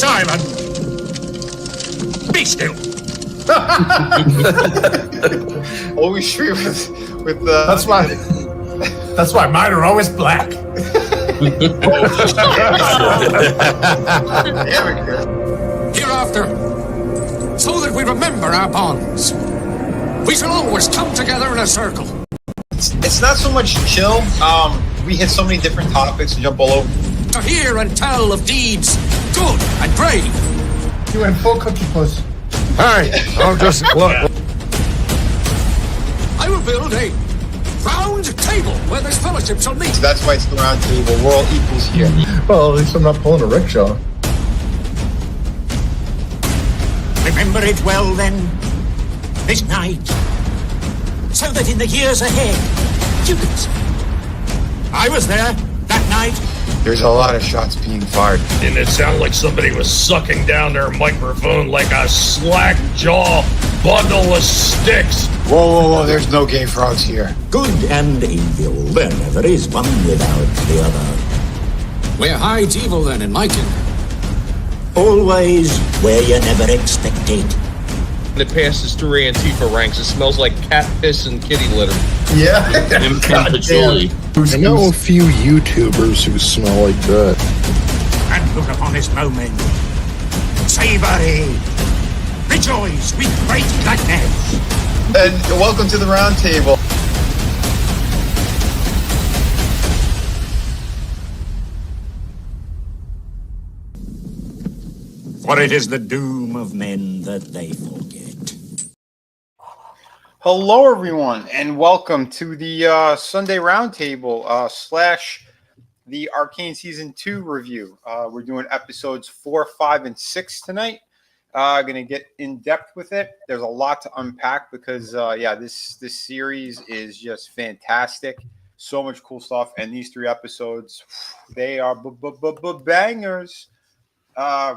silent. Be still. Always straight with That's why mine are always black. Hereafter, so that we remember our bonds, we shall always come together in a circle. It's not so much chill. We hit so many different topics to jump all over. To hear and tell of deeds good and brave. You went full cookie puss. Hey, I'll just look. I will build a round table where this fellowship shall meet. So that's why it's the round table. We're all equals here. Well, at least I'm not pulling a rickshaw. Remember it well then, this night, so that in the years ahead, you can say, I was there that night. There's a lot of shots being fired. And it sounded like somebody was sucking down their microphone like a slack jaw bundle of sticks. Whoa, there's no gay frogs here. Good and evil, there never is one without the other. Where hides evil then in my kingdom? Always where you never expect it. It passes through Antifa ranks. It smells like cat piss and kitty litter. Yeah. And patchouli. I know a few YouTubers who smell like that. And look upon this moment. Savory. Rejoice with great gladness. And welcome to the round table. For it is the doom of men that they forget. Hello, everyone, and welcome to the Sunday Roundtable / the Arcane Season 2 review. We're doing episodes 4, 5, and 6 tonight. Going to get in depth with it. There's a lot to unpack because, this series is just fantastic. So much cool stuff, and these 3 episodes, they are bangers.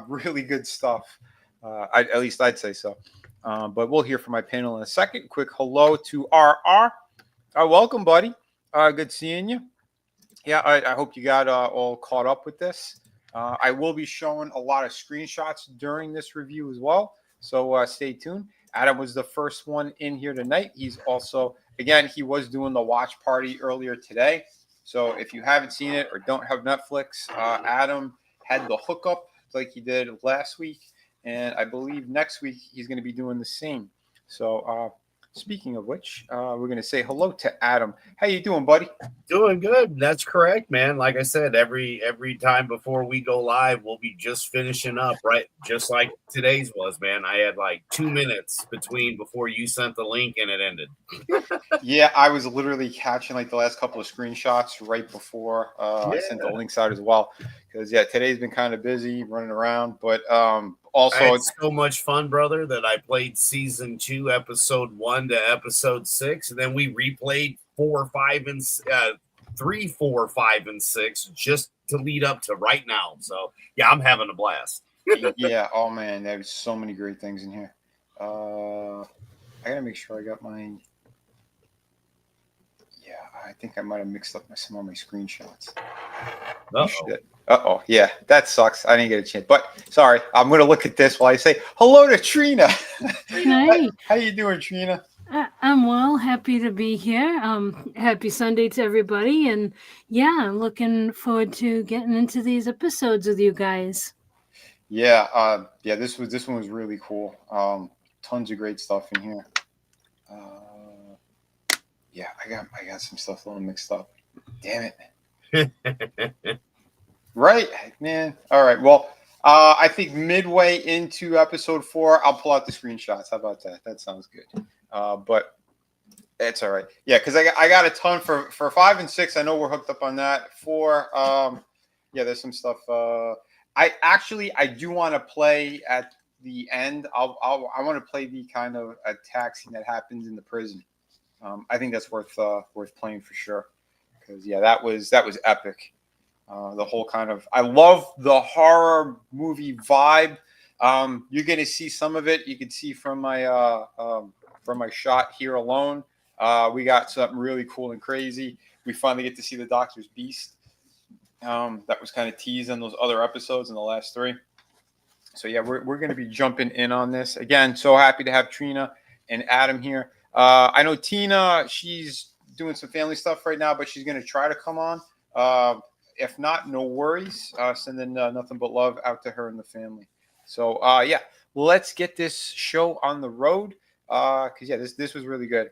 Really good stuff. At least I'd say so. But we'll hear from my panel in a second. Quick hello to RR. Welcome, buddy. Good seeing you. Yeah, I hope you got all caught up with this. I will be showing a lot of screenshots during this review as well. So stay tuned. Adam was the first one in here tonight. He's also, again, he was doing the watch party earlier today. So if you haven't seen it or don't have Netflix, Adam had the hookup like he did last week. And I believe next week he's going to be doing the same. So speaking of which, we're going to say hello to Adam. How you doing, buddy? Doing good. That's correct, man. Like I said, every time before we go live, we'll be just finishing up, right? Just like today's was, man. I had like 2 minutes before you sent the link and it ended. Yeah, I was literally catching like the last couple of screenshots right before I sent the links out as well. Because, today's been kind of busy running around. But also, I had so much fun, brother, that I played season 2, episode 1 to episode 6, and then we replayed 4, 5, and 3, 4, 5, and 6 just to lead up to right now. So yeah, I'm having a blast. Yeah. Oh man, there's so many great things in here. I gotta make sure I got my. Yeah, I think I might have mixed up some of my screenshots. Uh-oh, yeah, that sucks. I didn't get a chance, but sorry. I'm going to look at this while I say hello to Trina. Hi. How you doing, Trina? I'm well. Happy to be here. Happy Sunday to everybody, and I'm looking forward to getting into these episodes with you guys. Yeah, this one was really cool. Tons of great stuff in here. I got some stuff a little mixed up. Damn it. Right, man. All right. Well, I think midway into episode 4, I'll pull out the screenshots. How about that? That sounds good. But it's all right. Yeah, because I got a ton for 5 and 6. I know we're hooked up on that. 4, there's some stuff. I do want to play at the end. I want to play the kind of attack scene that happens in the prison. I think that's worth playing for sure. Because that was epic. The whole kind of, I love the horror movie vibe. You're going to see some of it. You can see from my shot here alone. We got something really cool and crazy. We finally get to see the Doctor's Beast. That was kind of teased in those other episodes in the last 3. So yeah, we're going to be jumping in on this again. So happy to have Trina and Adam here. I know Tina, she's doing some family stuff right now, but she's going to try to come on. If not, no worries. Sending nothing but love out to her and the family. So yeah, let's get this show on the road. Because yeah, this was really good.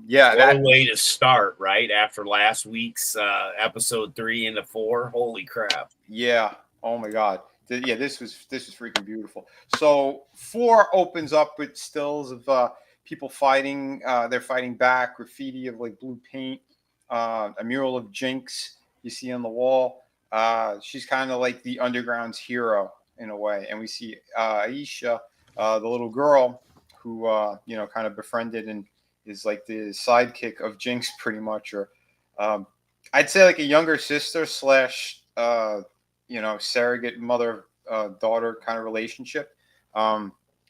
Yeah, What a way to start, right? After last week's episode 3 into 4. Holy crap. Yeah. Oh my God. Yeah, this was freaking beautiful. So 4 opens up with stills of people fighting. They're fighting back. Graffiti of like blue paint. A mural of Jinx you see on the wall. She's kind of like the underground's hero in a way. And we see Aisha, the little girl who kind of befriended and is like the sidekick of Jinx pretty much, or I'd say like a younger sister slash surrogate mother daughter kind of relationship,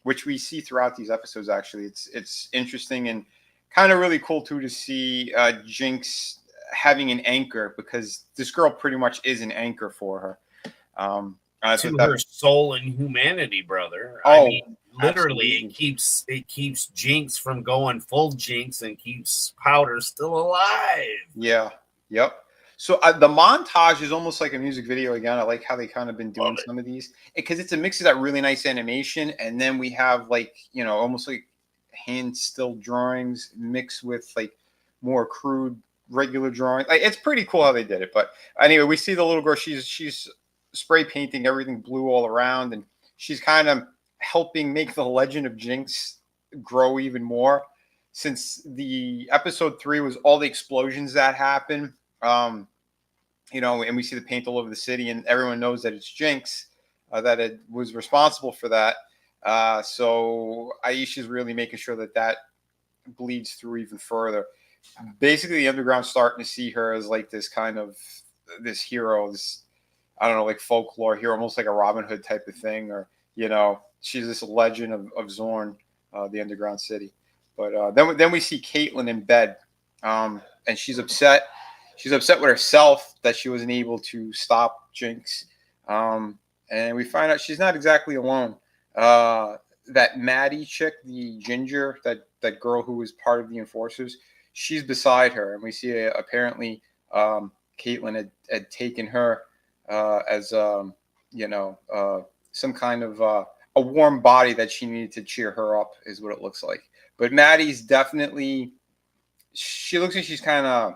which we see throughout these episodes. Actually, it's interesting and kind of really cool too to see Jinx having an anchor, because this girl pretty much is an anchor for her. To her soul and humanity, brother. Oh, I mean, literally, absolutely. it keeps Jinx from going full Jinx and keeps Powder still alive. Yeah. Yep. So the montage is almost like a music video again. I like how they kind of been doing some of these, because it's a mix of that really nice animation, and then we have like almost like hand still drawings mixed with like more crude regular drawing. Like, it's pretty cool how they did it. But anyway, we see the little girl. She's spray painting everything blue all around, and she's kind of helping make the legend of Jinx grow even more, since the episode 3 was all the explosions that happen. And we see the paint all over the city, and everyone knows that it's Jinx that it was responsible for that. So Aisha's really making sure that bleeds through even further. Basically, the underground's starting to see her as like this kind of this hero, this, I don't know, like folklore hero, almost like a Robin Hood type of thing, or she's this legend of Zorn, the underground city. But then we see Caitlyn in bed, and she's upset. She's upset with herself that she wasn't able to stop Jinx, and we find out she's not exactly alone. That Maddie chick, the ginger, that girl who was part of the Enforcers, she's beside her, and we see apparently Caitlyn had taken her as some kind of a warm body that she needed to cheer her up, is what it looks like. But Maddie's definitely, she looks like she's kind of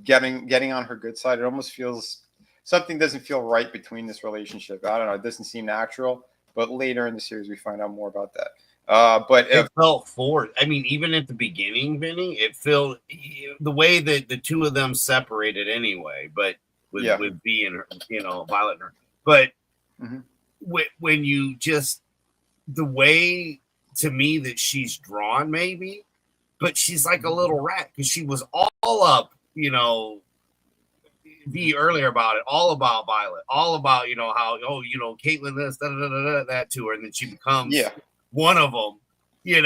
getting on her good side. It almost feels something doesn't feel right between this relationship. I don't know. It doesn't seem natural. But later in the series, we find out more about that. But it felt forced. I mean, even at the beginning, Vinny, it felt the way that the two of them separated anyway. But with being, Violet and her. But when you just, the way to me that she's drawn, maybe, but she's like a little rat, because she was all up, earlier about it, all about Violet, all about, how, Caitlyn this, that to her. And then she becomes one of them, And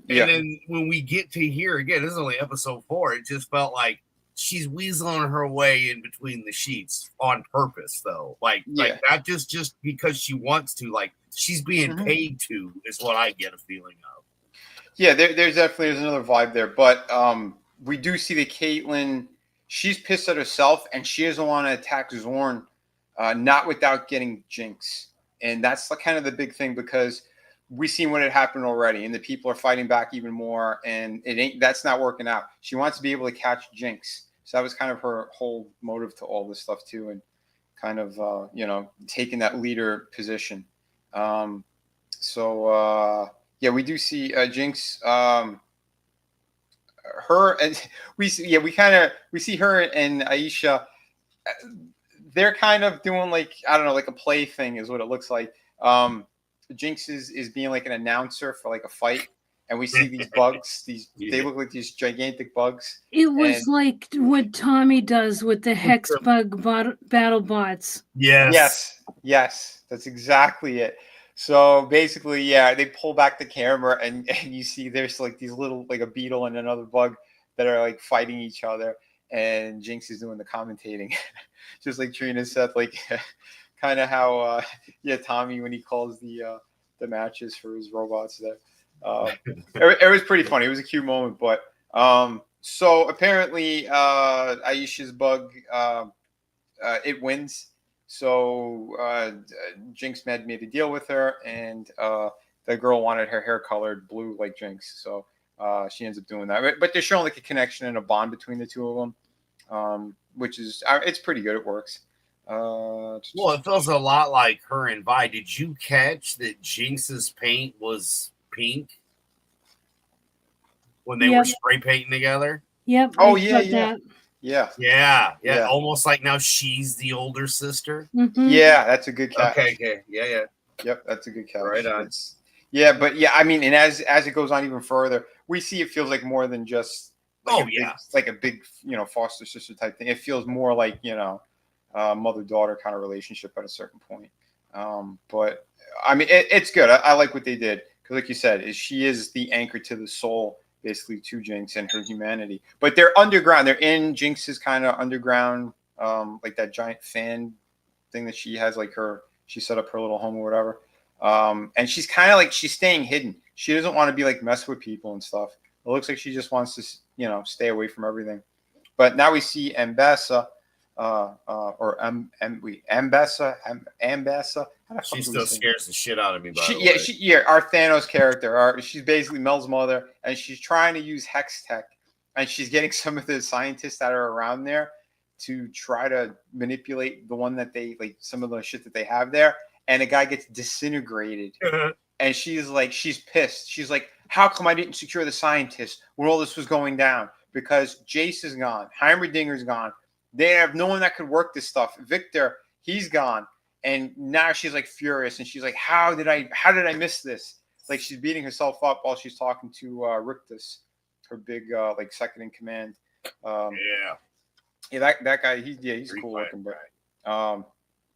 then when we get to here again, this is only episode 4, it just felt like she's weaseling her way in between the sheets on purpose, though. Like not just because she wants to, like she's being paid to, is what I get a feeling of. Yeah, there's another vibe there. But we do see that Caitlyn, she's pissed at herself, and she doesn't want to attack Zorn, not without getting Jinx. And that's kind of the big thing, because we've seen what had happened already, and the people are fighting back even more, and that's not working out. She wants to be able to catch Jinx. So that was kind of her whole motive to all this stuff too, and kind of taking that leader position. We do see Jinx. Her and we see her and Aisha. They're kind of doing like, I don't know, like a play thing is what it looks like. Jinx is being like an announcer for like a fight, and we see these bugs. They look like these gigantic bugs. It was like what Tommy does with the Hex Bug battle bots. Yes, that's exactly it. So basically, they pull back the camera, and you see there's like these little, like a beetle and another bug that are like fighting each other, and Jinx is doing the commentating, just like Trina said, like kind of how Tommy when he calls the matches for his robots there. It was pretty funny. It was a cute moment, but so apparently Aisha's bug it wins. So Jinx had made a deal with her, and the girl wanted her hair colored blue like Jinx. So she ends up doing that. But they're showing like a connection and a bond between the two of them, which is it's pretty good. It works. Well, it feels a lot like her and Vi. Did you catch that Jinx's paint was pink when they were spray painting together? Yep. Oh yeah. Yeah. Almost like now she's the older sister. Mm-hmm. Yeah, that's a good catch. Okay. Yeah. Yep, that's a good catch. Right on. I mean, and as it goes on even further, we see it feels like more than just like a big foster sister type thing. It feels more like mother-daughter kind of relationship at a certain point. But I mean, it's good. I like what they did because, like you said, she is the anchor to the soul, basically, to Jinx and her humanity. But they're underground. They're in Jinx's kind of underground, like that giant fan thing that she has, she set up her little home or whatever. And she's kind of like she's staying hidden. She doesn't want to be like mess with people and stuff. It looks like she just wants to, stay away from everything. But now we see Ambessa. Ambessa. She still scares the shit out of me. Our Thanos character. She's basically Mel's mother, and she's trying to use hex tech, and she's getting some of the scientists that are around there to try to manipulate the one that they like, some of the shit that they have there, and a guy gets disintegrated, and she's pissed. She's like, "How come I didn't secure the scientists when all this was going down? Because Jace is gone, Heimerdinger's gone." They have no one that could work this stuff. Victor, he's gone. And now she's like furious. And she's like, how did I miss this? Like she's beating herself up while she's talking to Rictus, her big like second in command. That guy, he's cool looking, but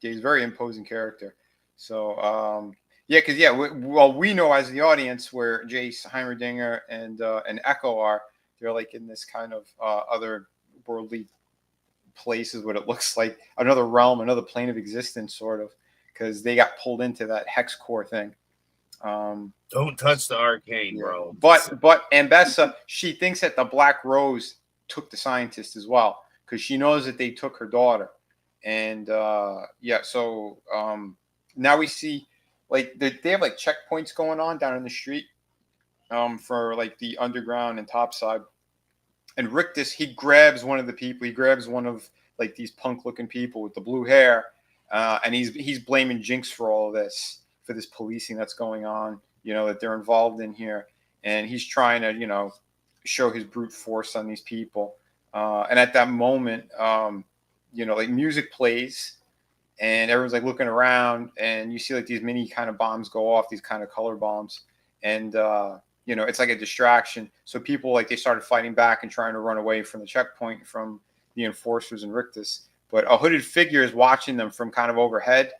he's a very imposing character. So we know as the audience where Jace, Heimerdinger, and Echo are, they're like in this kind of other worldly place is what it looks like, another realm, another plane of existence, sort of, because they got pulled into that hex core thing. Don't touch the arcane, bro. But Ambessa, she thinks that the Black Rose took the scientist as well, because she knows that they took her daughter. And so now we see like they have like checkpoints going on down in the street for like the underground and top side. And Rictus, he grabs one of the people. He grabs one of like these punk-looking people with the blue hair, and he's blaming Jinx for all of this, for this policing that's going on, that they're involved in here. And he's trying to, show his brute force on these people. And at that moment, like music plays, and everyone's like looking around, and you see like these mini kind of bombs go off, these kind of color bombs, and it's like a distraction. So people they started fighting back and trying to run away from the checkpoint from the enforcers and Rictus. But a hooded figure is watching them from kind of overhead.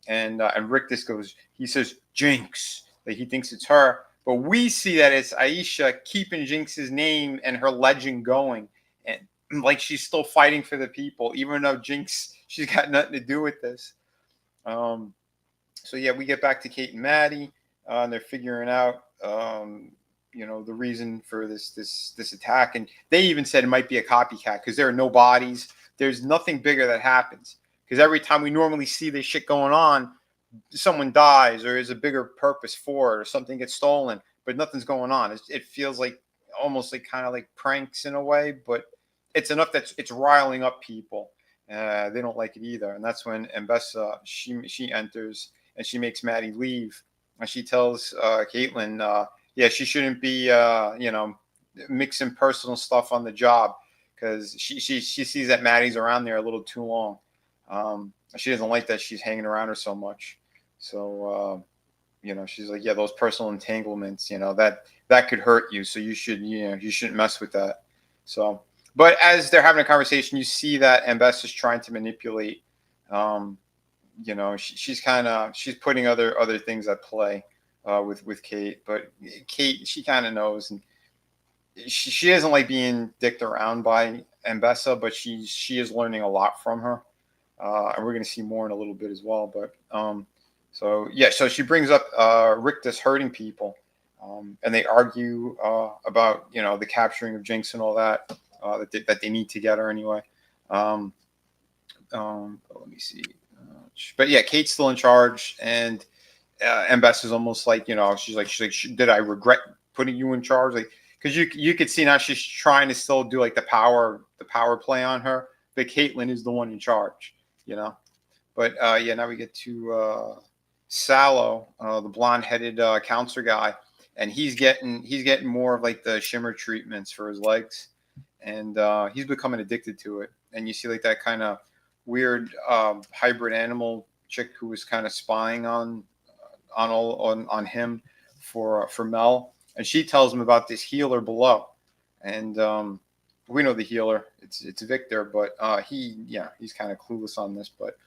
And Rictus he says, Jinx. Like he thinks it's her. But we see that it's Aisha keeping Jinx's name and her legend going. And like she's still fighting for the people, even though Jinx, she's got nothing to do with this. We get back to Kate and Maddie. And they're figuring out the reason for this attack, and they even said it might be a copycat because there are no bodies. There's nothing bigger that happens, because every time we normally see this shit going on, someone dies or there's a bigger purpose for it or something gets stolen, but nothing's going on. It feels like almost like kind of like pranks in a way, but it's enough that it's riling up people. They don't like it either, and that's when Ambessa she enters and she makes Maddie leave. And she tells Caitlin, she shouldn't be, mixing personal stuff on the job, because she sees that Maddie's around there a little too long. She doesn't like that she's hanging around her so much. So, she's like, those personal entanglements, that could hurt you. So you shouldn't mess with that. So, but as they're having a conversation, you see that Ambessa's trying to manipulate. She's putting other things at play with Kate, but Kate, she kind of knows, and she doesn't like being dicked around by Ambessa, but she is learning a lot from her. and we're going to see more in a little bit as well. But so she brings up Rictus hurting people, and they argue about the capturing of Jinx and all that that they need together anyway. Let me see. But yeah, Kate's still in charge, and Bess is almost like she's like, did I regret putting you in charge? Like, because you could see now she's trying to still do like the power play on her, but Caitlyn is the one in charge, But now we get to Sallow, the blonde-headed counselor guy, and he's getting more of like the shimmer treatments for his legs, and he's becoming addicted to it. And you see like that kind of weird hybrid animal chick who was kind of spying on him for Mel, and she tells him about this healer below, and we know the healer. It's Victor, but he's kind of clueless on this. But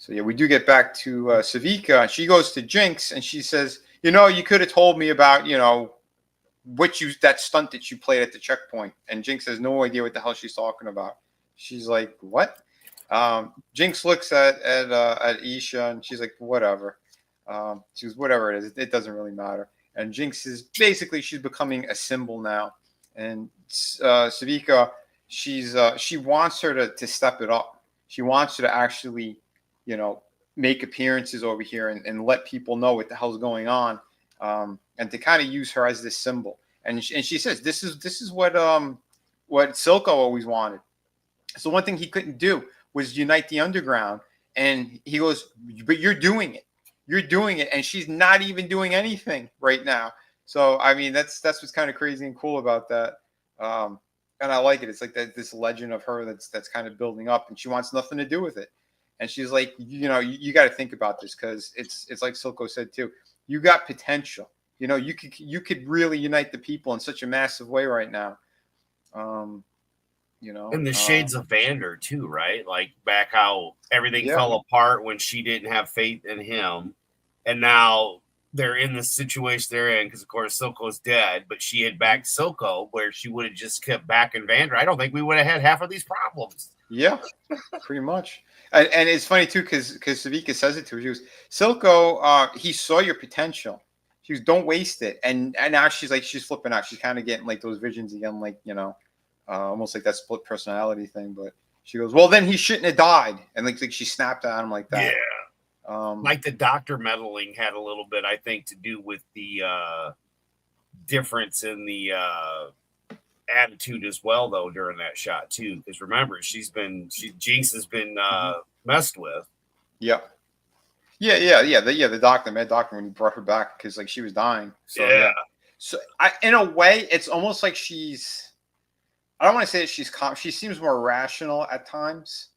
we do get back to Savika. She goes to Jinx and she says, you could have told me about that stunt that you played at the checkpoint. And Jinx has no idea what the hell she's talking about. She's like, what? Jinx looks at Isha and she's like, whatever. She goes, whatever it is, it doesn't really matter. And Jinx is basically, she's becoming a symbol now. And Savika, she wants her to step it up. She wants her to actually, make appearances over here and let people know what the hell's going on, and to kind of use her as this symbol. And she says, this is what Silco always wanted. So one thing he couldn't do was unite the underground. And he goes, but you're doing it. You're doing it. And she's not even doing anything right now. So, I mean, that's what's kind of crazy and cool about that. And I like it. It's like this legend of her that's kind of building up, and she wants nothing to do with it. And she's like, you got to think about this, because it's like Silco said too. You got potential. You could really unite the people in such a massive way right now. And the shades of Vander too, right? Like back how everything fell apart when she didn't have faith in him, and now they're in the situation they're in because, of course, Silco's dead, but she had backed Silco, where she would have just kept backing Vander. I don't think we would have had half of these problems. Yeah, pretty much. And it's funny too, because Savika says it to her. She goes, Silco, he saw your potential. She goes, don't waste it. And now she's flipping out. She's kind of getting like those visions again, like, almost like that split personality thing. But she goes, well, then he shouldn't have died. And like she snapped at him like that. Yeah. Like the doctor meddling had a little bit, I think, to do with the difference in the attitude as well, though, during that shot too. Because remember, Jinx has been messed with. Yeah. The doctor, mad doctor, when he brought her back because like she was dying. So yeah. So in a way, it's almost like I don't want to say that she's calm. She seems more rational at times.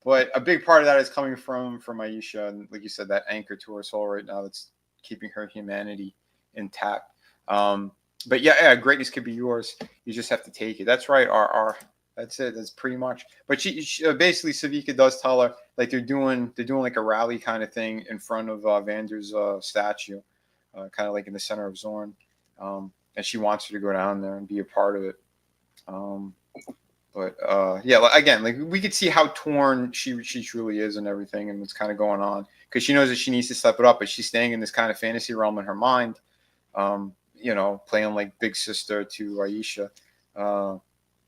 But a big part of that is coming from Aisha, and like you said, that anchor to her soul right now that's keeping her humanity intact. But yeah, greatness could be yours. You just have to take it. That's right. That's it. That's pretty much. But she basically, Savika does tell her like they're doing like a rally kind of thing in front of Vander's statue, kind of like in the center of Zorn, and she wants her to go down there and be a part of it. But again, like we could see how torn she truly is and everything, and what's kind of going on, because she knows that she needs to step it up, but she's staying in this kind of fantasy realm in her mind, playing like big sister to Aisha.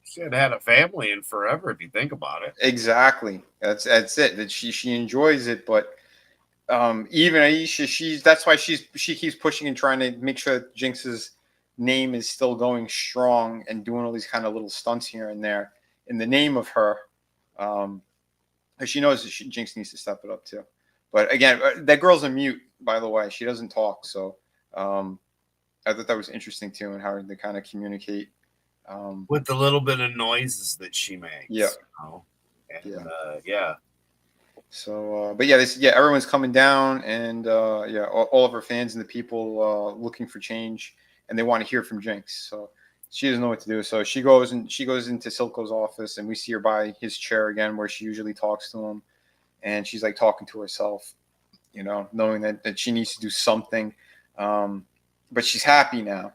She had a family in forever, if you think about it. Exactly, that's it. That she enjoys it, but even Aisha, that's why she keeps pushing and trying to make sure that Jinx's name is still going strong and doing all these kind of little stunts here and there in the name of her. She knows that Jinx needs to step it up too. But again, that girl's a mute, by the way. She doesn't talk. So I thought that was interesting too, and how they kind of communicate. With the little bit of noises that she makes. Yeah. Yeah. So, but everyone's coming down, and all of her fans and the people looking for change, and they want to hear from Jinx. So she doesn't know what to do. So she goes into Silco's office, and we see her by his chair again, where she usually talks to him, and she's like talking to herself, knowing that she needs to do something. But she's happy now,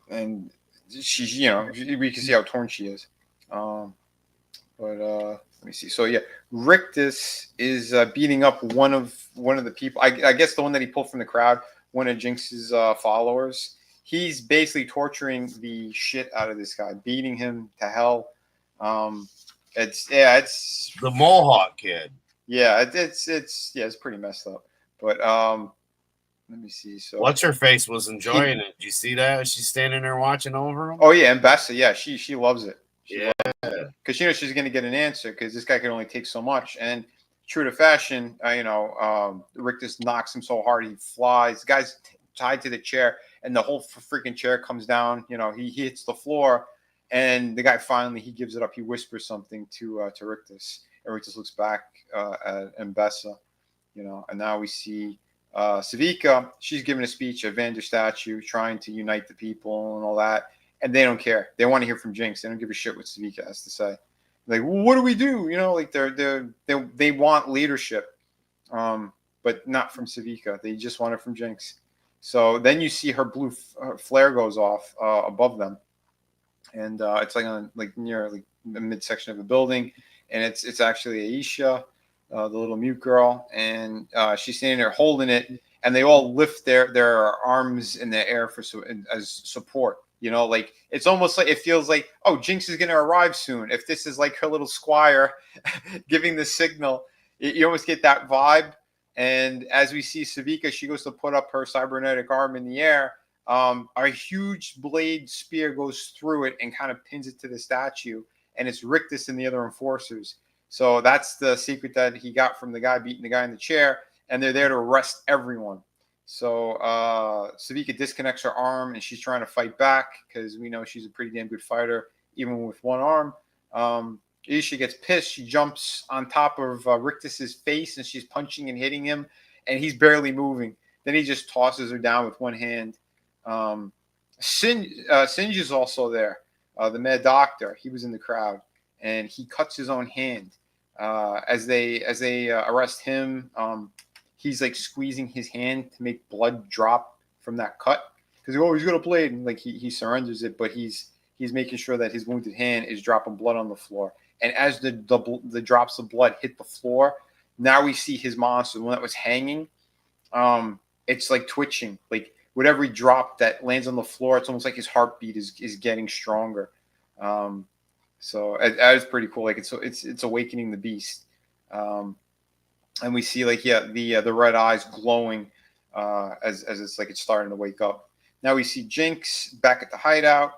and she's, we can see how torn she is. But But let me see. So yeah, Rictus is beating up one of the people. I guess the one that he pulled from the crowd, one of Jinx's followers. He's basically torturing the shit out of this guy, beating him to hell. It's the Mohawk kid. Yeah, it's pretty messed up. But let me see. So What's her face was enjoying it. Did you see that? She's standing there watching over him. Oh yeah, and Bessa, yeah, she loves it. Yeah, because she's going to get an answer because this guy can only take so much. And true to fashion, Rictus knocks him so hard he flies. The guy's tied to the chair, and the whole freaking chair comes down. He hits the floor, and the guy finally he gives it up. He whispers something to Rictus, and Rictus looks back at Mbessa, and now we see Savika. She's giving a speech at Vander statue, trying to unite the people and all that. And they don't care. They want to hear from Jinx. They don't give a shit what Savika has to say. Like, well, what do we do? They want leadership, but not from Savika. They just want it from Jinx. So then you see her blue flare goes off above them, and it's near the midsection of the building, and it's actually Aisha, the little mute girl, and she's standing there holding it, and they all lift their arms in the air as support. It's almost like it feels like, oh, Jinx is going to arrive soon. If this is like her little squire giving the signal, you almost get that vibe. And as we see Savika, she goes to put up her cybernetic arm in the air. A huge blade spear goes through it and kind of pins it to the statue. And it's Rictus and the other enforcers. So that's the secret that he got from the guy beating the guy in the chair. And they're there to arrest everyone. So Savika disconnects her arm, and she's trying to fight back because we know she's a pretty damn good fighter, even with one arm. Aisha gets pissed. She jumps on top of Rictus's face, and she's punching and hitting him, and he's barely moving. Then he just tosses her down with one hand. Singe is also there, the Mad Doctor. He was in the crowd, and he cuts his own hand as they arrest him. He's like squeezing his hand to make blood drop from that cut because he's got a blade, and he surrenders it, but he's making sure that his wounded hand is dropping blood on the floor. And as the drops of blood hit the floor, now we see his monster, the one that was hanging. It's like twitching, like with every drop that lands on the floor, it's almost like his heartbeat is getting stronger. So that is pretty cool. Like it's awakening the beast. And we see the red eyes glowing as it's like it's starting to wake up. Now we see Jinx back at the hideout,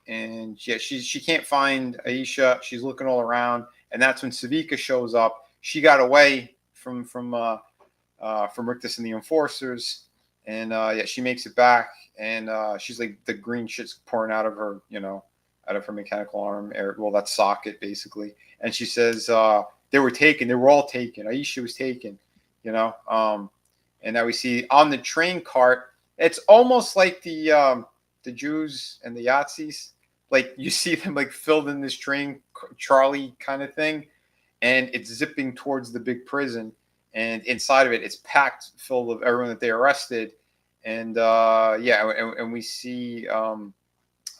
and yeah, she can't find Aisha. She's looking all around, and that's when Savika shows up. She got away from Rictus and the enforcers, and she makes it back, and she's like the green shit's pouring out of her, out of her mechanical arm, that socket basically, and she says. They were taken. They were all taken. Aisha was taken, and now we see on the train cart. It's almost like the Jews and the Yahtzees. Like you see them like filled in this train Charlie kind of thing, and it's zipping towards the big prison. And inside of it, it's packed full of everyone that they arrested. And and we see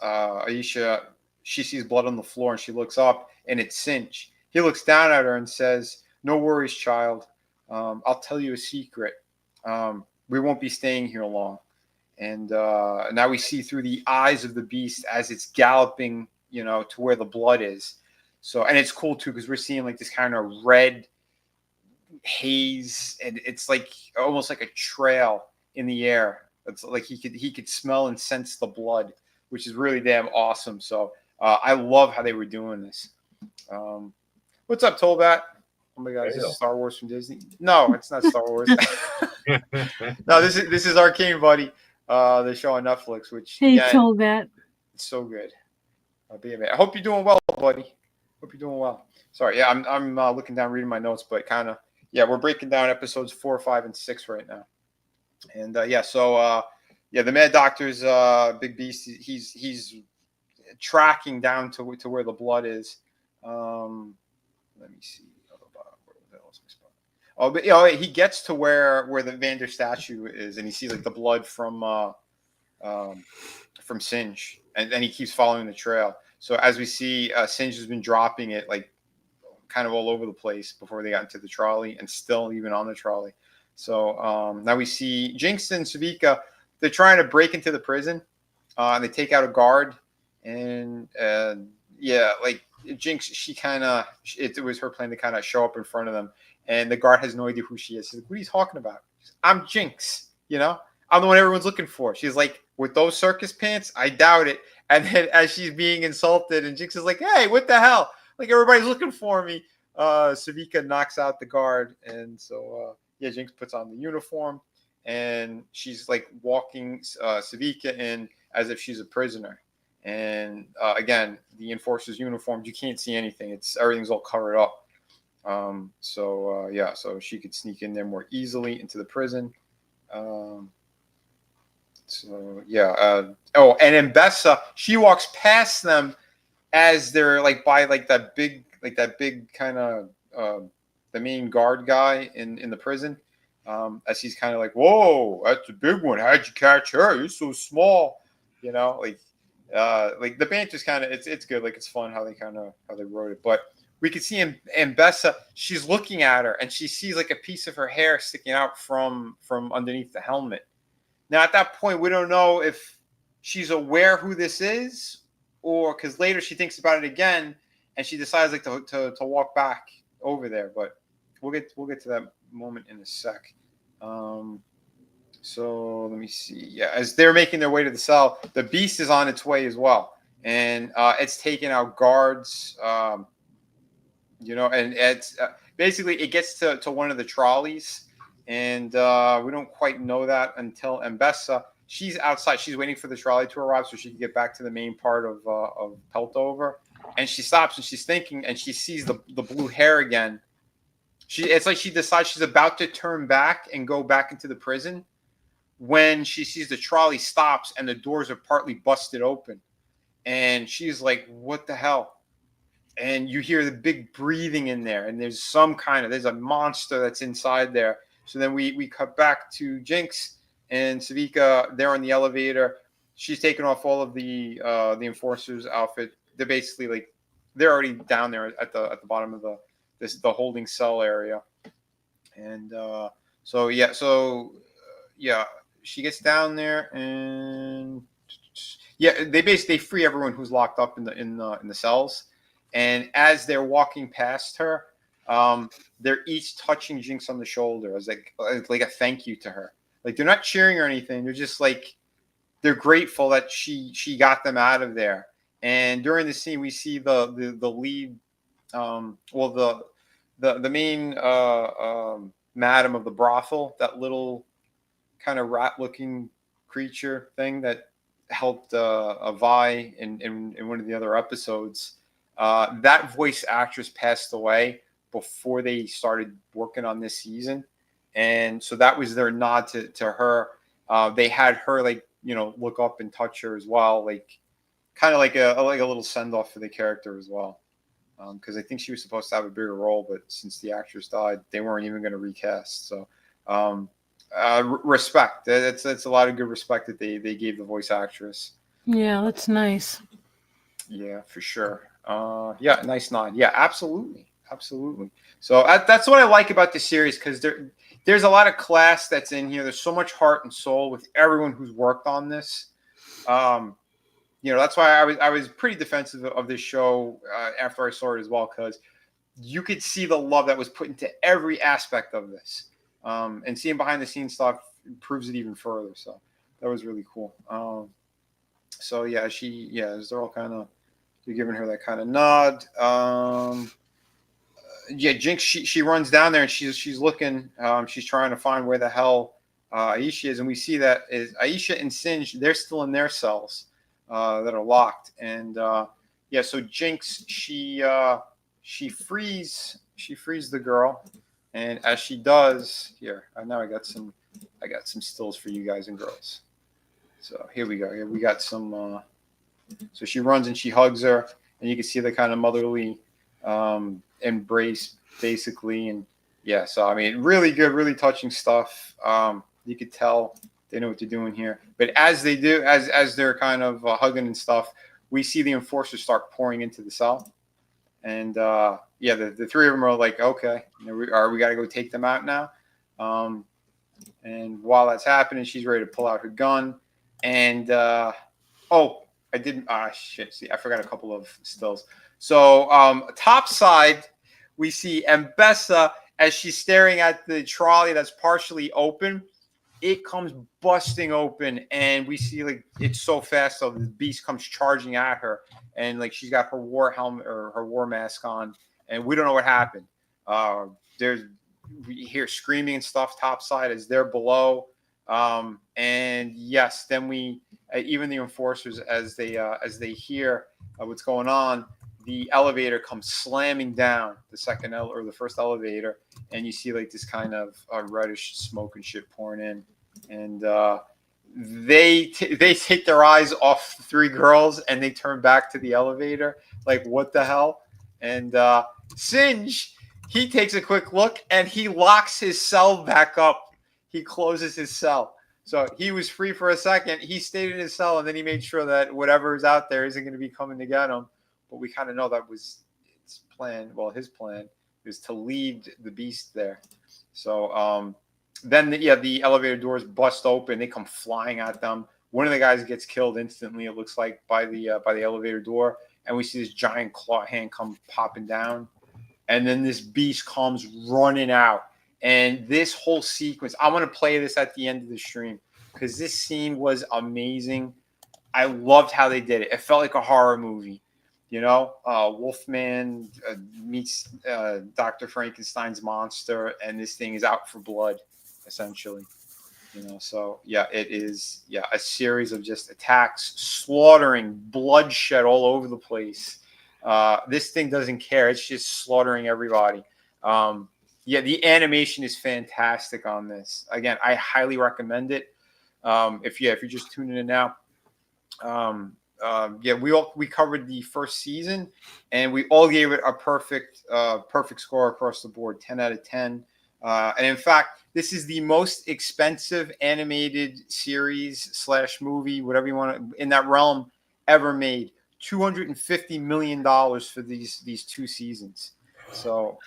Aisha. She sees blood on the floor, and she looks up, and it's Singe. He looks down at her and says, "No worries, child. I'll tell you a secret. We won't be staying here long." And now we see through the eyes of the beast as it's galloping, to where the blood is. So, and it's cool too because we're seeing like this kind of red haze, and it's like almost like a trail in the air. It's like he could smell and sense the blood, which is really damn awesome. So I love how they were doing this. What's up, Tolbat? Oh my God, is this Star Wars from Disney? No, it's not Star Wars. No, this is Arcane, buddy. The show on Netflix, which Tolbat. It's so good. I hope you're doing well, buddy. Hope you're doing well. Sorry, yeah, I'm looking down, reading my notes, but kind of we're breaking down episodes 4, 5, and 6 right now. And the Mad Doctor's big beast. He's tracking down to where the blood is. Let me see. Oh, but he gets to where the Vander statue is, and he sees like the blood from Singe, and then he keeps following the trail. So as we see, Singe has been dropping it like kind of all over the place before they got into the trolley, and still even on the trolley. So now we see Jinx and Savika. They're trying to break into the prison, and they take out a guard. And like Jinx, she kind of it was her plan to kind of show up in front of them, and the guard has no idea who she is. She's like, "What are you talking about?" I'm Jinx. I'm the one everyone's looking for. She's like, "With those circus pants, I doubt it." And then as she's being insulted, and Jinx is like, "Hey, what the hell? Like everybody's looking for me." Savika knocks out the guard, and so Jinx puts on the uniform, and she's like walking Savika in as if she's a prisoner. And again, the enforcer's uniform, you can't see anything. Everything's all covered up. So she could sneak in there more easily into the prison. And Mbessa, she walks past them as they're like by like that big kind of the main guard guy in the prison. As he's kind of like, "Whoa, that's a big one. How'd you catch her? You're so small." Like the banter's kind of it's good. Like it's fun how they wrote it. But we can see Mbessa, she's looking at her and she sees like a piece of her hair sticking out from underneath the helmet. Now at that point, we don't know if she's aware who this is, or because later she thinks about it again and she decides like to walk back over there. But we'll get to that moment in a sec. So let me see. Yeah, as they're making their way to the cell, the beast is on its way as well, and it's taking out guards. And it's basically it gets to one of the trolleys, and we don't quite know that until Mbessa. She's outside. She's waiting for the trolley to arrive so she can get back to the main part of Peltover, and she stops and she's thinking, and she sees the blue hair again. It's like she decides she's about to turn back and go back into the prison when she sees the trolley stops and the doors are partly busted open. And she's like, "What the hell?" And you hear the big breathing in there, and there's a monster that's inside there. So then we cut back to Jinx and Savika. They're on the elevator. She's taken off all of the enforcer's outfit. They're basically like they're already down there at the bottom of the holding cell area. And she gets down there, and they free everyone who's locked up in the cells. And as they're walking past her, they're each touching Jinx on the shoulder as like a thank you to her. Like they're not cheering or anything. They're just like they're grateful that she got them out of there. And during the scene, we see the lead, the main madam of the brothel, that little kind of rat-looking creature thing that helped Vi in one of the other episodes. That voice actress passed away before they started working on this season, and so that was their nod to her. They had her look up and touch her as well, like kind of like a little send off for the character as well, because I think she was supposed to have a bigger role, but since the actress died, they weren't even going to recast. So respect. That's a lot of good respect that they gave the voice actress. Yeah, that's nice. Yeah, for sure. Nice nod. Yeah, absolutely. So that's what I like about the series, because there's a lot of class that's in here. There's so much heart and soul with everyone who's worked on this. That's why I was pretty defensive of this show after I saw it as well, because you could see the love that was put into every aspect of this. And seeing behind the scenes stuff proves it even further. So that was really cool. As they're all kind of, you're giving her that kind of nod. Jinx, she runs down there and she's looking. She's trying to find where the hell Aisha is, and we see that is Aisha and Singe. They're still in their cells that are locked. And so Jinx, she frees the girl, and as she does, here now I got some stills for you guys and girls. So here we go. Here we got some. So she runs and she hugs her, and you can see the kind of motherly embrace, basically. And so I mean, really good, really touching stuff. You could tell they know what they're doing here. But as they do, as they're kind of hugging and stuff, we see the enforcers start pouring into the cell. And the three of them are like, okay, we got to go take them out now. And while that's happening, she's ready to pull out her gun. And I didn't. Shit. See, I forgot a couple of stills. So top side, we see Mbessa as she's staring at the trolley that's partially open. It comes busting open, and we see like it's so fast. So the beast comes charging at her, and like she's got her war helmet or her war mask on, and we don't know what happened. We hear screaming and stuff topside as they're below, and yes, then we even the enforcers as they hear what's going on. The elevator comes slamming down, the first elevator, and you see like this kind of reddish smoke and shit pouring in, and they take their eyes off the three girls and they turn back to the elevator, like what the hell? And Singe, he takes a quick look and he locks his cell back up. He closes his cell. So he was free for a second. He stayed in his cell, and then he made sure that whatever is out there isn't going to be coming to get him. But we kind of know that was his plan. Well, his plan is to lead the beast there. So then the elevator doors bust open. They come flying at them. One of the guys gets killed instantly, it looks like, by the elevator door. And we see this giant claw hand come popping down. And then this beast comes running out. And this whole sequence, I want to play this at the end of the stream because this scene was amazing. I loved how they did it. It felt like a horror movie. You know, Wolfman meets Dr. Frankenstein's monster, and this thing is out for blood, essentially. You know, so yeah, it is a series of just attacks, slaughtering, bloodshed all over the place. This thing doesn't care; it's just slaughtering everybody. The animation is fantastic on this. Again, I highly recommend it. If you're just tuning in now. We covered the first season, and we all gave it a perfect score across the board, 10 out of 10. And in fact, this is the most expensive animated series / movie, whatever you want to, in that realm, ever made. $250 million for these 2 seasons. So,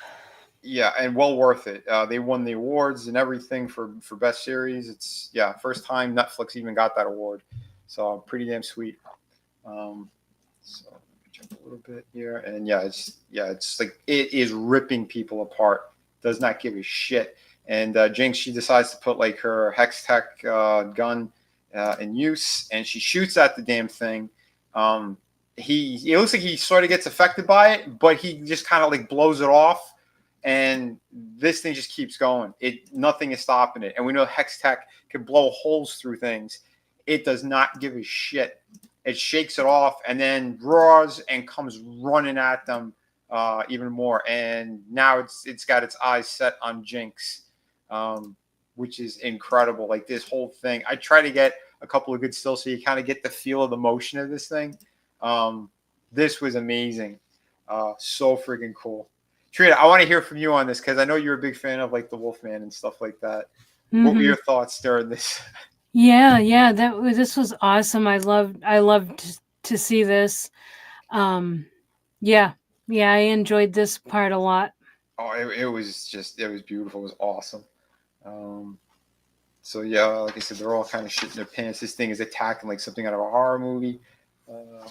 yeah, and well worth it. They won the awards and everything for best series. It's first time Netflix even got that award. So pretty damn sweet. So jump a little bit here, and it's like it is ripping people apart. Does not give a shit. And Jinx, she decides to put like her Hex Tech gun in use, and she shoots at the damn thing. It looks like he sort of gets affected by it, but he just kind of like blows it off, and this thing just keeps going. Nothing is stopping it, and we know Hex Tech can blow holes through things. It does not give a shit. It shakes it off and then roars and comes running at them even more. And now it's got its eyes set on Jinx, which is incredible. Like this whole thing. I try to get a couple of good stills so you kind of get the feel of the motion of this thing. This was amazing. So freaking cool. Trina, I want to hear from you on this because I know you're a big fan of like the Wolfman and stuff like that. Mm-hmm. What were your thoughts during this? Yeah, this was awesome. I loved to see this. I enjoyed this part a lot. Oh, it was beautiful. It was awesome. So yeah, like I said, they're all kind of shitting their pants. This thing is attacking like something out of a horror movie. Down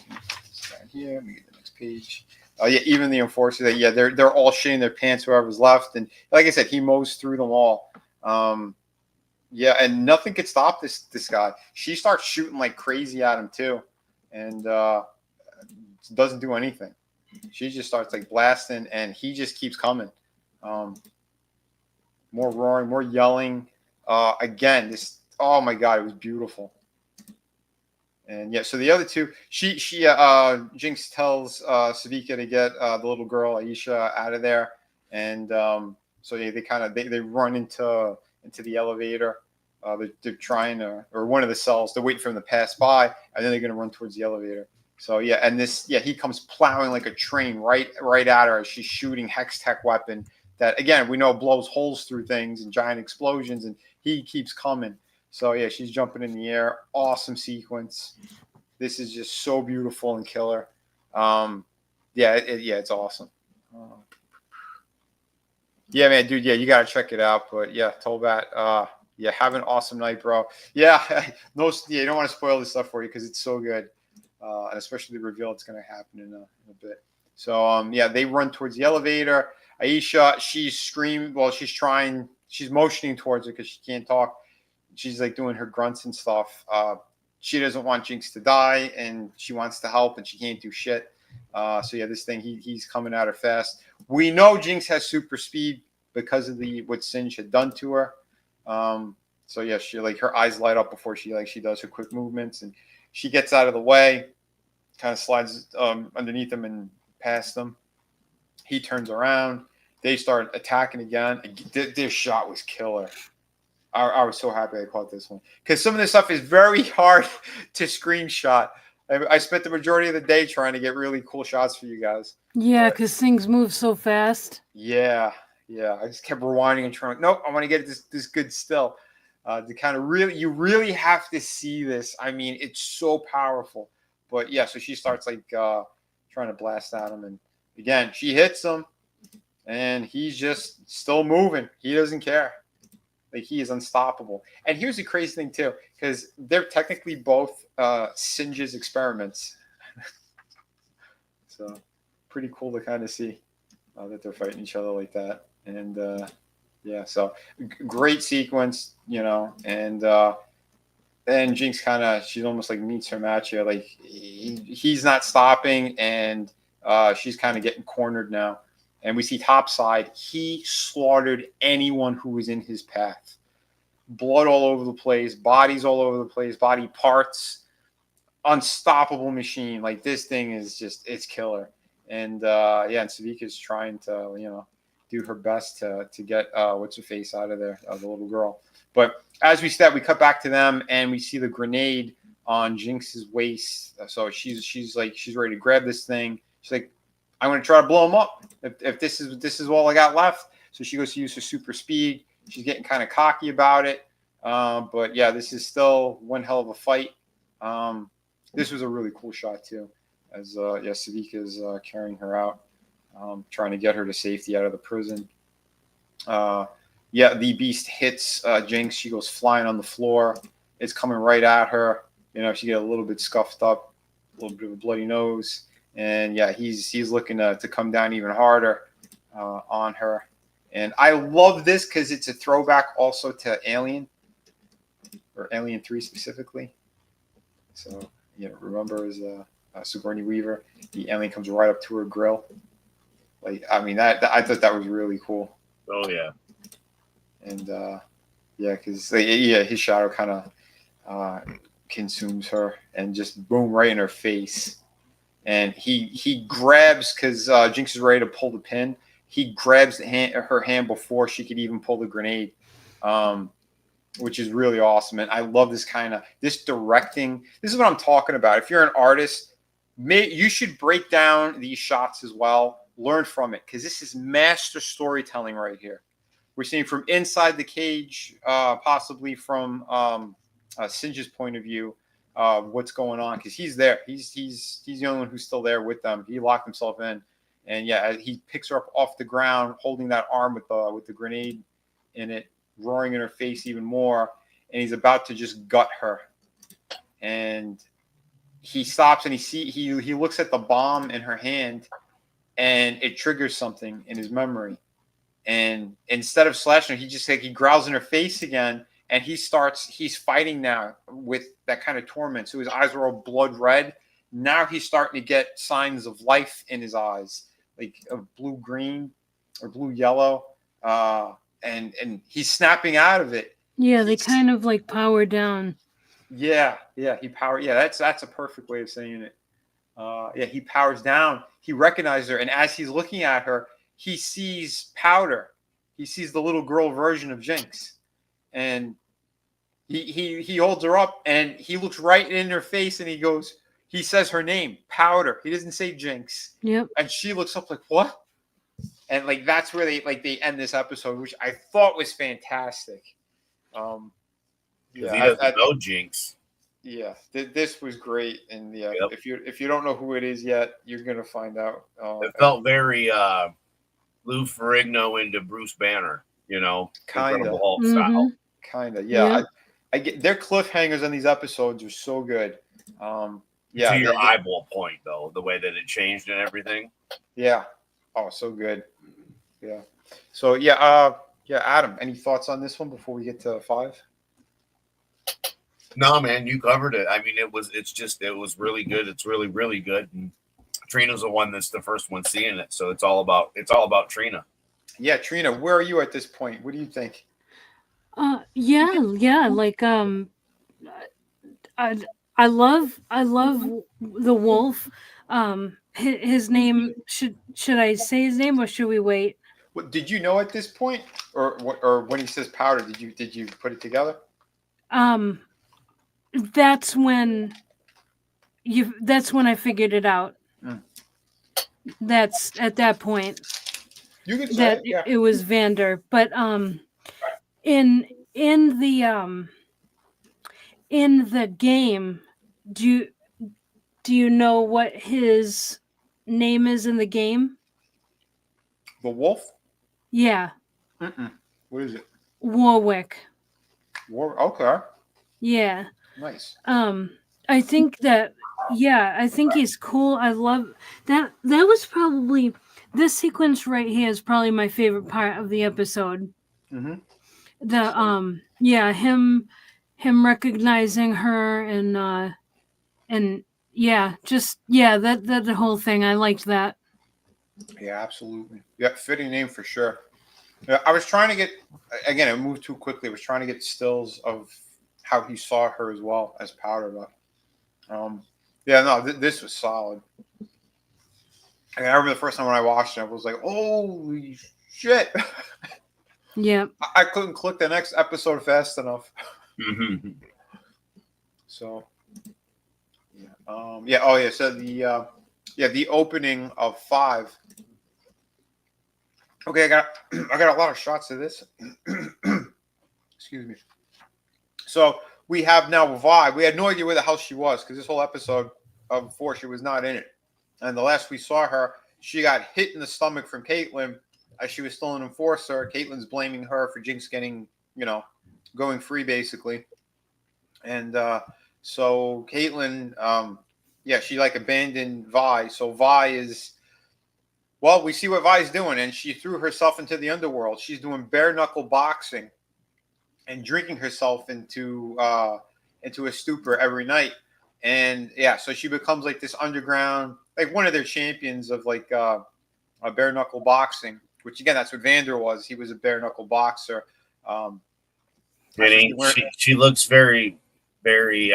here, let me get the next page. Even the enforcer. They're all shitting their pants. Whoever's left, and like I said, he mows through them all. And nothing could stop this guy. She starts shooting like crazy at him too, and doesn't do anything. She just starts like blasting, and he just keeps coming. More roaring, more yelling. Again, oh my god, it was beautiful. And so the other two, Jinx tells Savika to get the little girl Aisha out of there, and they run into the elevator. They're trying to, or one of the cells, they're waiting for them to pass by, and then they're going to run towards the elevator. So he comes plowing like a train right at her as she's shooting Hex Tech weapon that, again, we know blows holes through things and giant explosions, and he keeps coming. So she's jumping in the air. Awesome sequence. This is just so beautiful and killer. It's awesome. Yeah, man, dude. Yeah, you gotta check it out. But yeah, Tolbat. Yeah, have an awesome night, bro. Yeah, you don't want to spoil this stuff for you because it's so good, and especially the reveal that's gonna happen in a bit. So they run towards the elevator. Aisha, she's screaming. Well, she's motioning towards her because she can't talk. She's like doing her grunts and stuff. She doesn't want Jinx to die, and she wants to help, and she can't do shit. This thing, he's coming at her fast. We know Jinx has super speed because of what Singe had done to her. She like her eyes light up before she does her quick movements, and she gets out of the way, kind of slides underneath him and past them. He turns around. They start attacking again. This shot was killer. I was so happy I caught this one because some of this stuff is very hard to screenshot. I spent the majority of the day trying to get really cool shots for you guys. Yeah, because things move so fast. Yeah. I just kept rewinding and trying. Nope, I want to get this good still. To kind of you really have to see this. I mean, it's so powerful. But yeah, so she starts like trying to blast at him, and again she hits him, and he's just still moving. He doesn't care. Like, he is unstoppable. And here's the crazy thing too, because they're technically both Singe's experiments. So pretty cool to kind of see that they're fighting each other like that. And so great sequence, and then Jinx she's almost like meets her match here. Like he's not stopping, and she's kind of getting cornered now. And we see topside. He slaughtered anyone who was in his path. Blood all over the place, bodies all over the place, body parts. Unstoppable machine. Like, this thing is it's killer. And and Savika's trying to, do her best to get what's her face out of there, the little girl. But as we cut back to them, and we see the grenade on Jinx's waist. So she's ready to grab this thing. She's like, I'm going to try to blow him up if this is all I got left. So she goes to use her super speed. She's getting kind of cocky about it. But yeah, this is still one hell of a fight. This was a really cool shot too, as Savika's carrying her out, trying to get her to safety out of the prison. The beast hits Jinx. She goes flying on the floor. It's coming right at her. She get a little bit scuffed up, a little bit of a bloody nose. And yeah, he's looking to come down even harder on her. And I love this because it's a throwback also to Alien, or Alien 3 specifically. So, remember as Sigourney Weaver, the alien comes right up to her grill. Like, I mean, I thought that was really cool. Oh, yeah. And, because his shadow kind of consumes her and just boom, right in her face. And he grabs, because Jinx is ready to pull the pin. He grabs her hand before she could even pull the grenade, which is really awesome. And I love this directing. This is what I'm talking about. If you're an artist, you should break down these shots as well. Learn from it, because this is master storytelling right here. We're seeing from inside the cage, possibly from Singe's point of view. What's going on, because he's there. He's the only one who's still there with them. He locked himself in, and he picks her up off the ground, holding that arm with the grenade in it, roaring in her face even more, and he's about to just gut her. And he stops, and he looks at the bomb in her hand, and it triggers something in his memory. And instead of slashing her, he growls in her face again. And he's fighting now with that kind of torment. So his eyes are all blood red. Now he's starting to get signs of life in his eyes, like of blue-green or blue-yellow. And he's snapping out of it. Yeah, they kind of like power down. Yeah, that's a perfect way of saying it. He powers down. He recognizes her. And as he's looking at her, he sees Powder. He sees the little girl version of Jinx. And he holds her up, and he looks right in her face, and he says her name, Powder. He doesn't say Jinx. Yep. And she looks up like, what? And like, that's where they end this episode, which I thought was fantastic. He doesn't know Jinx. Yeah, this was great, and yeah, Yep. if you don't know who it is yet, you're gonna find out. It felt very Lou Ferrigno into Bruce Banner, Kinda. Incredible Hulk Mm-hmm. style. Kind of, yeah. Yeah. I get their cliffhangers on these episodes are so good. Yeah, To your eyeball point, though, the way that it changed and everything. yeah. Oh, so good. Yeah. So yeah, Adam, any thoughts on this one before we get to 5? No, man, you covered it. I mean, it was really good. It's really, really good. And Trina's the one that's the first one seeing it, so it's all about Trina. Yeah, Trina, where are you at this point? What do you think? Yeah. Like I love the wolf. His name should I say his name or should we wait? What did you know at this point, or when he says powder, did you put it together? That's when I figured it out. Mm. That's at that point You could say that it, yeah. it was Vander, but in the game, do you know what his name is in the game? The wolf? Yeah, Mm-mm. What is it? Warwick. Okay, Yeah. nice. I think that I think he's cool. I love that. That was probably this sequence right here is probably my favorite part of the episode. Mm-hmm. The him recognizing her and that the whole thing. I liked that. Yeah, absolutely. Yeah, fitting name for sure. Yeah, I was trying to get, again, it moved too quickly. I was trying to get stills of how he saw her as well as powder, but this was solid. I remember the first time when I watched it, I was like, holy shit. Yeah. I couldn't click the next episode fast enough. Mm-hmm. So, yeah. So the opening of 5. Okay, I got a lot of shots of this. Excuse me. So we have now Vi. We had no idea where the hell she was because this whole episode before she was not in it. And the last we saw her, she got hit in the stomach from Caitlyn as she was still an enforcer. Caitlyn's blaming her for Jinx getting, going free basically. And so Caitlyn, she like abandoned Vi. So Vi is, well, we see what Vi's doing, and she threw herself into the underworld. She's doing bare knuckle boxing and drinking herself into a stupor every night. And so she becomes like this underground, like one of their champions of like a bare knuckle boxing, which again, that's what Vander was. He was a bare knuckle boxer. She looks very, very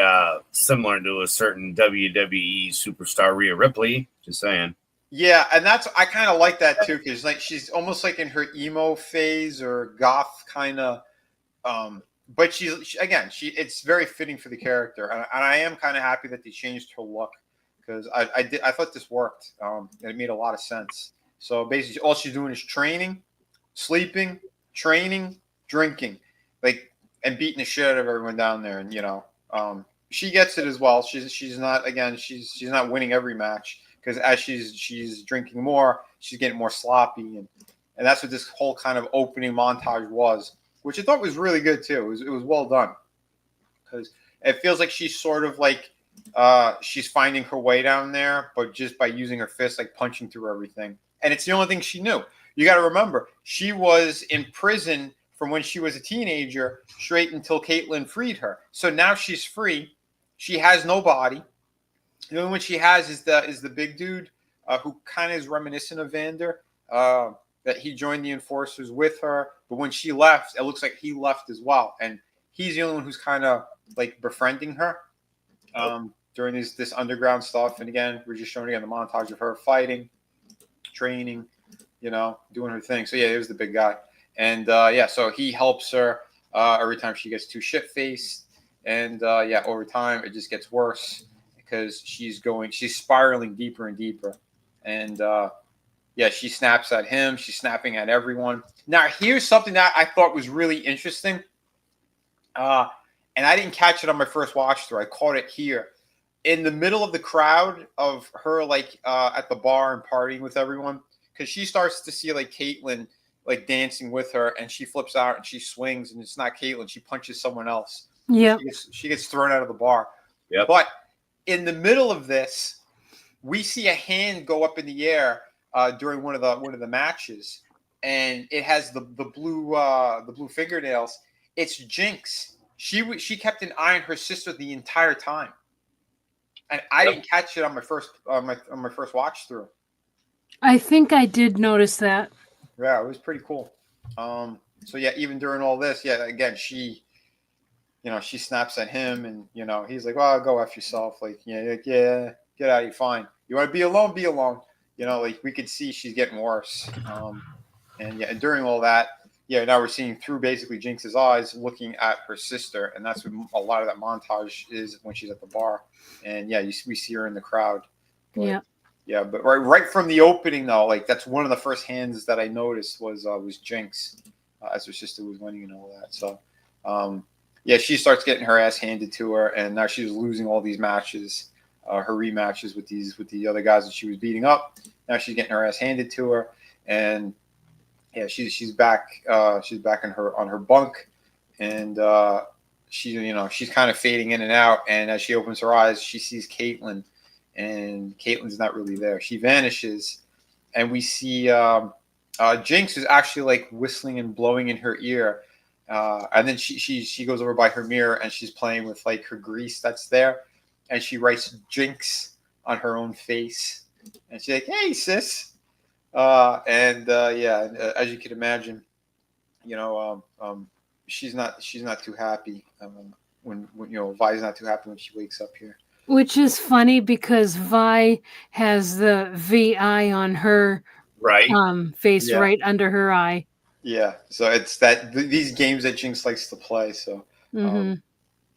similar to a certain WWE superstar, Rhea Ripley. Just saying. Yeah, and I kind of like that too, because like she's almost like in her emo phase or goth kind of. But it's very fitting for the character, and I am kind of happy that they changed her look because I thought this worked. It made a lot of sense. So basically, all she's doing is training, sleeping, training, drinking, and beating the shit out of everyone down there. And she gets it as well. She's not winning every match because as she's drinking more, she's getting more sloppy, and that's what this whole kind of opening montage was. Which I thought was really good too. It was well done because it feels like she's sort of like she's finding her way down there, but just by using her fists, like punching through everything. And it's the only thing she knew. You got to remember, she was in prison from when she was a teenager, straight until Caitlyn freed her. So now she's free. She has no body. The only one she has is the big dude who kind of is reminiscent of Vander. That he joined the enforcers with her, but when she left, it looks like he left as well, and he's the only one who's kind of like befriending her during this underground stuff. And again, we're just showing again the montage of her fighting, training, doing her thing. So yeah, it was the big guy, and so he helps her every time she gets too shit faced, and over time it just gets worse because she's spiraling deeper and deeper, and. She snaps at him. She's snapping at everyone. Now, here's something that I thought was really interesting. and I didn't catch it on my first watch through. I caught it here in the middle of the crowd of her, like at the bar and partying with everyone, because she starts to see like Caitlyn like dancing with her, and she flips out and she swings, and it's not Caitlyn. She punches someone else. Yeah. She gets thrown out of the bar. Yep. But in the middle of this, we see a hand go up in the air during one of the matches, and it has the blue fingernails. It's Jinx. She kept an eye on her sister the entire time, and I didn't catch it on my first watch through. I think I did notice that. Yeah, it was pretty cool. So yeah, even during all this, yeah, again, she snaps at him, and he's like, "Well, go F yourself." Like, yeah, get out of here, fine. You want to be alone? Be alone. Like we could see she's getting worse. And yeah, during all that, now we're seeing through basically Jinx's eyes, looking at her sister, and that's what a lot of that montage is when she's at the bar. And yeah, we see her in the crowd. But, yeah, but right from the opening though, like that's one of the first hands that I noticed was Jinx, as her sister was winning and all that. So, yeah, she starts getting her ass handed to her, and now she's losing all these matches, her rematches with the other guys that she was beating up. Now she's getting her ass handed to her, and yeah, she's back. She's back on her bunk, and she's kind of fading in and out. And as she opens her eyes, she sees Caitlyn, and Caitlyn's not really there. She vanishes, and we see Jinx is actually like whistling and blowing in her ear. And then she goes over by her mirror, and she's playing with like her grease that's there, and she writes Jinx on her own face, and she's like, "Hey, sis," as you can imagine, she's not too happy when Vi's not too happy when she wakes up here. Which is funny because Vi has the VI on her face right under her eye. Yeah, so it's these games that Jinx likes to play. So,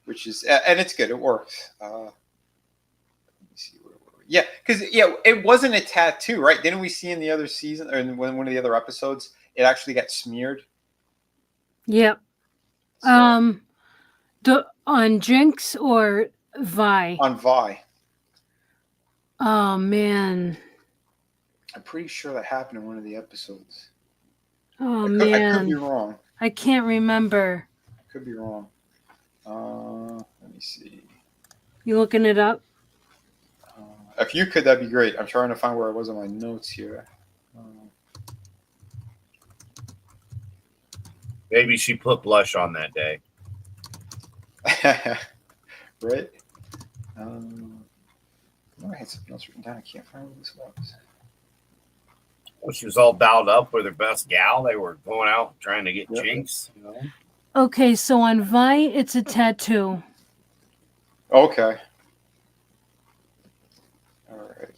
which is and it's good. It works. Let me see. Yeah, because it wasn't a tattoo, right? Didn't we see in the other season or in one of the other episodes, it actually got smeared? Yep. So, on Jinx or Vi? On Vi. Oh man. I'm pretty sure that happened in one of the episodes. Oh I man. could be wrong. I can't remember. I could be wrong. Let me see. You looking it up? If you could, that'd be great. I'm trying to find where it was on my notes here. Maybe she put blush on that day. Right? I had something else written down. I can't find what this was. Well, she was all dialed up with her best gal. They were going out trying to get Jinx. Okay, so on Vi, it's a tattoo. Okay. All right.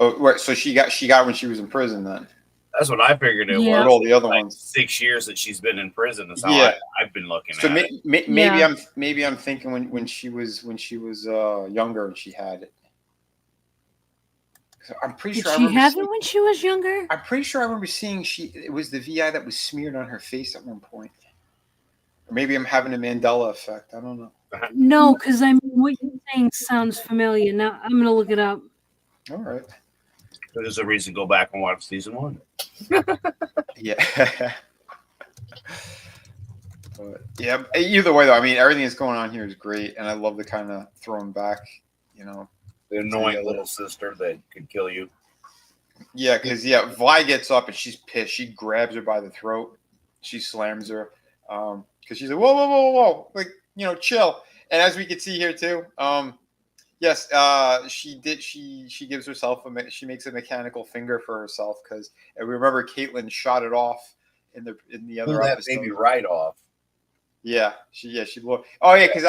Oh, right. So she got when she was in prison then. That's what I figured it was. All the other ones. 6 years that she's been in prison. That's how I've been looking at it. Maybe I'm thinking when she was younger and she had it. I'm pretty sure. Did she have it when she was younger? I'm pretty sure I remember seeing it was the VI that was smeared on her face at one point. Or maybe I'm having a Mandela effect. I don't know. No, because I mean, what you're saying sounds familiar. Now I'm gonna look it up. All right. There's a reason to go back and watch season 1. Yeah. But, yeah. Either way, though, I mean, everything that's going on here is great, and I love the kind of throwing back, the annoying little sister that could kill you. Yeah, because Vi gets up and she's pissed. She grabs her by the throat. She slams her because she's like, whoa, whoa, whoa, whoa, like chill. And as we can see here too, yes, she did. She gives herself she makes a mechanical finger for herself because remember Caitlyn shot it off in the other episode. Maybe right off. Yeah, she blew. Oh yeah, because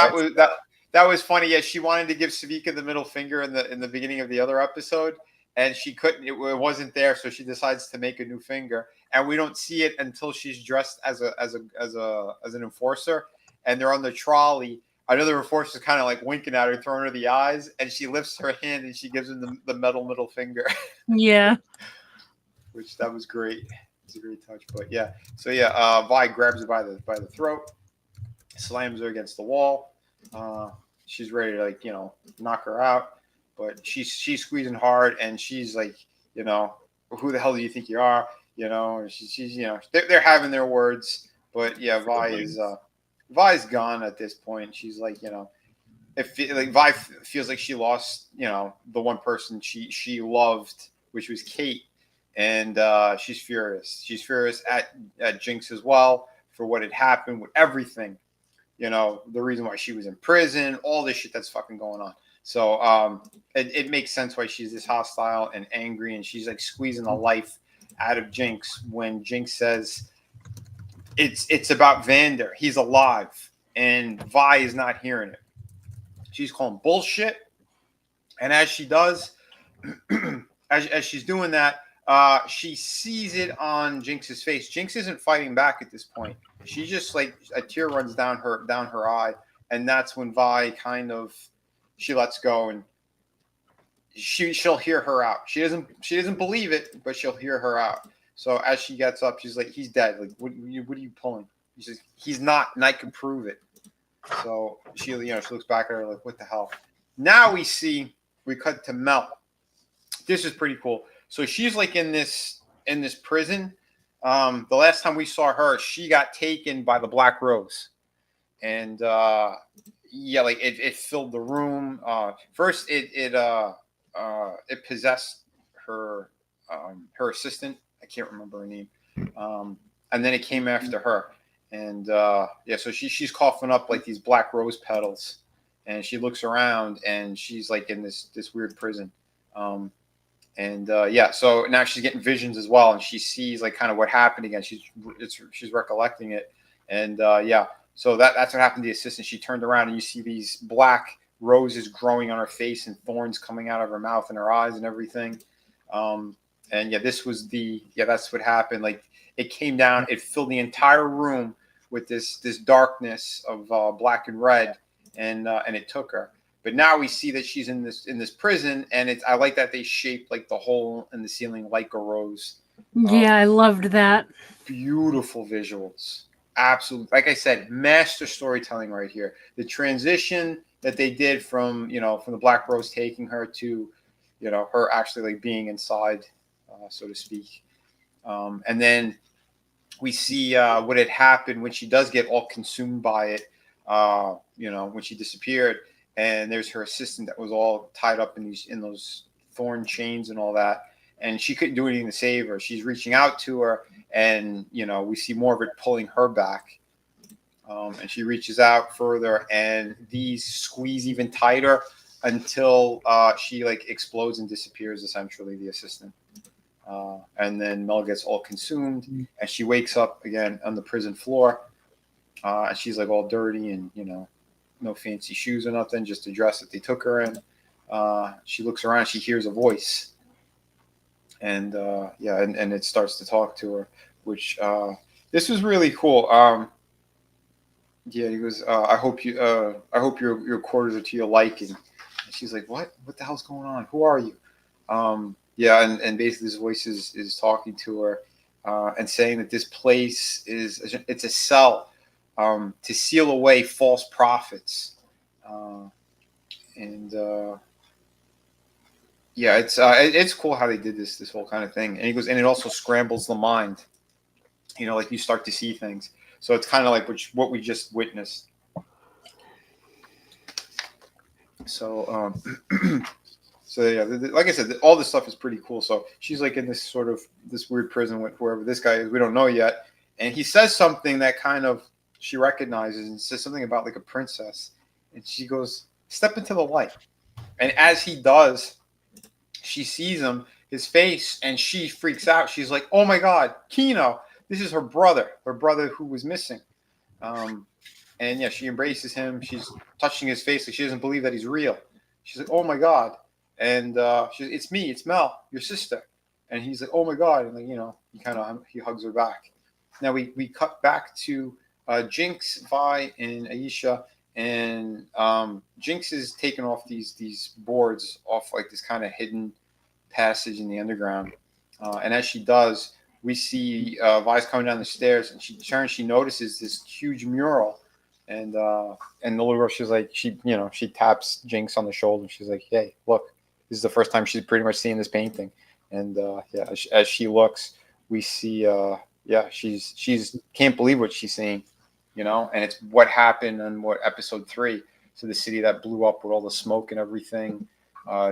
that was funny. Yeah, she wanted to give Savika the middle finger in the beginning of the other episode, and she couldn't. It wasn't there, so she decides to make a new finger, and we don't see it until she's dressed as an enforcer, and they're on the trolley. Another enforcer is kind of like winking at her, throwing her the eyes, and she lifts her hand and she gives him the metal middle finger. Yeah, which that was great. It's a great touch, but yeah. So yeah, Vi grabs her by the throat, slams her against the wall. She's ready to, like, knock her out, but she's squeezing hard, and she's like, who the hell do you think you are? She's they're having their words, but yeah, Vi's gone at this point. She's like, Vi feels like she lost, the one person she loved, which was Kate, and she's furious. She's furious at Jinx as well for what had happened with everything. The reason why she was in prison, all this shit that's fucking going on. So it makes sense why she's this hostile and angry, and she's like squeezing the life out of Jinx when Jinx says it's about Vander. He's alive, and Vi is not hearing it. She's calling bullshit, and as she does, as she's doing that, she sees it on Jinx's face. Jinx isn't fighting back at this point. She just, like, a tear runs down her eye, and that's when Vi she lets go, and she'll hear her out. She doesn't believe it, but she'll hear her out. So as she gets up, she's like, he's dead. Like, what are you pulling? She says, he's not, and I can prove it. So she looks back at her like, what the hell? Now we cut to Mel. This is pretty cool. So she's like in this prison. The last time we saw her, she got taken by the Black Rose, and like it filled the room. First, it possessed her assistant. I can't remember her name. And then it came after her, and so she's coughing up like these black rose petals, and she looks around, and she's like in this weird prison. So now she's getting visions as well, and she sees like kind of what happened again. She's recollecting it, and so that's what happened to the assistant. She turned around, and you see these black roses growing on her face and thorns coming out of her mouth and her eyes and everything. That's what happened. Like, it came down, it filled the entire room with this darkness of black and red, and it took her. But now we see that she's in this prison, and I like that they shaped like the hole in the ceiling like a rose. Yeah, I loved that. Beautiful visuals. Absolutely. Like I said, master storytelling right here. The transition that they did from the Black Rose taking her to, her actually like being inside, so to speak. And then we see what had happened when she does get all consumed by it, when she disappeared. And there's her assistant that was all tied up in those thorn chains and all that. And she couldn't do anything to save her. She's reaching out to her, and, we see more of it pulling her back. And she reaches out further, and these squeeze even tighter until she like explodes and disappears, essentially, the assistant. And then Mel gets all consumed, and she wakes up again on the prison floor. And she's like all dirty and, no fancy shoes or nothing, just a dress that they took her in. She looks around, she hears a voice, and and it starts to talk to her, which this was really cool. He goes, I hope your quarters are to your liking. And she's like, what the hell's going on? Who are you? And basically this voice is talking to her, and saying that this place it's a cell to seal away false prophets. It's cool how they did this whole kind of thing. And he goes, and it also scrambles the mind, like you start to see things. So it's kind of like what we just witnessed. So, like I said, all this stuff is pretty cool. So she's like in this weird prison with whoever this guy is. We don't know yet. And he says something that kind of she recognizes, and says something about like a princess. And she goes, step into the light. And as he does, she sees his face, and she freaks out. She's like, oh my God, Kino. This is her brother who was missing. She embraces him. She's touching his face like she doesn't believe that he's real. She's like, oh my God. And it's me, it's Mel, your sister. And he's like, oh my God. And he hugs her back. Now we cut back to Jinx, Vi, and Aisha. And Jinx is taking off these boards off like this kind of hidden passage in the underground. And as she does, we see Vi's coming down the stairs, and she notices this huge mural, And the little girl, she's like, she taps Jinx on the shoulder. She's like, hey, look, this is the first time she's pretty much seeing this painting. And as she looks, we see, she's can't believe what she's seeing, and it's what happened on episode 3. So the city that blew up with all the smoke and everything.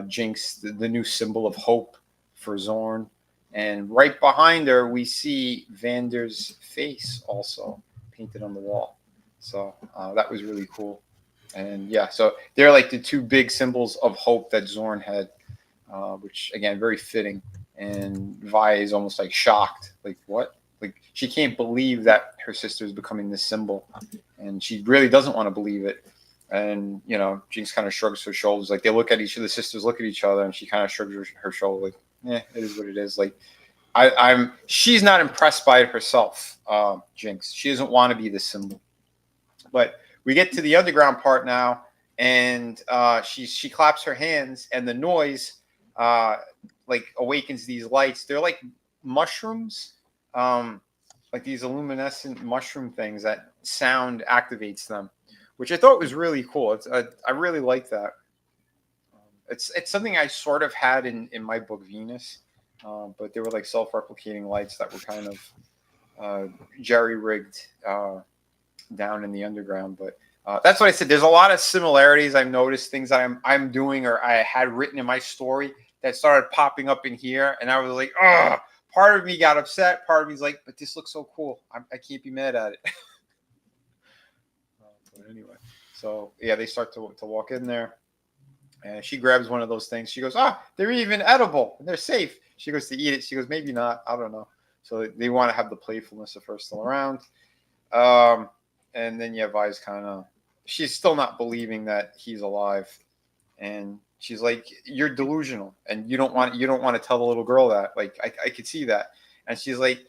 Jinx, the new symbol of hope for Zorn. And right behind her, we see Vander's face also painted on the wall. So that was really cool. And so they're like the 2 big symbols of hope that Zorn had, which again, very fitting. And Vi is almost like shocked, like what? Like she can't believe that her sister is becoming this symbol, and she really doesn't want to believe it. And Jinx kind of shrugs her shoulders, like they look at each other. The sisters look at each other, and she kind of shrugs her shoulder, like, it is what it is. Like she's not impressed by it herself, Jinx. She doesn't want to be this symbol. But we get to the underground part now, and she claps her hands, and the noise like awakens these lights. They're like mushrooms, like these luminescent mushroom things that sound activates them, which I thought was really cool. I really like that. It's something I sort of had in my book Venus, but they were like self-replicating lights that were kind of jerry-rigged down in the underground. But that's what I said. There's a lot of similarities. I've noticed things that I'm doing or I had written in my story that started popping up in here, and I was like, part of me got upset. Part of me's like, but this looks so cool. I can't be mad at it. But anyway, so they start to walk in there, and she grabs one of those things. She goes, they're even edible. They're safe. She goes to eat it. She goes, maybe not. I don't know. So they want to have the playfulness of her still around. And then Vi's she's still not believing that he's alive, and she's like, you're delusional, and you don't want to tell the little girl that. Like I could see that. And she's like,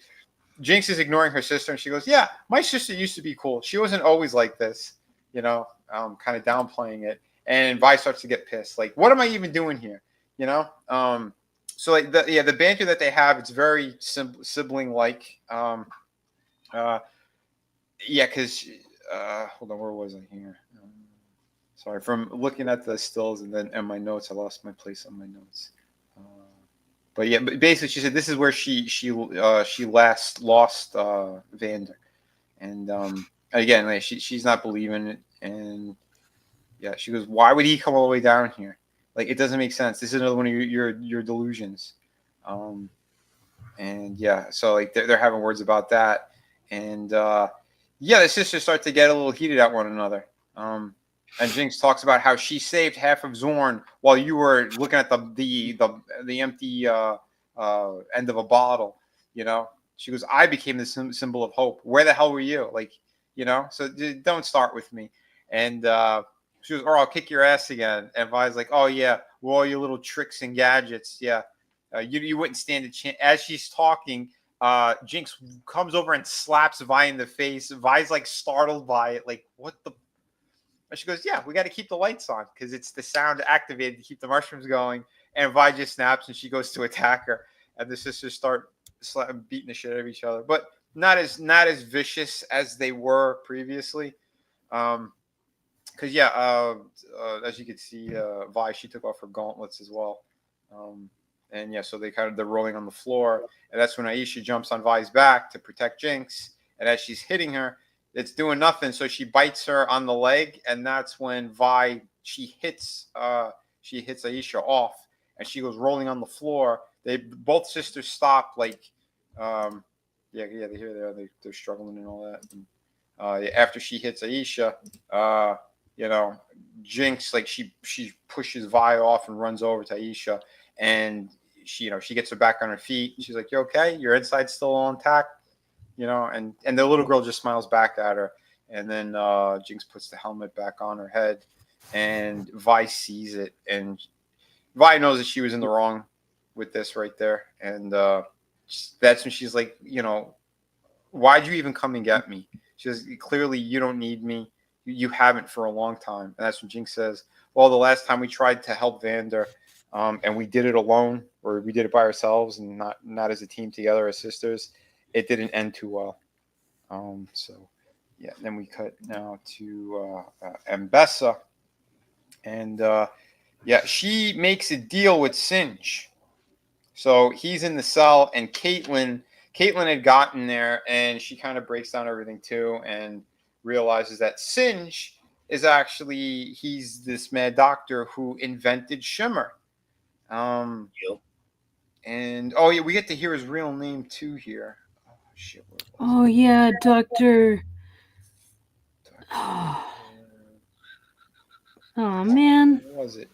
Jinx is ignoring her sister, and she goes, yeah, my sister used to be cool. She wasn't always like this, kind of downplaying it. And Vi starts to get pissed. Like, what am I even doing here? So like the banter that they have, it's very sibling like. Because hold on, where was I here? Sorry, from looking at the stills and my notes, I lost my place on my notes. But basically, she said this is where she last lost Vander, and again, like, she's not believing it, and she goes, why would he come all the way down here? Like, it doesn't make sense. This is another one of your delusions, and so like they're having words about that, and the sisters start to get a little heated at one another. And Jinx talks about how she saved half of Zorn while you were looking at the empty end of a bottle. She goes, I became the symbol of hope. Where the hell were you? Like, so don't start with me. And she goes, or I'll kick your ass again. And Vi's like, oh yeah, with all your little tricks and gadgets. Yeah, you wouldn't stand a chance. As she's talking, Jinx comes over and slaps Vi in the face. Vi's like startled by it, like, what the. And she goes, yeah, we got to keep the lights on because it's the sound activated to keep the mushrooms going. And Vi just snaps and she goes to attack her. And the sisters start beating the shit out of each other, but not as vicious as they were previously. Because as you can see, Vi, she took off her gauntlets as well. So they're rolling on the floor. And that's when Aisha jumps on Vi's back to protect Jinx. And as she's hitting her, it's doing nothing, so she bites her on the leg, and that's when Vi she hits Aisha off, and she goes rolling on the floor. Both sisters stop, like, they hear they're struggling and all that. And, after she hits Aisha, Jinx, like, she pushes Vi off and runs over to Aisha, and she gets her back on her feet. She's like, "You okay? Your inside's still all intact?" And the little girl just smiles back at her. And then Jinx puts the helmet back on her head, and Vi sees it. And Vi knows that she was in the wrong with this right there. And that's when she's like, why'd you even come and get me? She says, clearly you don't need me. You haven't for a long time. And that's when Jinx says, well, the last time we tried to help Vander, and we did it alone, or we did it by ourselves and not as a team together as sisters, it didn't end too well. Yeah, then we cut now to Ambessa. And she makes a deal with Singe. So he's in the cell, and Caitlin had gotten there, and she kind of breaks down everything too, and realizes that Singe is actually, he's this mad doctor who invented Shimmer. And we get to hear his real name too here. Oh shit! Oh yeah, Doctor. Oh man. What was it?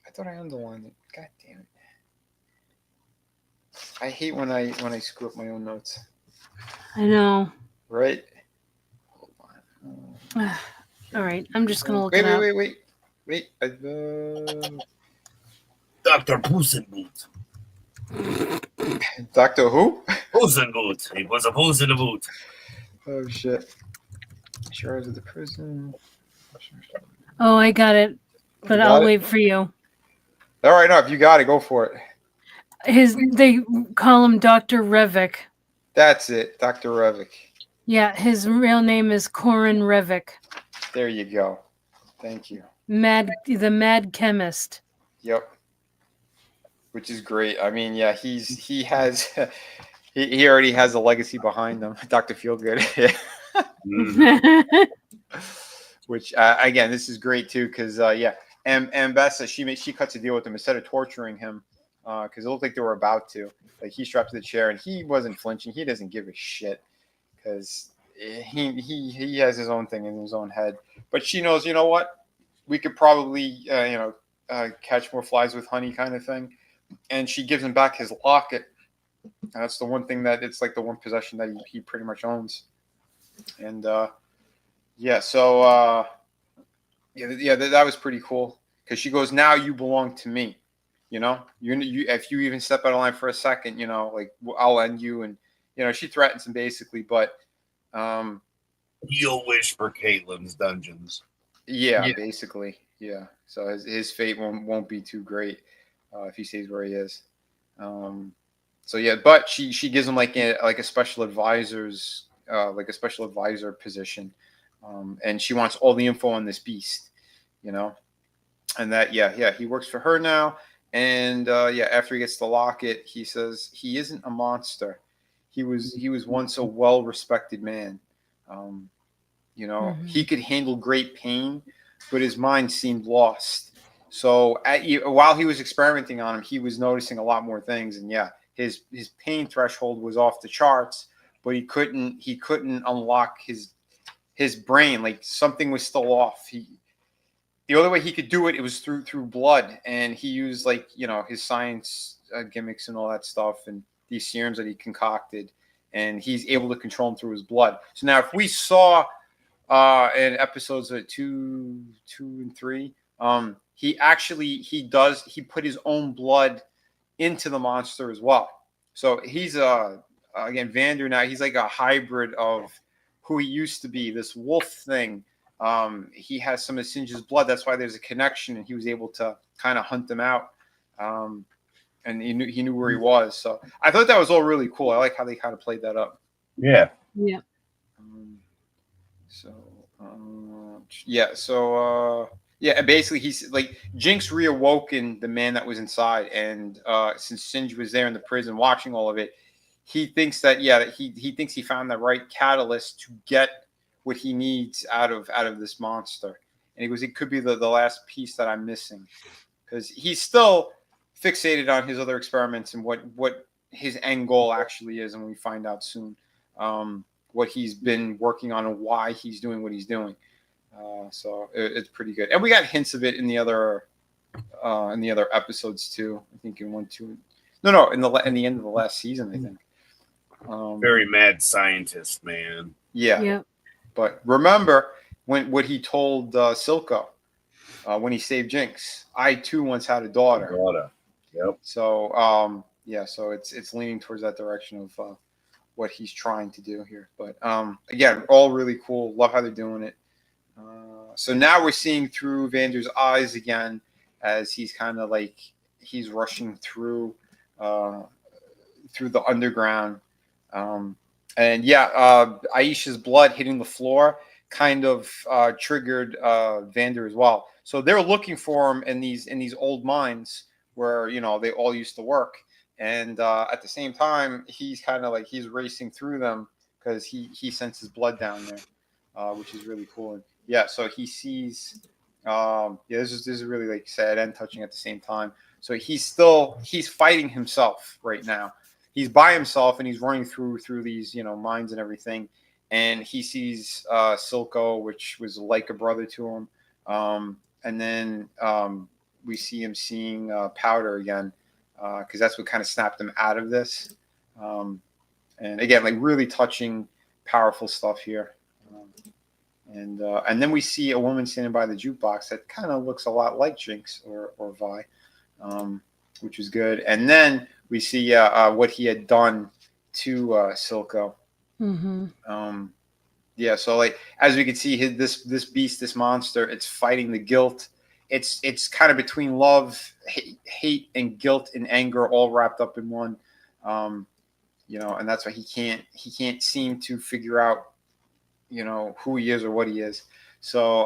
I thought I underlined it. God damn it! I hate when I screw up my own notes. I know. Right? Hold on. All right, I'm just gonna look it up. Wait. Dr. Puss in Boot. Doctor who? Puss in Boot. He was a Puss in the Boot. Oh shit! Sure, I was at the prison. Oh, I got it, but I'll wait for you. All right, no, if you got it, go for it. They call him Dr. Revik. That's it, Dr. Revik. Yeah, his real name is Corin Revik. There you go. Thank you. The mad chemist. Yep. Which is great. I mean, yeah, he has he already has a legacy behind him. Dr. Feelgood. Which again, this is great too, because Ambessa, she cuts a deal with him instead of torturing him, because it looked like they were about to. Like, he strapped to the chair and he wasn't flinching. He doesn't give a shit, because he has his own thing in his own head. But she knows, you know what? We could probably catch more flies with honey, kind of thing. And she gives him back his locket. And that's the one thing that it's like the one possession that he pretty much owns. And that was pretty cool, because she goes, now you belong to me. You know, you if you even step out of line for a second, you know, like, I'll end you. And she threatens him basically, but you'll wish for Caitlin's dungeons. Yeah, basically, yeah. So his fate won't be too great if he stays where he is. But she gives him like a special advisor's position, and she wants all the info on this beast, and that he works for her now. And after he gets the locket, he says he isn't a monster. He was once a well-respected man. He could handle great pain, but his mind seemed lost. So while he was experimenting on him, he was noticing a lot more things. And his pain threshold was off the charts, but he couldn't unlock his brain. Like, something was still off. The only way he could do it was through blood, and he used his science gimmicks and all that stuff, and these serums that he concocted, and he's able to control him through his blood. So now, if we saw in episodes 2 and 3, he put his own blood into the monster as well. So he's again, Vander now, he's like a hybrid of who he used to be, this wolf thing. He has some of Singe's blood. That's why there's a connection, and he was able to kind of hunt them out. And he knew where he was. So I thought that was all really cool. I like how they kind of played that up. Yeah. Yeah. Basically, he's like, Jinx reawoken the man that was inside, and since Singe was there in the prison watching all of it, he thinks that he thinks he found the right catalyst to get what he needs out of this monster. And he goes, it could be the last piece that I'm missing, because he's still fixated on his other experiments and what his end goal actually is, and we find out soon what he's been working on and why he's doing what he's doing. So it's pretty good, and we got hints of it in the other episodes too. I think in in the end of the last season, I think. Very mad scientist, man. Yeah. Yep. But remember what he told Silco when he saved Jinx. I too once had a daughter. Yep. So so it's leaning towards that direction of what he's trying to do here. But again, all really cool. Love how they're doing it. So now we're seeing through Vander's eyes again, as he's kind of like he's rushing through the underground. And yeah, Aisha's blood hitting the floor kind of triggered Vander as well. So they're looking for him in these old mines where they all used to work. And at the same time, he's kind of like he's racing through them because he senses blood down there, which is really cool. And yeah, so he sees. This is really like sad and touching at the same time. So he's fighting himself right now. He's by himself and he's running through these mines and everything, and he sees Silco, which was like a brother to him, and then we see him seeing Powder again, because that's what kind of snapped him out of this, and again, like really touching, powerful stuff here. And then we see a woman standing by the jukebox that kind of looks a lot like Jinx or Vi, which was good. And then we see what he had done to Silco. Mm-hmm. So like as we can see, this beast, this monster, it's fighting the guilt. It's kind of between love, hate, and guilt and anger all wrapped up in one. And that's why he can't seem to figure out who he is or what he is. So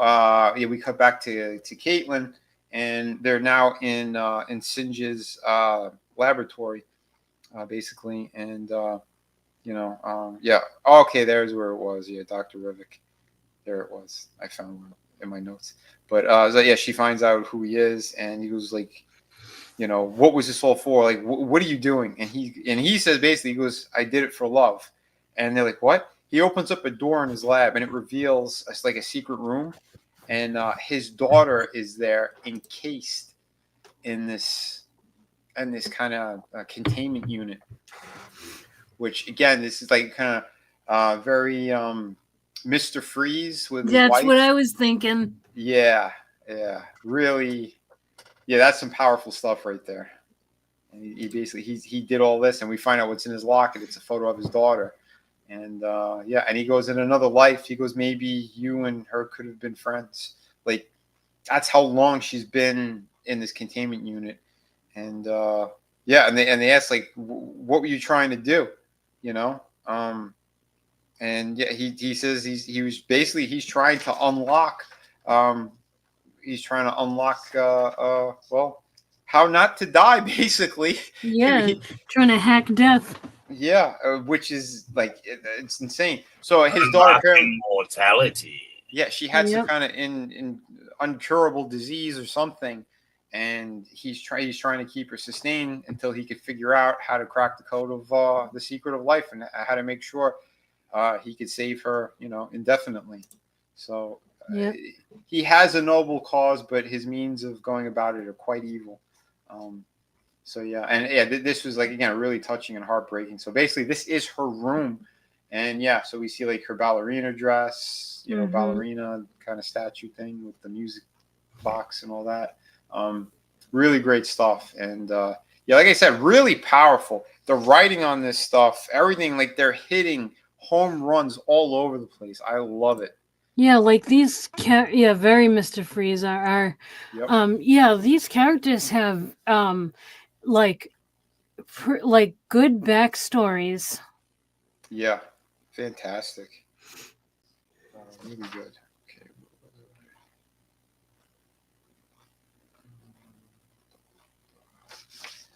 we cut back to Caitlin, and they're now in Singe's laboratory, basically, and okay, there's where it was. Yeah, Dr. Rivik, there it was. I found it in my notes. But she finds out who he is, and he goes like, what was this all for? Like, what are you doing? And he says basically, he goes, I did it for love. And they're like, what? He opens up a door in his lab, and it reveals like a secret room, and his daughter is there, encased in this kind of containment unit. Which again, this is like kind of very Mr. Freeze with his That's wife. what I was thinking. Yeah, really. Yeah, that's some powerful stuff right there. And he basically he did all this, and we find out what's in his locket. It's a photo of his daughter. And and he goes, in another life, he goes, maybe you and her could have been friends. Like, that's how long she's been in this containment unit. And and they asked, like, what were you trying to do? And yeah, he says he's trying to unlock how not to die, basically. Yeah, trying to hack death. Yeah, which is like it's insane. So his daughter apparently immortality. Yeah, she had some kind of in uncurable disease or something, and he's trying to keep her sustained until he could figure out how to crack the code of the secret of life and how to make sure he could save her, indefinitely. So he has a noble cause, but his means of going about it are quite evil. This was like, again, really touching and heartbreaking. So basically, this is her room, and so we see like her ballerina dress, ballerina kind of statue thing with the music box and all that. Really great stuff, and like I said, really powerful. The writing on this stuff, everything, like they're hitting home runs all over the place. I love it. Yeah, like these very Mr. Freeze are these characters have like good backstories. Yeah, fantastic. Really good. Okay.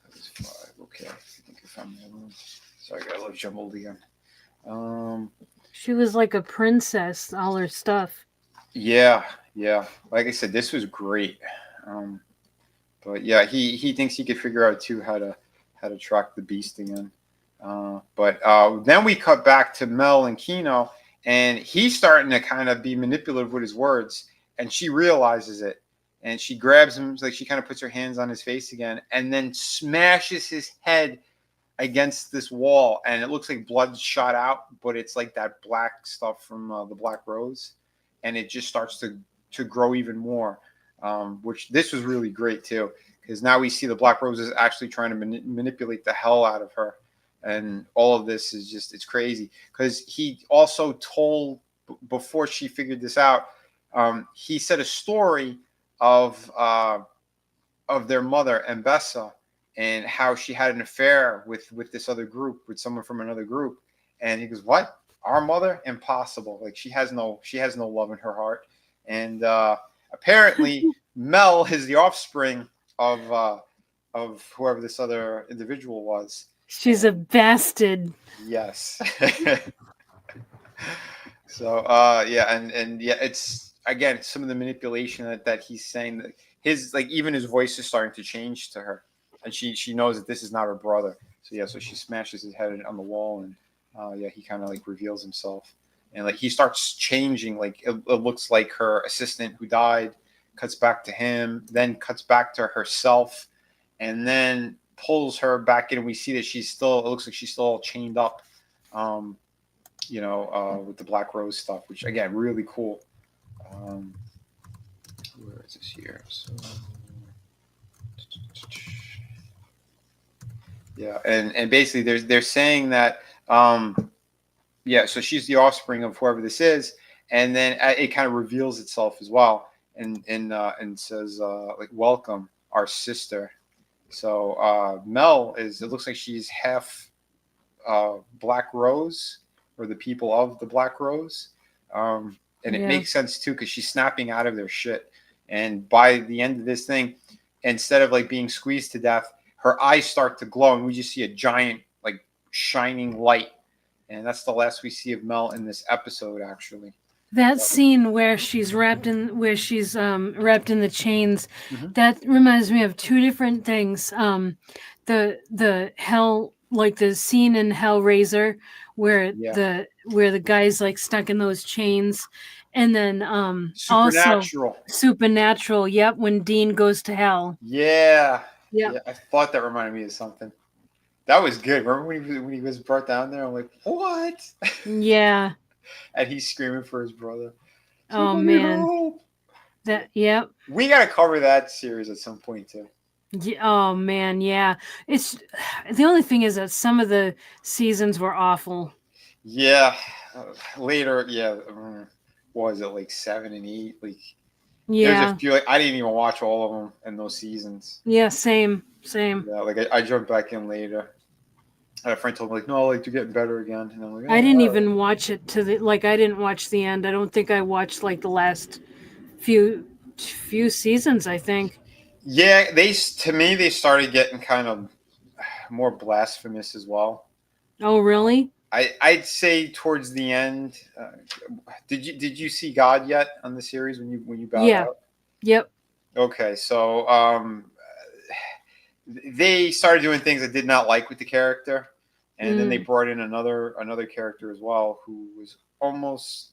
That was 5. Okay, I think I found my room. Sorry, I got a little jumbled again. She was like a princess, all her stuff. Yeah. Like I said, this was great. But yeah, he thinks he could figure out too how to track the beast again. But then we cut back to Mel and Kino, and he's starting to kind of be manipulative with his words, and she realizes it, and she grabs him, like she kind of puts her hands on his face again, and then smashes his head against this wall, and it looks like blood shot out, but it's like that black stuff from the Black Rose, and it just starts to grow even more. Which this was really great too, because now we see the Black Rose is actually trying to manipulate the hell out of her, and all of this is just, it's crazy. Because he also told, before she figured this out, he said a story of their mother, Mbessa, and how she had an affair with this other group, with someone from another group, And he goes, "What? Our mother? Impossible. Like she has no love in her heart." And apparently, Mel is the offspring of whoever this other individual was. She's a bastard. Yes. So yeah, and yeah, it's again some of the manipulation that he's saying that his like even his voice is starting to change to her, and she knows that this is not her brother. So yeah, so she smashes his head on the wall, and yeah, he kind of like reveals himself, and like he starts changing. Like it looks like her assistant who died, cuts back to him, then cuts back to herself, and then pulls her back in. And we see that she's still. It looks like she's still all chained up. With the Black Rose stuff, which again, really cool. Where is this here? So, yeah, and basically, they're saying that, yeah, so she's the offspring of whoever this is, and then it kind of reveals itself as well, and says like, "Welcome, our sister." So Mel is. It looks like she's half Black Rose, or the people of the Black Rose. And it makes sense too, because she's snapping out of their shit. And by the end of this thing, instead of like being squeezed to death, her eyes start to glow, and we just see a giant like shining light. And that's the last we see of Mel in this episode, actually. That scene where she's wrapped in the chains, that reminds me of two different things. The hell, like the scene in Hellraiser where the guy's like stuck in those chains, and then Supernatural. also Supernatural. Yep, when Dean goes to hell. Yeah. Yep. Yeah, I thought that reminded me of something. That was good. Remember when he was brought down there? I'm like, what? Yeah. And he's screaming for his brother. Oh man. Yep. We gotta cover that series at some point too. Yeah, oh man, yeah. It's the only thing is that some of the seasons were awful. Yeah, later, yeah. What was it, like 7 and 8? Like, yeah, there's a few. Like, I didn't even watch all of them in those seasons. Yeah, same. Yeah, like I jumped back in later. I had a friend told me like, no, like they're getting better again, and I'm like, I didn't even watch it to the like. I didn't watch the end. I don't think I watched like the last few seasons. I think. Yeah, they started getting kind of more blasphemous as well. Oh, really? I'd say towards the end. Did you see God yet on the series when you bowed out? Yep. Okay, so they started doing things I did not like with the character, and then they brought in another character as well who was almost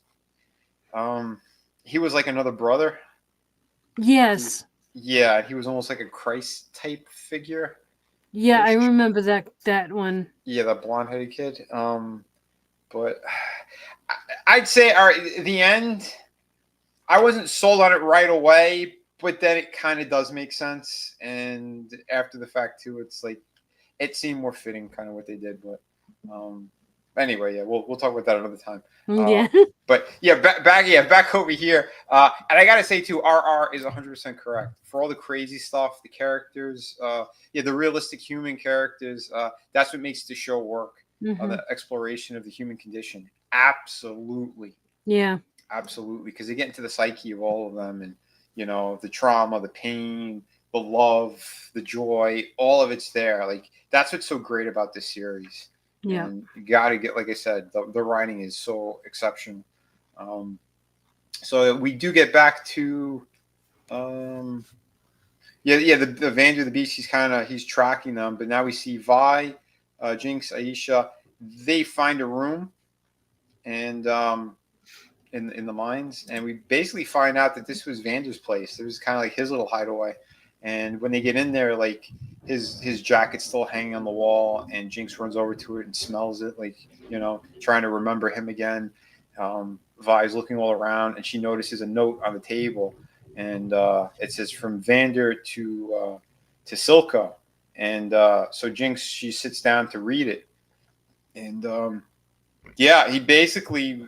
he was like another brother. Yes. Yeah, he was almost like a Christ type figure. Yeah, I remember that one. Yeah, that blonde-headed kid. But I'd say the end, I wasn't sold on it right away, but then it kind of does make sense. And after the fact too, it's like it seemed more fitting, kind of what they did. But anyway, yeah, we'll talk about that another time. Yeah. But yeah, back over here. And I gotta say too, RR is 100% correct for all the crazy stuff, the characters, the realistic human characters. That's what makes the show work. The exploration of the human condition. Absolutely. Yeah. Absolutely, because they get into the psyche of all of them, and the trauma, the pain, the love, the joy, all of it's there. Like that's what's so great about this series. Yeah, and you got to get, like I said, the writing is so exceptional. So we do get back to, the Vander the Beast. He's tracking them, but now we see Vi, Jinx, Aisha. They find a room, and in the mines, and we basically find out that this was Vander's place. It was kind of like his little hideaway. And when they get in there, like his jacket's still hanging on the wall, and Jinx runs over to it and smells it, like trying to remember him again. Vi's looking all around, and she notices a note on the table, and it says from Vander to Silco. And so Jinx, she sits down to read it, and he basically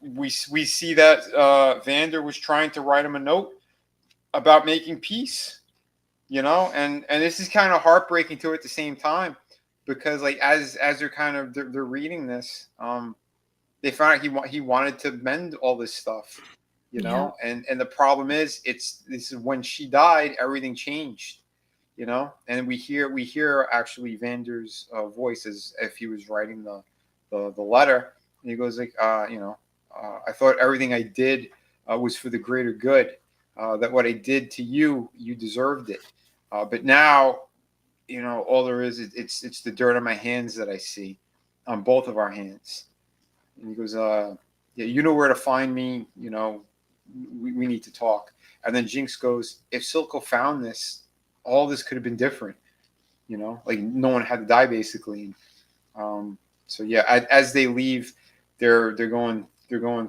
we see that Vander was trying to write him a note about making peace. And this is kind of heartbreaking too at the same time, because like as they're kind of they're reading this, they found out he wanted to mend all this stuff, you know, and the problem is this is when she died, everything changed, you know, and we hear actually Vander's voice as if he was writing the letter, and he goes like, you know, I thought everything I did was for the greater good, that what I did to you, you deserved it, but now, you know, all there is it's the dirt on my hands that I see, on both of our hands. And he goes, yeah, you know where to find me. You know, we need to talk. And then Jinx goes, if Silco found this, all this could have been different. You know, like no one had to die basically. So yeah, as they leave, they're going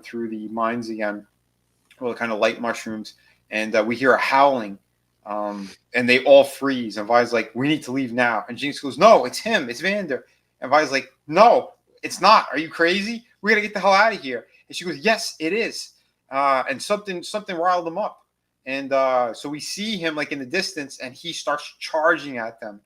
through the mines again, well, kind of light mushrooms, and we hear a howling. And they all freeze. And Vi's like, we need to leave now. And Jinx goes, no, it's him. It's Vander. And Vi's like, no, it's not. Are you crazy? We got to get the hell out of here. And she goes, yes, it is. And something riled them up. And so we see him like in the distance, and he starts charging at them.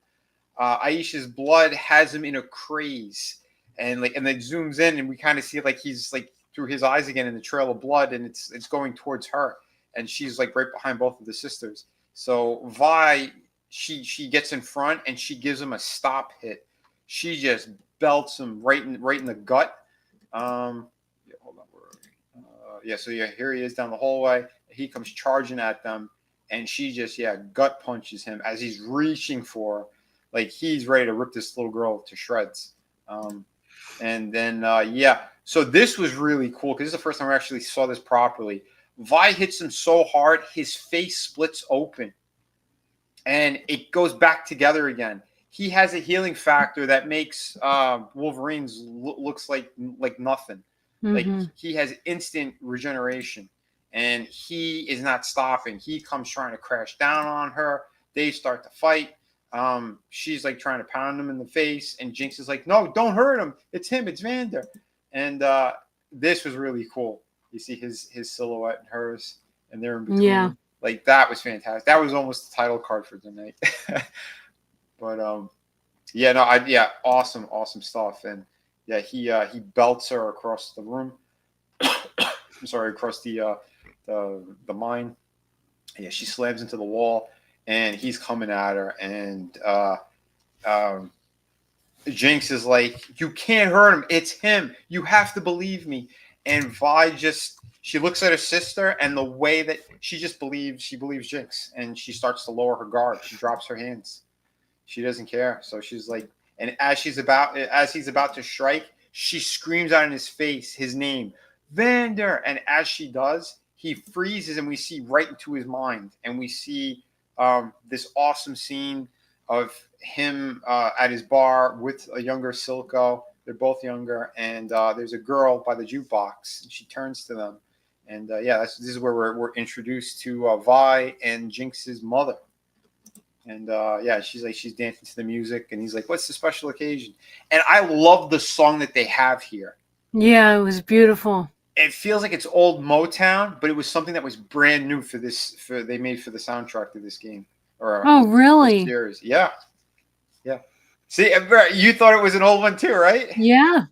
Aisha's blood has him in a craze. And then zooms in, and we kind of see like he's like through his eyes again in the trail of blood, and it's going towards her. And she's like right behind both of the sisters. So Vi, she gets in front and she gives him a stop hit. She just belts him right in the gut. Yeah, hold on. So here he is down the hallway. He comes charging at them, and she just gut punches him as he's reaching for her. Like he's ready to rip this little girl to shreds. And then so this was really cool because this is the first time I actually saw this properly. Vi hits him so hard, his face splits open, and it goes back together again. He has a healing factor that makes Wolverine's looks like nothing. Mm-hmm. Like he has instant regeneration, and he is not stopping. He comes trying to crash down on her. They start to fight. She's like trying to pound him in the face, and Jinx is like, "No, don't hurt him. It's him. It's Vander." And this was really cool. You see his silhouette and hers, and they're in between. Yeah. Like that was fantastic. That was almost the title card for tonight. But awesome stuff. And yeah, he belts her across the room. I'm sorry, across the mine. Yeah, she slams into the wall, and he's coming at her, and Jinx is like, "You can't hurt him. It's him. You have to believe me." And Vi she looks at her sister, and the way that she believes Jinx, and she starts to lower her guard. She drops her hands. She doesn't care. So she's like, and as he's about to strike, she screams out in his face his name, Vander. And as she does, he freezes, and we see right into his mind, and we see this awesome scene of him at his bar with a younger Silco. They're both younger, and there's a girl by the jukebox, and she turns to them, and this is where we're introduced to Vi and Jinx's mother, and she's dancing to the music, and he's like, "What's the special occasion?" And I love the song that they have here. Yeah, it was beautiful. It feels like it's old Motown, but it was something that was brand new they made for the soundtrack to this game. Oh, really? Series. Yeah. See, you thought it was an old one too, right? Yeah.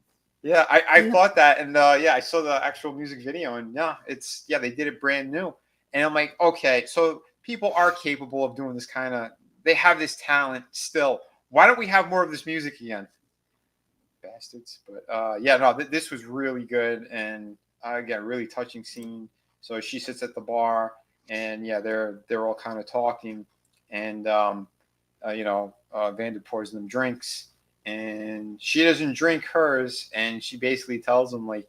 Yeah, I thought that, and I saw the actual music video, and they did it brand new, and I'm like, okay, so people are capable of doing this kind of. They have this talent still. Why don't we have more of this music again? Bastards, but this was really good, and again, really touching scene. So she sits at the bar, and they're all kind of talking, and Vander pours them drinks, and she doesn't drink hers, and she basically tells him like,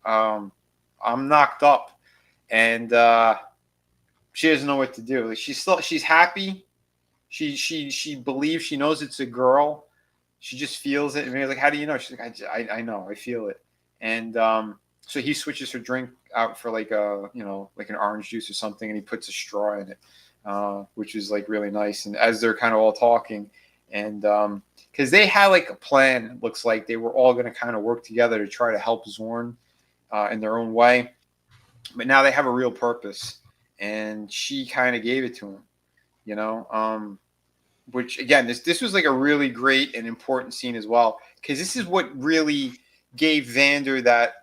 I'm knocked up, and she doesn't know what to do. Like she's happy. She believes, she knows it's a girl. She just feels it. And he's like, how do you know? She's like, I know, I feel it. And so he switches her drink out for like like an orange juice or something, and he puts a straw in it. Which is like really nice. And as they're kind of all talking, and because they had like a plan, it looks like they were all going to kind of work together to try to help Zorn in their own way. But now they have a real purpose, and she kind of gave it to him, which again, this was like a really great and important scene as well, because this is what really gave Vander that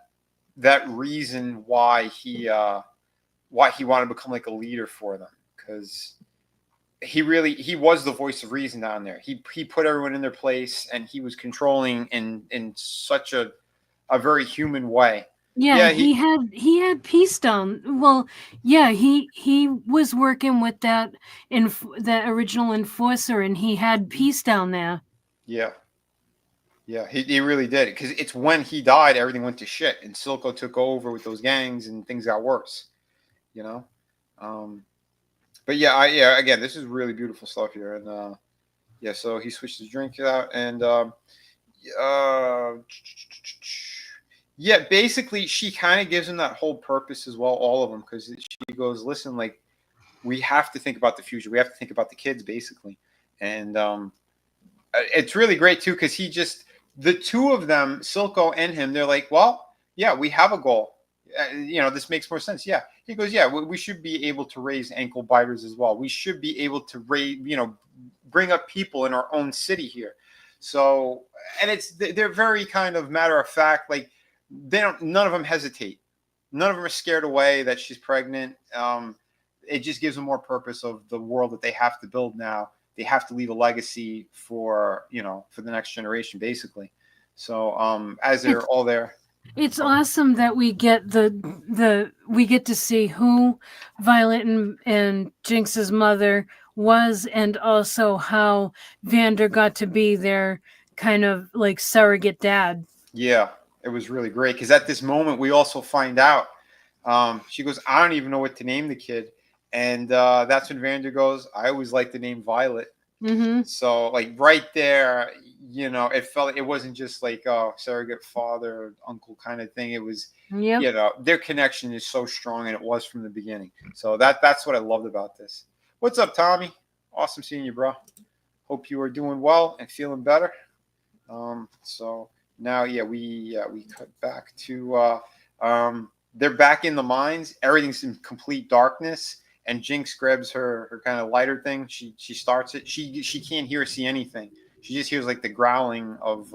reason why he wanted to become like a leader for them, because he was the voice of reason down there. He put everyone in their place, and he was controlling in such a very human way. Yeah, he had peace down. Well, yeah, he was working with that original enforcer, and he had peace down there. Yeah. Yeah, he really did, because it's when he died, everything went to shit, and Silco took over with those gangs, and things got worse. You know, but yeah, again, this is really beautiful stuff here, and yeah, so he switched his drink out, and yeah, basically, she kind of gives him that whole purpose as well, all of them, because she goes, listen, like, we have to think about the future, we have to think about the kids, basically, and it's really great too, because the two of them, Silco and him, they're like, well, yeah, we have a goal. This makes more sense. Yeah. He goes, yeah, we should be able to raise ankle biters as well. We should be able to bring up people in our own city here. So, and they're very kind of matter of fact, like none of them hesitate. None of them are scared away that she's pregnant. It just gives them more purpose of the world that they have to build now. They have to leave a legacy for the next generation, basically. So as they're all there. It's awesome that we get we get to see who Violet and Jinx's mother was, and also how Vander got to be their kind of like surrogate dad. Yeah, it was really great, because at this moment we also find out she goes, I don't even know what to name the kid. And that's when Vander goes, I always like the name Violet. Mm-hmm. So, like, right there, it felt, it wasn't just like surrogate father, uncle kind of thing. It was, their connection is so strong, and it was from the beginning. So that's what I loved about this. What's up, Tommy? Awesome seeing you, bro. Hope you are doing well and feeling better. So now, we cut back to they're back in the mines. Everything's in complete darkness. And Jinx grabs her kind of lighter thing. She starts it. She can't hear or see anything. She just hears like the growling of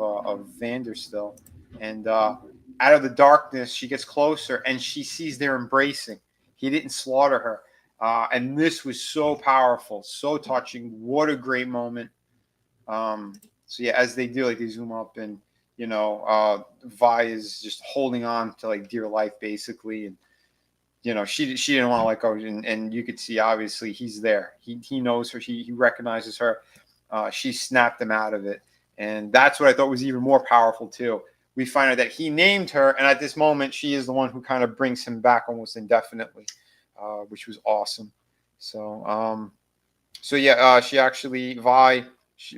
Vander still. And out of the darkness, she gets closer, and she sees they're embracing. He didn't slaughter her. And this was so powerful, so touching. What a great moment. So yeah, as they do, like, they zoom up, and Vi is just holding on to like dear life, basically, and she didn't want to let go, and you could see, obviously, he's there. He knows her. He recognizes her. She snapped him out of it, and that's what I thought was even more powerful too. We find out that he named her, and at this moment, she is the one who kind of brings him back almost indefinitely, which was awesome. So, she actually, Vi,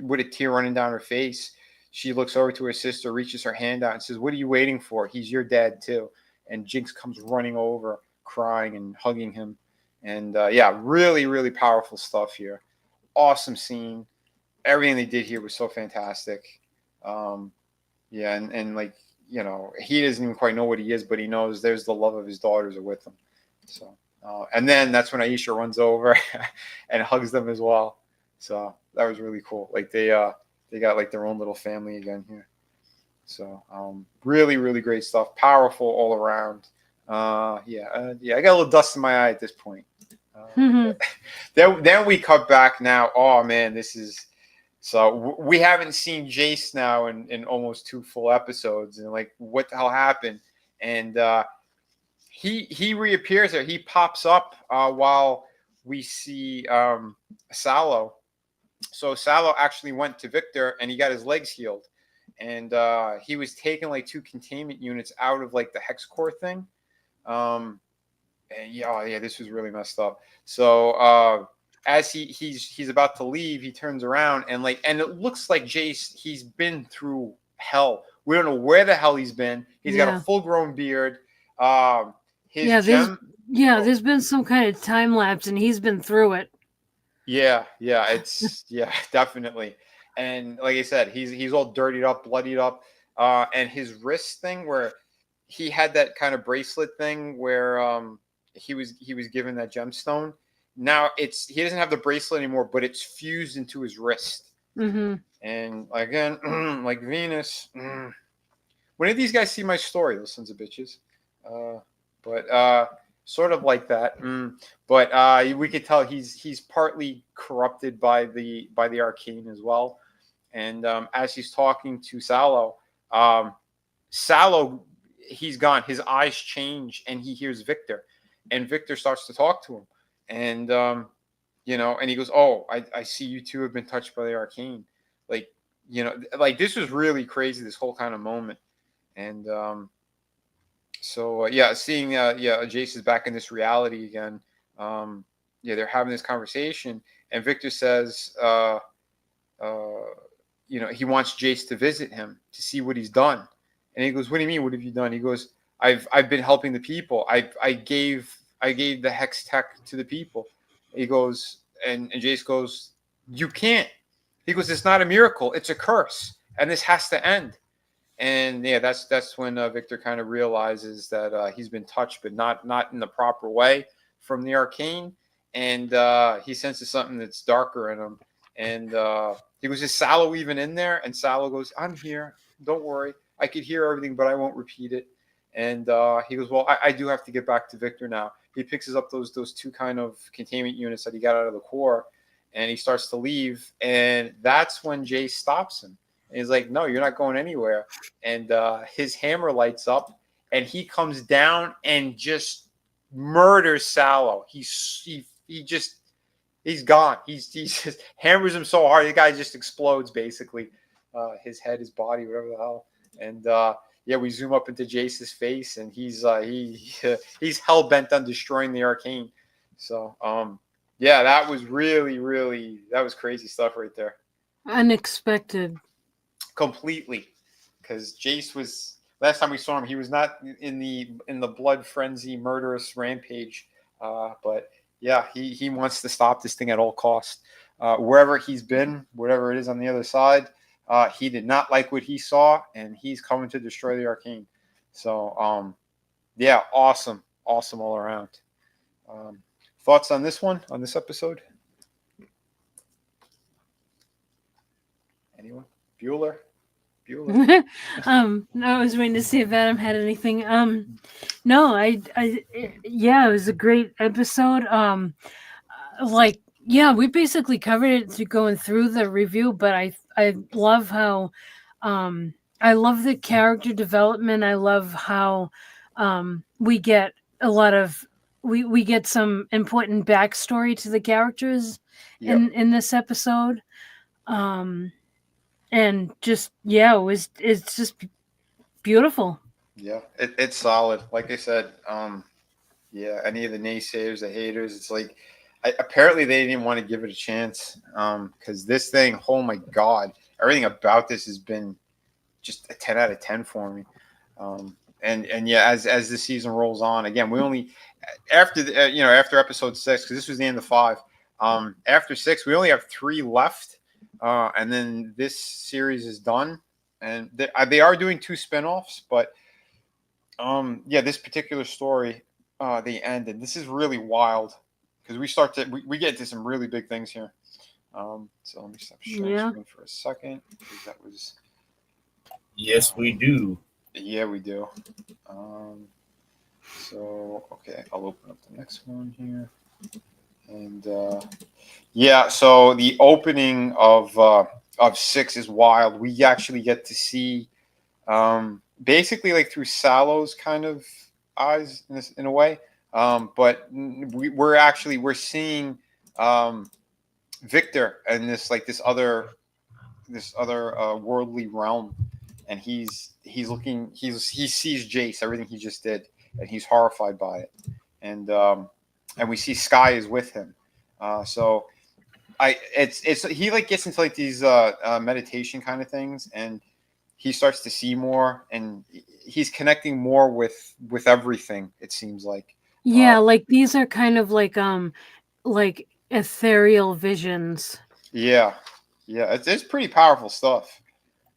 with a tear running down her face, she looks over to her sister, reaches her hand out, and says, "What are you waiting for? He's your dad too." And Jinx comes running over, crying and hugging him, and really, really powerful stuff here. Awesome scene. Everything they did here was so fantastic. And like, he doesn't even quite know what he is, but he knows there's the love of his daughters are with him. So and then that's when Aisha runs over and hugs them as well. So that was really cool. Like, they got like their own little family again here. So really, really great stuff. Powerful all around. I got a little dust in my eye at this point. Then we cut back now. Oh man, we haven't seen Jace now in almost 2 full episodes, and like, what the hell happened? And he reappears there. He pops up while we see Sallow. So Sallow actually went to Victor, and he got his legs healed, and he was taking like 2 containment units out of like the hex core thing. And this was really messed up. So as he's about to leave, he turns around, and it looks like Jace, he's been through hell. We don't know where the hell he's been. He's got a full-grown beard. There's been some kind of time lapse, and he's been through it. It's definitely. And like I said, he's all dirtied up, bloodied up, and his wrist thing, where he had that kind of bracelet thing where he was given that gemstone. now he doesn't have the bracelet anymore, but it's fused into his wrist. Mm-hmm. And again, like Venus. When did these guys see my story? Those sons of bitches. But sort of like that. But we could tell he's partly corrupted by the Arcane as well. And as he's talking to Sallow, he's gone. His eyes change, and he hears Victor, and Victor starts to talk to him, and and he goes, "Oh, I see you two have been touched by the Arcane." Like this was really crazy. This whole kind of moment, and seeing Jace is back in this reality again. They're having this conversation, and Victor says, he wants Jace to visit him to see what he's done. And he goes, "What do you mean? What have you done?" He goes, I've been helping the people. I gave the hex tech to the people." He goes, and Jace goes, "You can't." He goes, "It's not a miracle. It's a curse. And this has to end." And that's when Victor kind of realizes that he's been touched, but not in the proper way from the Arcane. And he senses something that's darker in him. And he goes, "Is Sallow even in there?" And Sallow goes, "I'm here. Don't worry. I could hear everything, but I won't repeat it." And he goes, "Well, I do have to get back to Victor now." He picks up those two kind of containment units that he got out of the core, and he starts to leave. And that's when Jace stops him. And he's like, "No, you're not going anywhere." And his hammer lights up, and he comes down and just murders Sallow. He's gone. He just hammers him so hard, the guy just explodes basically. His head, his body, whatever the hell. And we zoom up into Jace's face, and he's hell bent on destroying the Arcane. So that was really that was crazy stuff right there. Unexpected. Completely, because Jace was, last time we saw him, he was not in the blood frenzy murderous rampage, but he wants to stop this thing at all costs. Wherever he's been, whatever it is on the other side, he did not like what he saw, and he's coming to destroy the Arcane. So awesome all around. Thoughts on this episode? Anyone? Bueller? I was waiting to see if Adam had anything. No, it was a great episode. We basically covered it going through the review, but I love how I love the character development. I love how we get we get some important backstory to the characters in this episode. And just it's just beautiful. Yeah, it's solid. Like I said, any of the naysayers, the haters, it's like apparently they didn't want to give it a chance, because this thing, oh my god, everything about this has been just a 10 out of 10 for me. As the season rolls on, again, we only after episode 6, because this was the end of 5. After 6, we only have 3 left. And then this series is done, and they are doing 2 spinoffs, but this particular story, they ended. This is really wild, because we get to some really big things here. So let me stop sharing for a second, because that was. Yes, we do. Yeah, we do. So okay, I'll open up the next one here. And so the opening of 6 is wild. We actually get to see basically like through Sallow's kind of eyes in a way, but we're seeing Victor in this other worldly realm, and he sees Jace, everything he just did, and he's horrified by it, and we see Sky is with him. He gets into these meditation kind of things, and he starts to see more, and he's connecting more with everything, it seems like. These are kind of like ethereal visions. It's pretty powerful stuff,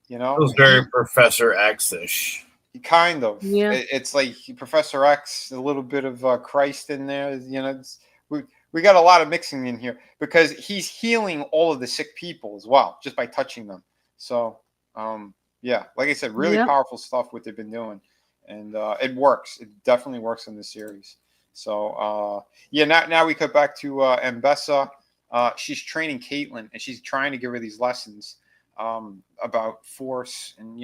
It was very Professor X-ish. Kind of. Yeah. It's like Professor X, a little bit of Christ in there. we got a lot of mixing in here because he's healing all of the sick people as well, just by touching them. So, yeah, like I said, really powerful stuff what they've been doing, and it works. It definitely works in this series. So, yeah, now we cut back to Mbessa. She's training Caitlyn, and she's trying to give her these lessons about force and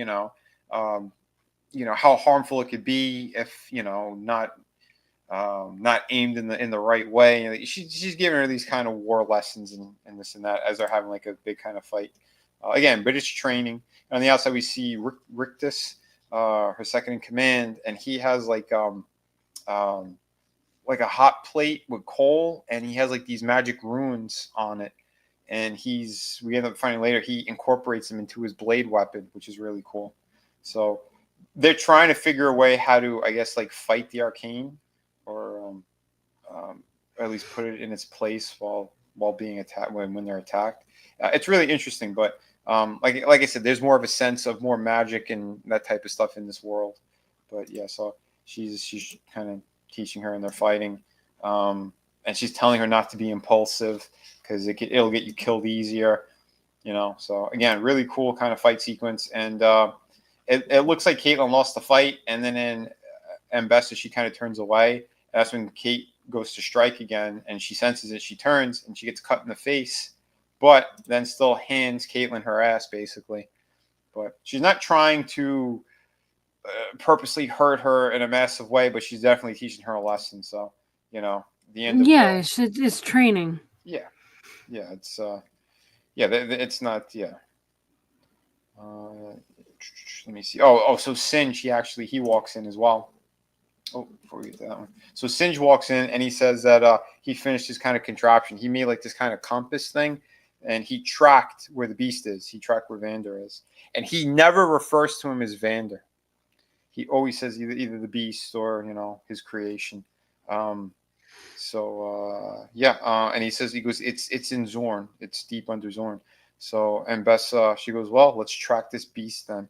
how harmful it could be if not aimed in the right way. She's giving her these kind of war lessons and this and that as they're having like a big kind of fight. Again, British training. On the outside, we see Rictus, her second in command, and he has like a hot plate with coal, and he has like these magic runes on it. And we end up finding later he incorporates them into his blade weapon, which is really cool. So they're trying to figure a way how to, I guess, like fight the Arcane, or at least put it in its place while being attacked when they're attacked. It's really interesting, but like I said, there's more of a sense of more magic and that type of stuff in this world. But yeah, so she's kind of teaching her, and they're fighting, and she's telling her not to be impulsive because it'll get you killed easier, So again, really cool kind of fight sequence, and it looks like Caitlyn lost the fight, and then in Mbessa she kind of turns away. That's when Kate goes to strike again, and she senses it. She turns, and she gets cut in the face, but then still hands Caitlyn her ass, basically. But she's not trying to purposely hurt her in a massive way, but she's definitely teaching her a lesson. So, the end of it's training. Yeah, it's it's not. Yeah. Let me see. So Singe, he walks in as well. Oh, before we get to that one. So Singe walks in, and he says that he finished his kind of contraption. He made like this kind of compass thing, and he tracked where the beast is. He tracked where Vander is. And he never refers to him as Vander. He always says either the beast or, his creation. And he says, it's in Zorn. It's deep under Zorn. So, and Bess, she goes, well, let's track this beast then.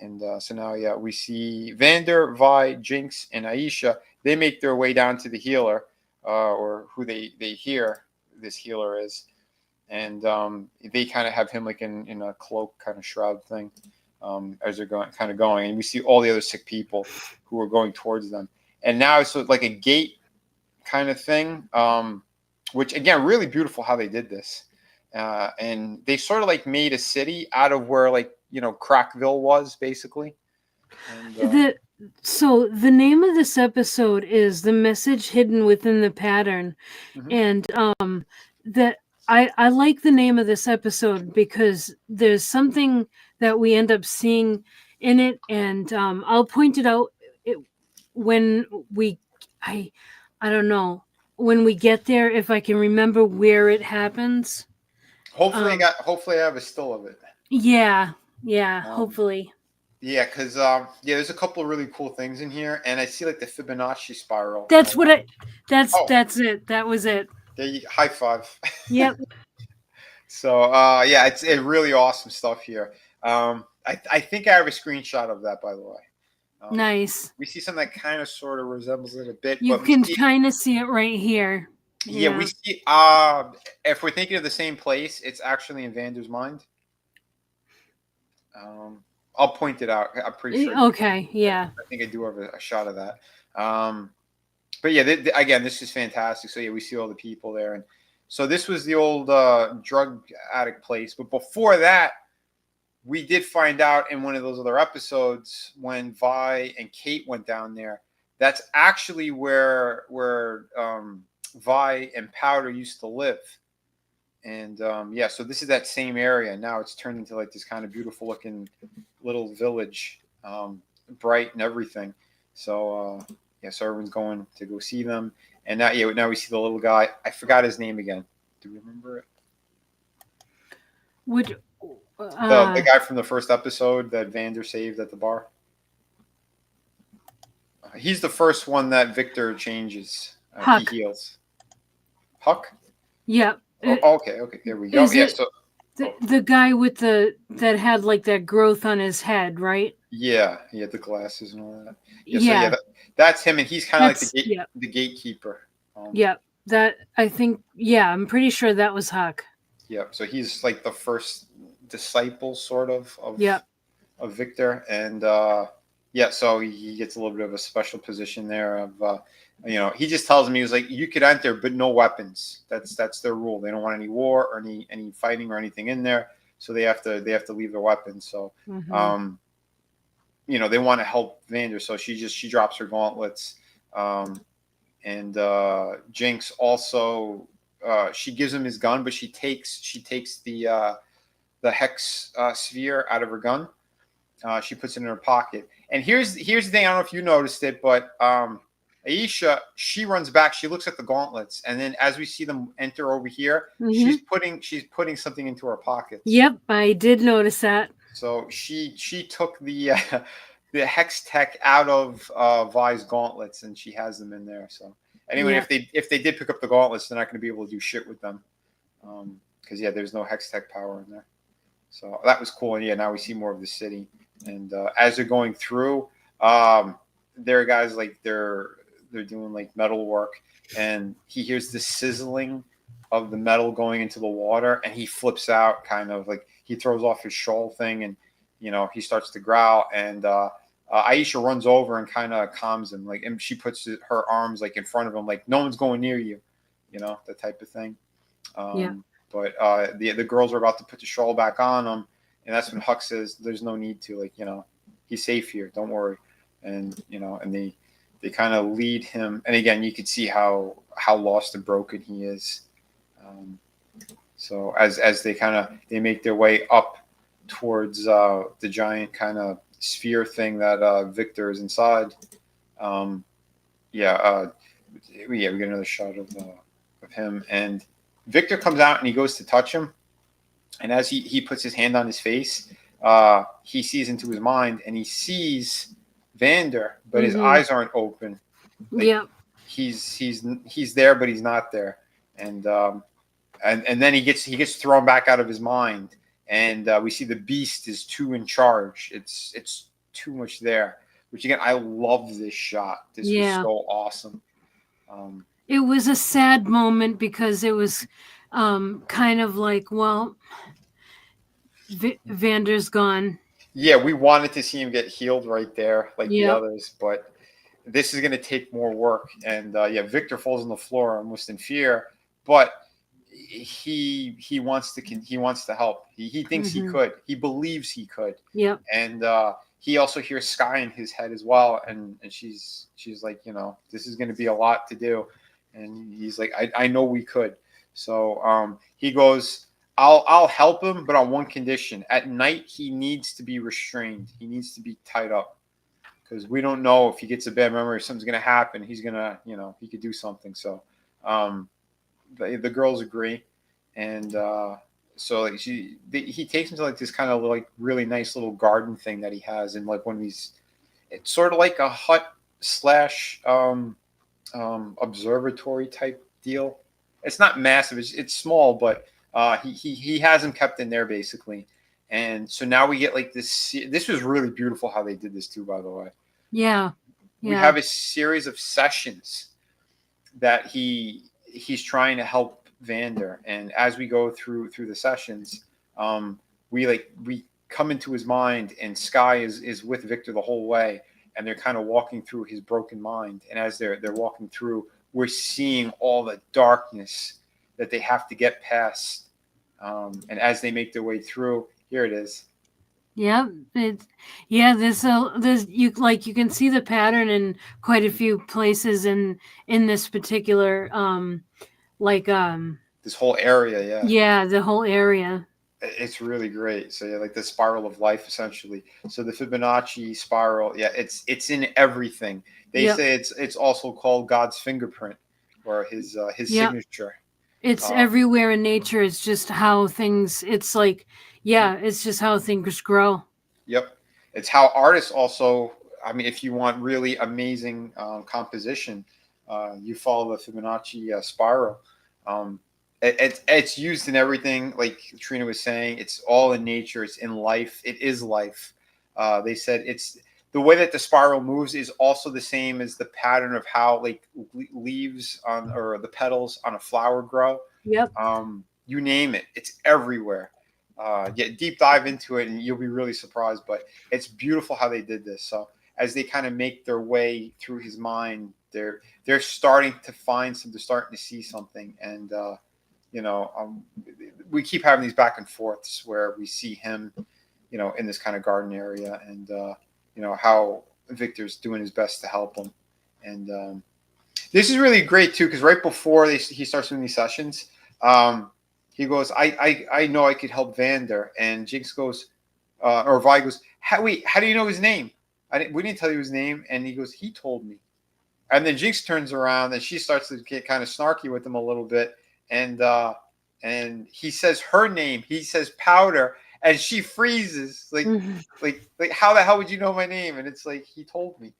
And so now, we see Vander, Vi, Jinx, and Aisha. They make their way down to the healer, or who they hear this healer is. And they kind of have him like in a cloak kind of shroud thing as they're going. And we see all the other sick people who are going towards them. And now it's like a gate kind of thing, which, again, really beautiful how they did this. And they sort of like made a city out of where Crackville was, basically. And, so the name of this episode is The Message Hidden Within the Pattern. Mm-hmm. And that I like the name of this episode because there's something that we end up seeing in it, and I'll point it out when I don't know, when we get there, if I can remember where it happens. Hopefully I have a still of it. Yeah, hopefully. Yeah, because there's a couple of really cool things in here, and I see like the Fibonacci spiral. That's it. That was it. High five. Yep. So it's really awesome stuff here. I think I have a screenshot of that, by the way. Nice. We see something that kind of sort of resembles it a bit. You can kind of see it right here. Yeah, we see. If we're thinking of the same place, it's actually in Vander's mind. I'll point it out. I'm pretty sure. Okay. Yeah. I think I do have a shot of that. But yeah, again, this is fantastic. So yeah, we see all the people there, and so this was the old drug addict place. But before that, we did find out in one of those other episodes when Vi and Kate went down there. That's actually where Vi and Powder used to live. And so this is that same area. Now it's turned into like this kind of beautiful looking little village, bright and everything. So so everyone's going to go see them. And now we see the little guy. I forgot his name again. Do you remember it? The guy from the first episode that Vander saved at the bar. He's the first one that Victor changes. He heals. Huck? Yep. Okay. There we go. Yeah. The guy with that had like that growth on his head, right? Yeah. He had the glasses and all that. Yeah. So that's him, and he's kind of like the gatekeeper. Yep. That I think, yeah, I'm pretty sure that was Huck. Yep. So he's like the first disciple, sort of Yep. of Victor, and yeah, so he gets a little bit of a special position there. Of he just tells him, he was like, you could enter, but no weapons. That's their rule. They don't want any war or any fighting or anything in there, so they have to leave their weapons. So they want to help Vander, so she drops her gauntlets, and Jinx also she gives him his gun, but she takes the hex sphere out of her gun. She puts it in her pocket. And here's the thing. I don't know if you noticed it, but Aisha, she runs back. She looks at the gauntlets, and then as we see them enter over here, she's putting something into her pockets. Yep, I did notice that. So she took the hex tech out of Vi's gauntlets, and she has them in there. So anyway, if they did pick up the gauntlets, they're not going to be able to do shit with them, because there's no hex tech power in there. So that was cool. And now we see more of the city. And as they're going through, there are guys like they're doing like metal work, and he hears the sizzling of the metal going into the water, and he flips out, kind of like he throws off his shawl thing, and he starts to growl. And Aisha runs over and kind of calms him, like, and she puts her arms like in front of him, like no one's going near you, that type of thing. But the girls are about to put the shawl back on him, and that's when Huck says, "There's no need to, he's safe here. Don't worry." And and they kind of lead him, and again, you could see how lost and broken he is. So as they make their way up towards the giant kind of sphere thing that Victor is inside. We get another shot of him, and Victor comes out and he goes to touch him, and as he puts his hand on his face, he sees into his mind, and he sees Vander, but his eyes aren't open. He's there, but he's not there, and then he gets thrown back out of his mind, and we see the beast is too in charge. It's too much there, which again, I love this shot. This was so awesome. It was a sad moment because it was kind of like, well, Vander's gone. Yeah, we wanted to see him get healed right there, like the others, but this is going to take more work. And Victor falls on the floor almost in fear, but he wants to help. He thinks he could. He believes he could. Yep. And he also hears Sky in his head as well, and she's like, this is going to be a lot to do. And he's like, I know we could. So he goes, I'll help him, but on one condition. At night, he needs to be restrained. He needs to be tied up, because we don't know if he gets a bad memory, something's going to happen. He's going to, he could do something. So the girls agree. And so like he takes him to like this kind of like really nice little garden thing that he has. And like it's sort of like a hut / observatory type deal. It's not massive. It's small, but he has him kept in there basically. And so now we get like this. This was really beautiful how they did this too, by the way. Yeah. We have a series of sessions that he's trying to help Vander, and as we go through the sessions, we come into his mind, and Sky is with Victor the whole way, and they're kind of walking through his broken mind. And as they're walking through, we're seeing all the darkness that they have to get past. And as they make their way through, here it is. Yeah, there's you can see the pattern in quite a few places in this particular this whole area. Yeah, the whole area. It's really great. So like the spiral of life, essentially. So the Fibonacci spiral, it's in everything. They say it's also called God's fingerprint, or his signature. It's everywhere in nature. It's just how things. It's like, it's just how things grow. Yep, it's how artists also. I mean, if you want really amazing composition, you follow the Fibonacci spiral. It's used in everything, like Trina was saying. It's all in nature. It's in life. It is life. They said it's the way that the spiral moves is also the same as the pattern of how like leaves on or the petals on a flower grow. Yep. You name it, it's everywhere. Deep dive into it and you'll be really surprised, but it's beautiful how they did this. So as they kind of make their way through his mind, they're starting to find some, they're starting to see something. And we keep having these back and forths where we see him, in this kind of garden area, and how Victor's doing his best to help him. And this is really great too, because right before he starts doing these sessions, he goes, I know I could help Vander. And Jinx goes, or Vi goes, how do you know his name? We didn't tell you his name. And he goes, he told me. And then Jinx turns around and she starts to get kind of snarky with him a little bit. And he says her name. He says Powder. And she freezes, like how the hell would you know my name? And it's like, he told me,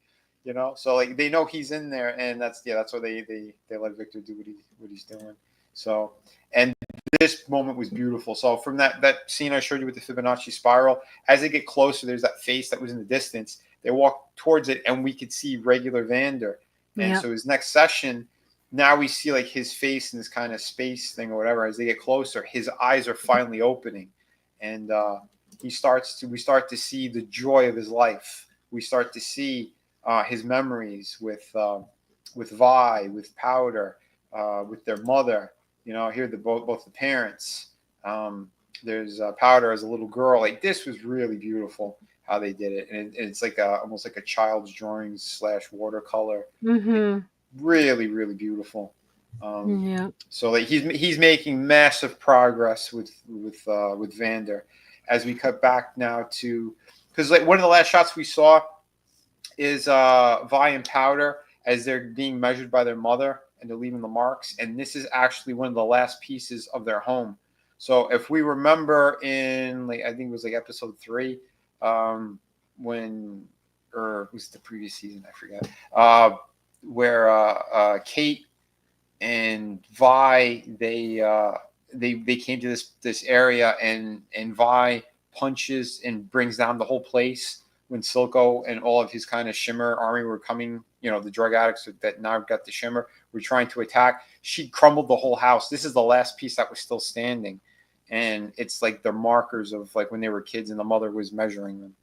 So like they know he's in there, and that's why they let Victor do what he's doing. So, and this moment was beautiful. So from that scene I showed you with the Fibonacci spiral, as they get closer, there's that face that was in the distance. They walk towards it, and we could see regular Vander. And so his next session, now we see like his face in this kind of space thing or whatever. As they get closer, his eyes are finally opening. And we start to see the joy of his life. We start to see his memories with Vi, with Powder, with their mother. Here both the parents. There's Powder as a little girl. Like, this was really beautiful how they did it, and it's like almost like a child's drawings / watercolor. Mm-hmm. Really, really beautiful. So like he's making massive progress with Vander. As we cut back now to, because like one of the last shots we saw is Vi and Powder as they're being measured by their mother and they're leaving the marks, and this is actually one of the last pieces of their home. So if we remember in like I think it was like episode 3, when, or was it the previous season? I forget. Where Kate and Vi they came to this area, and Vi punches and brings down the whole place when Silco and all of his kind of Shimmer army were coming. The drug addicts that now got the Shimmer were trying to attack. She crumbled the whole house. This is the last piece that was still standing, and it's like the markers of like when they were kids and the mother was measuring them.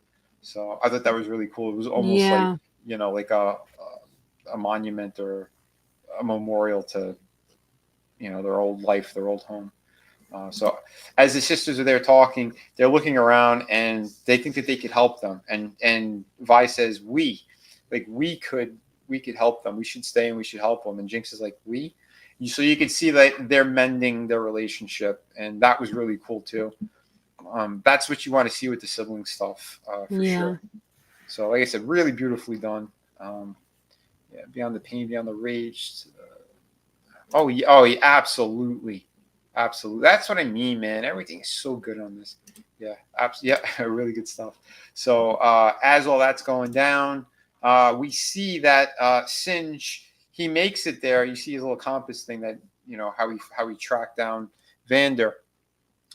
So I thought that was really cool. It was almost like a monument or a memorial to their old life, their old home. So as the sisters are there talking, they're looking around and they think that they could help them, and Vi says we could help them, we should stay and we should help them, and Jinx is like so you can see that they're mending their relationship, and that was really cool too. That's what you want to see with the sibling stuff, for sure. So like I said, really beautifully done. Beyond the pain, beyond the rage. Oh, yeah, absolutely. That's what I mean, man. Everything is so good on this. Really good stuff. So as all that's going down, we see that Singe, he makes it there. You see his little compass thing that how he tracked down Vander,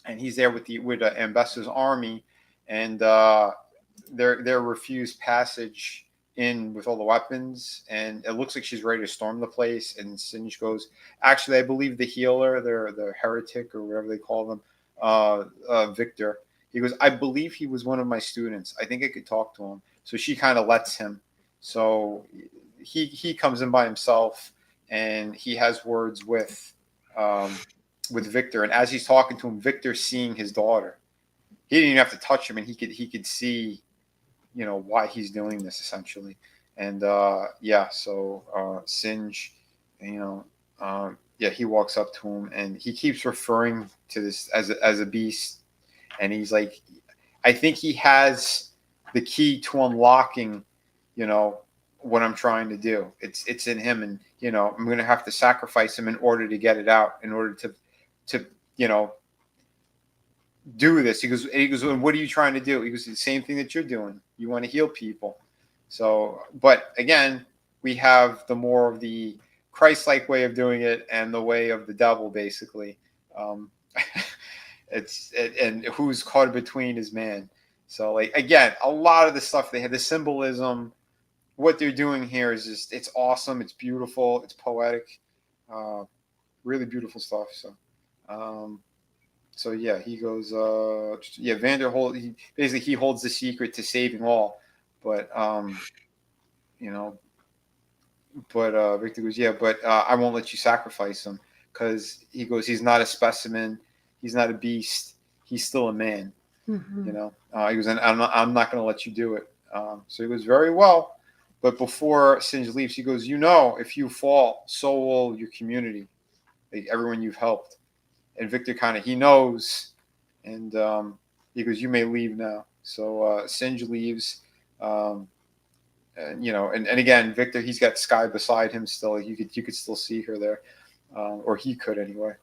and he's there with Ambassador's army, and they're refused passage in with all the weapons, and it looks like she's ready to storm the place. And Singe goes, actually, I believe the healer, the heretic or whatever they call them, Victor, he goes, I believe he was one of my students. I think I could talk to him. So she kind of lets him. So he comes in by himself, and he has words with Victor. And as he's talking to him, Victor's seeing his daughter. He didn't even have to touch him, and he could see why he's doing this essentially. And so Singe, he walks up to him, and he keeps referring to this as a beast, and he's like, I think he has the key to unlocking what I'm trying to do. It's in him, and I'm gonna have to sacrifice him in order to get it out, in order to do this. He goes, what are you trying to do? He goes, the same thing that you're doing. You want to heal people. So, but again, we have the more of the Christ-like way of doing it and the way of the devil, basically. And who's caught between is man. So like again, a lot of the stuff they had, the symbolism, what they're doing here is just it's awesome. It's beautiful. It's poetic. Really beautiful stuff. So yeah, he goes. Vanderhold. He holds the secret to saving all, but Victor goes, but I won't let you sacrifice him because he goes, he's not a specimen, he's not a beast, he's still a man. Mm-hmm. He goes, and I'm not going to let you do it. So he goes, very well. But before Singe leaves, he goes, if you fall, so will your community, like everyone you've helped. And Victor he knows, and he goes, you may leave now. So Singe leaves. And again, Victor, he's got Sky beside him still. You could still see her there, or he could anyway.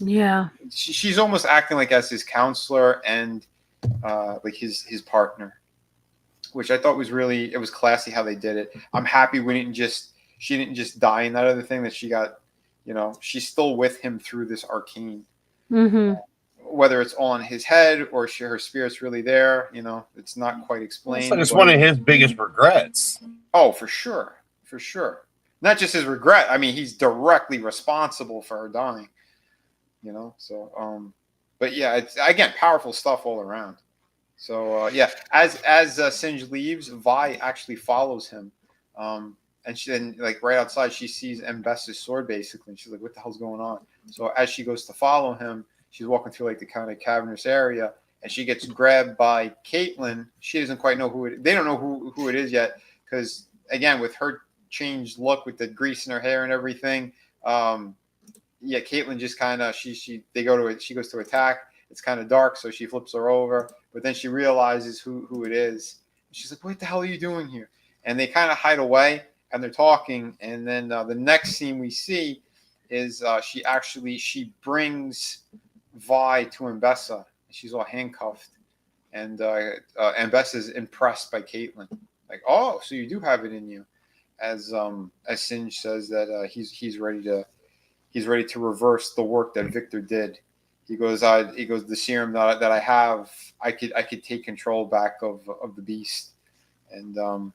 Yeah, she's almost acting like as his counselor and like his partner, which I thought was it was classy how they did it. I'm happy she didn't just die in that other thing, that she got, she's still with him through this Arcane. Mm-hmm. Whether it's all in his head or her spirit's really there, it's not quite explained. It's one of his biggest regrets. Oh, for sure. Not just his regret. I mean, he's directly responsible for her dying. But yeah, it's again powerful stuff all around. So as Singe leaves, Vi actually follows him, and then like right outside she sees Mbessa's sword basically, and she's like, "What the hell's going on?" So as she goes to follow him, she's walking through like the kind of cavernous area, and she gets grabbed by Caitlin. She doesn't quite know they don't know who it is yet, because again, with her changed look with the grease in her hair and everything, Caitlin just kind of she goes to attack. It's kind of dark, so she flips her over, but then she realizes who it is. She's like, "What the hell are you doing here?" And they kind of hide away, and they're talking. And then the next scene we see is she brings Vi to Mbessa. She's all handcuffed, and Mbessa's impressed by Caitlin. Like, "Oh, so you do have it in you." As Singe says that he's ready to reverse the work that Victor did. He goes, the serum that I have, I could take control back of the beast. And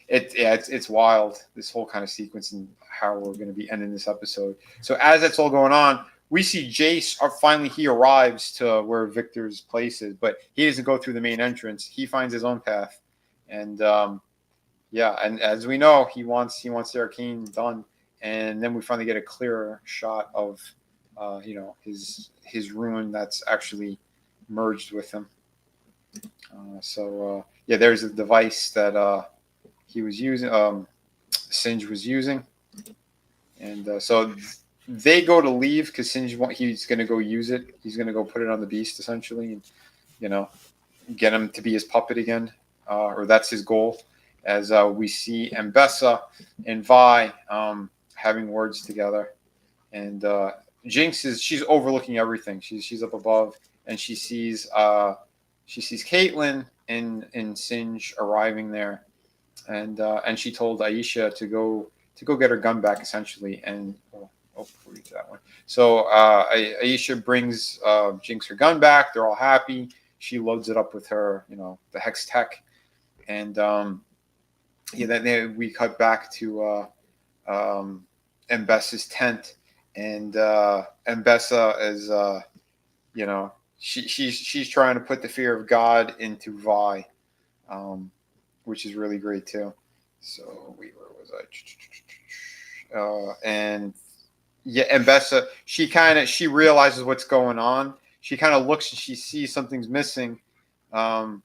it's wild, this whole kind of sequence and how we're going to be ending this episode. So as that's all going on, we see Jace. Finally, he arrives to where Victor's place is, but he doesn't go through the main entrance. He finds his own path, and and as we know, he wants the Arcane done, and then we finally get a clearer shot of his ruin that's actually merged with him. There's a device that he was using, Singe was using, and so they go to leave because Singe he's going to go use it. He's going to go put it on the beast essentially, and get him to be his puppet again, or that's his goal. As we see Mbessa and Vi having words together, and Jinx she's overlooking everything. She's up above, and she sees Caitlin and Singe arriving there, and she told Aisha to go get her gun back essentially. And before we get to that one, so Aisha brings Jinx her gun back. They're all happy. She loads it up with her, the hex tech, and then we cut back to Mbessa's tent. And Mbessa is, she's trying to put the fear of God into Vi, which is really great too. So where was I? Mbessa, she realizes what's going on. She kind of looks and she sees something's missing, or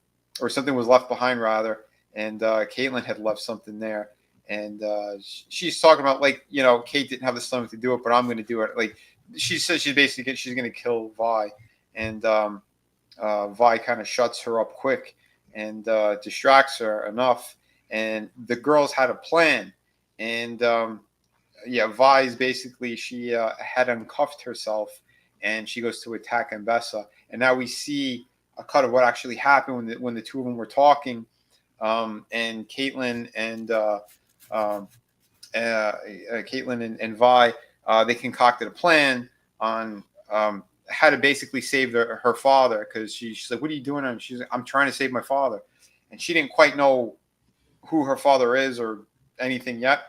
something was left behind rather. And Caitlin had left something there. And she's talking about Kate didn't have the stomach to do it, but I'm going to do it. Like she says, she's going to kill Vi, and Vi kind of shuts her up quick and distracts her enough. And the girls had a plan, and Vi's basically she had uncuffed herself, and she goes to attack Mbessa. And now we see a cut of what actually happened when the two of them were talking, and Caitlin and Caitlin and Vi, they concocted a plan on had to basically save her father, because she's like, what are you doing? And she's like, I'm trying to save my father. And she didn't quite know who her father is or anything yet.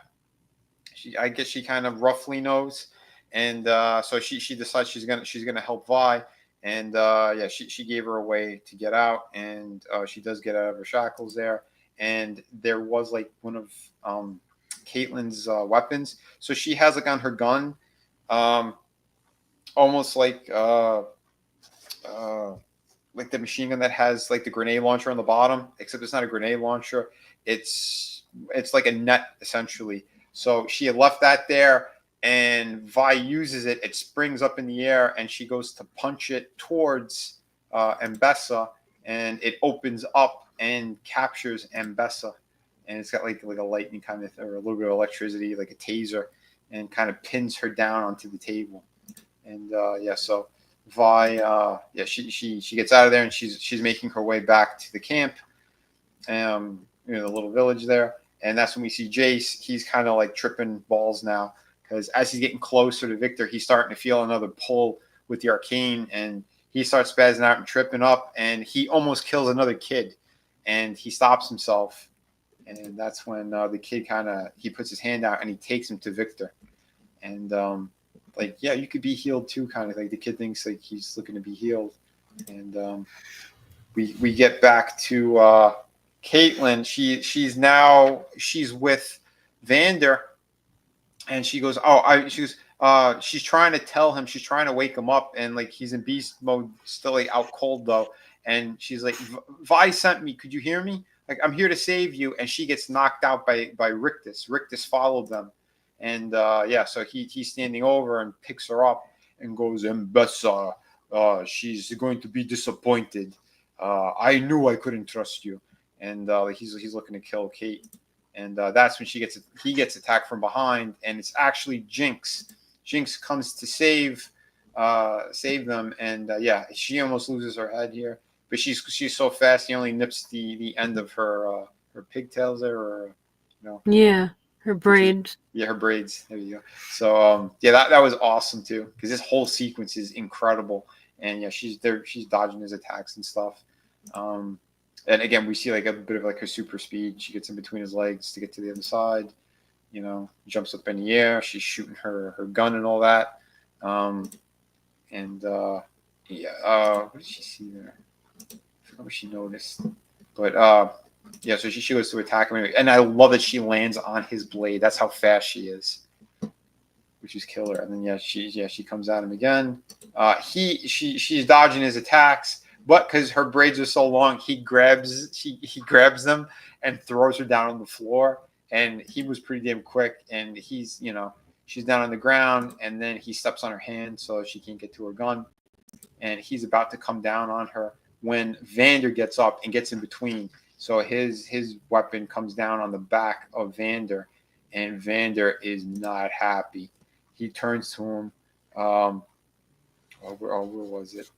I guess she kind of roughly knows. And so she decides she's gonna help Vi. And yeah, she gave her a way to get out, and she does get out of her shackles there. And there was like one of Caitlyn's weapons. So she has like on her gun, almost like the machine gun that has like the grenade launcher on the bottom, except it's not a grenade launcher. It's like a net essentially. So she had left that there, and Vi uses it. It springs up in the air, and she goes to punch it towards Mbessa, and it opens up and captures Mbessa. And it's got like a lightning kind of, or a little bit of electricity, like a taser, and kind of pins her down onto the table. And yeah, so Vi, yeah, she gets out of there, and she's making her way back to the camp, the little village there. And that's when we see Jace. He's kind of like tripping balls now, because as he's getting closer to Victor, he's starting to feel another pull with the Arcane, and he starts spazzing out and tripping up, and he almost kills another kid, and he stops himself. And that's when the kid he puts his hand out and he takes him to Victor. And like, yeah, you could be healed too, kind of like the kid thinks like he's looking to be healed. And we get back to Caitlyn. She's with Vander, and she goes, she's trying to tell him, she's trying to wake him up, and like he's in beast mode, still like out cold though. And she's like, Vi sent me, could you hear me? Like, I'm here to save you. And she gets knocked out by Rictus. Rictus followed them. And yeah, so he's standing over and picks her up and goes, Mbessa, she's going to be disappointed. I knew I couldn't trust you. And he's looking to kill Kate. And that's when he gets attacked from behind, and it's actually Jinx. Jinx comes to save them, and yeah, she almost loses her head here, but she's so fast. He only nips the end of her pigtails there, or yeah, her braids. Her braids. There you go. So yeah, that was awesome too, because this whole sequence is incredible, and yeah, she's dodging his attacks and stuff. And again, we see like a bit of like her super speed. She gets in between his legs to get to the other side. Jumps up in the air. She's shooting her gun and all that. Yeah. What did she see there? I forgot what she noticed. But yeah, so she goes to attack him, and I love that she lands on his blade. That's how fast she is, which is killer. And then yeah, she comes at him again. She's dodging his attacks. But because her braids are so long, he grabs them and throws her down on the floor. And he was pretty damn quick. And she's down on the ground, and then he steps on her hand so she can't get to her gun. And he's about to come down on her when Vander gets up and gets in between. So his weapon comes down on the back of Vander, and Vander is not happy. He turns to him. Where was it?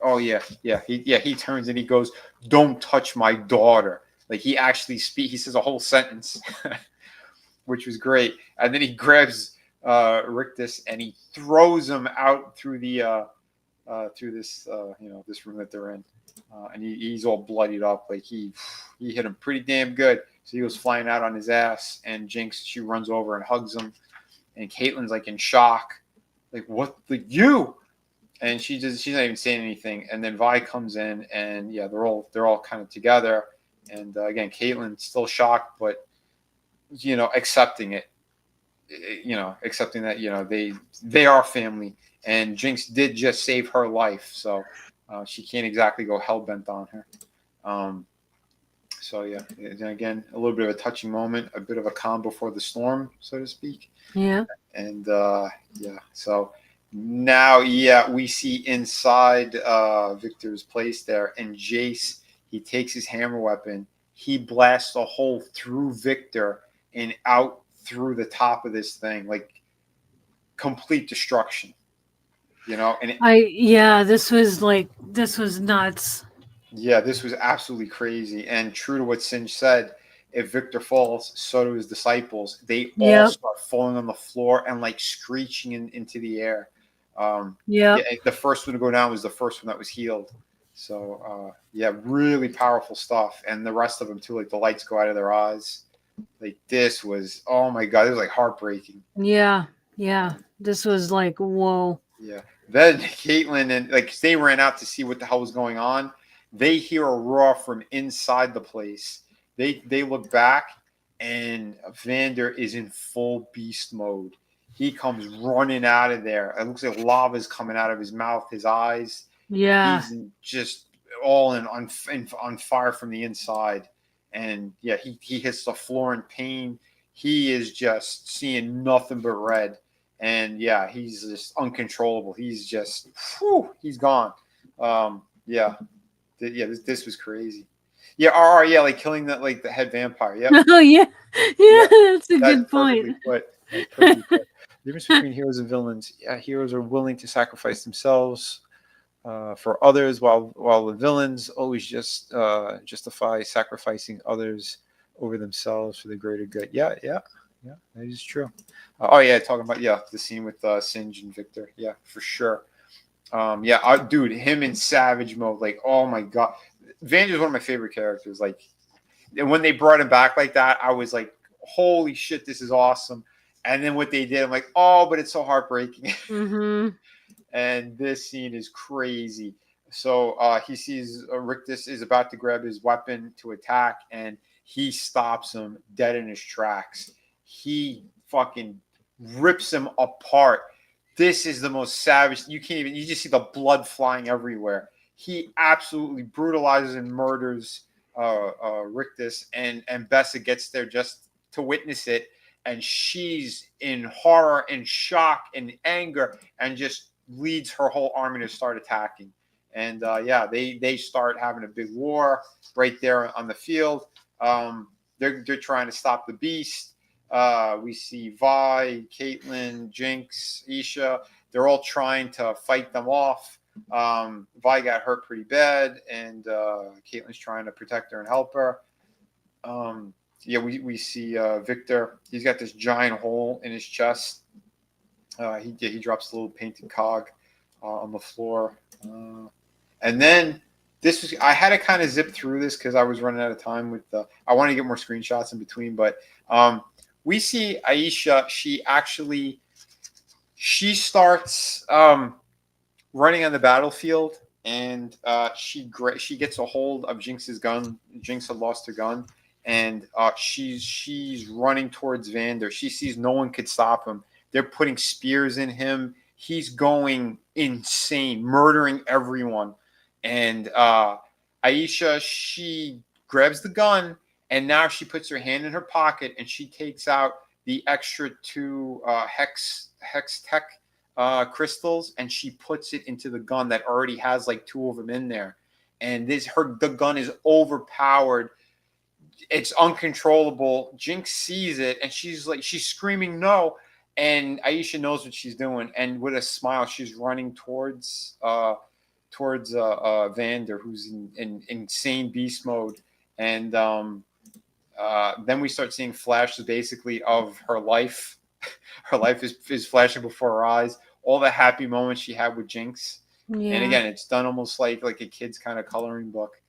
Oh yeah. He turns and he goes, "Don't touch my daughter." Like he actually he says a whole sentence, which was great. And then he grabs Rictus and he throws him out through the through this this room that they're in, and he's all bloodied up. Like he hit him pretty damn good. So he goes flying out on his ass, and Jinx, she runs over and hugs him, and Caitlyn's like in shock, like what, like you? And she's not even saying anything. And then Vi comes in, and yeah, they're all kind of together. And again, Caitlyn's still shocked, but accepting it, accepting that they are family, and Jinx did just save her life, so she can't exactly go hellbent on her. So yeah, and again, a little bit of a touching moment, a bit of a calm before the storm, so to speak. Yeah. And yeah, so now we see inside Victor's place there, and Jace, he takes his hammer weapon, he blasts a hole through Victor and out through the top of this thing, like complete destruction. And this was nuts. Yeah, this was absolutely crazy. And true to what Singe said, if Victor falls, so do his disciples. They all Yep. start falling on the floor and like screeching into the air. Yep. Yeah, the first one to go down was the first one that was healed. So yeah, really powerful stuff. And the rest of them too, like the lights go out of their eyes. Like this was, oh my god, it was like heartbreaking. Yeah. This was like, whoa. Yeah. Then Caitlin and like they ran out to see what the hell was going on. They hear a roar from inside the place. They look back, and Vander is in full beast mode. He comes running out of there. It looks like lava's coming out of his mouth, his eyes. Yeah. He's just all on fire from the inside. And yeah, he hits the floor in pain. He is just seeing nothing but red. And yeah, he's just uncontrollable. He's just, he's gone. Yeah. This was crazy. Yeah, yeah, like killing that, like the head vampire. Yeah. Oh yeah. That's a good point. That's perfectly put. The difference between heroes and villains. Yeah, heroes are willing to sacrifice themselves for others, while the villains always just justify sacrificing others over themselves for the greater good. Yeah, that is true. Oh yeah, talking about the scene with Singe and Victor. Yeah, for sure. Dude, him in Savage mode, like, oh my god, Vander's one of my favorite characters. Like, and when they brought him back like that, I was like, holy shit, this is awesome. And then what they did, I'm like, oh, but it's so heartbreaking. Mm-hmm. And this scene is crazy. So he sees Rictus is about to grab his weapon to attack, and he stops him dead in his tracks. He fucking rips him apart. This is the most savage. You just see the blood flying everywhere. He absolutely brutalizes and murders Rictus, and Bessa gets there just to witness it. And she's in horror and shock and anger and just leads her whole army to start attacking. And they start having a big war right there on the field. They're trying to stop the beast. We see Vi, Caitlin, Jinx, Isha. They're all trying to fight them off. Vi got hurt pretty bad, and Caitlin's trying to protect her and help her. We see Victor. He's got this giant hole in his chest. He drops a little painted cog on the floor. And then I had to kind of zip through this because I was running out of time with I want to get more screenshots in between, but we see Aisha. She starts running on the battlefield, and she gets a hold of Jinx's gun. Jinx had lost her gun, and she's running towards Vander. She sees no one could stop him. They're putting spears in him. He's going insane, murdering everyone. And Aisha, she grabs the gun, and now she puts her hand in her pocket, and she takes out the extra 2 hex tech crystals, and she puts it into the gun that already has like 2 of them in there. And the gun is overpowered. It's uncontrollable. Jinx sees it, and she's screaming no. And Aisha knows what she's doing, and with a smile, she's running towards Vander, who's in insane beast mode. And then we start seeing flashes basically of her life. Her life is flashing before her eyes. All the happy moments she had with Jinx. Yeah. And again, it's done almost like a kid's kind of coloring book.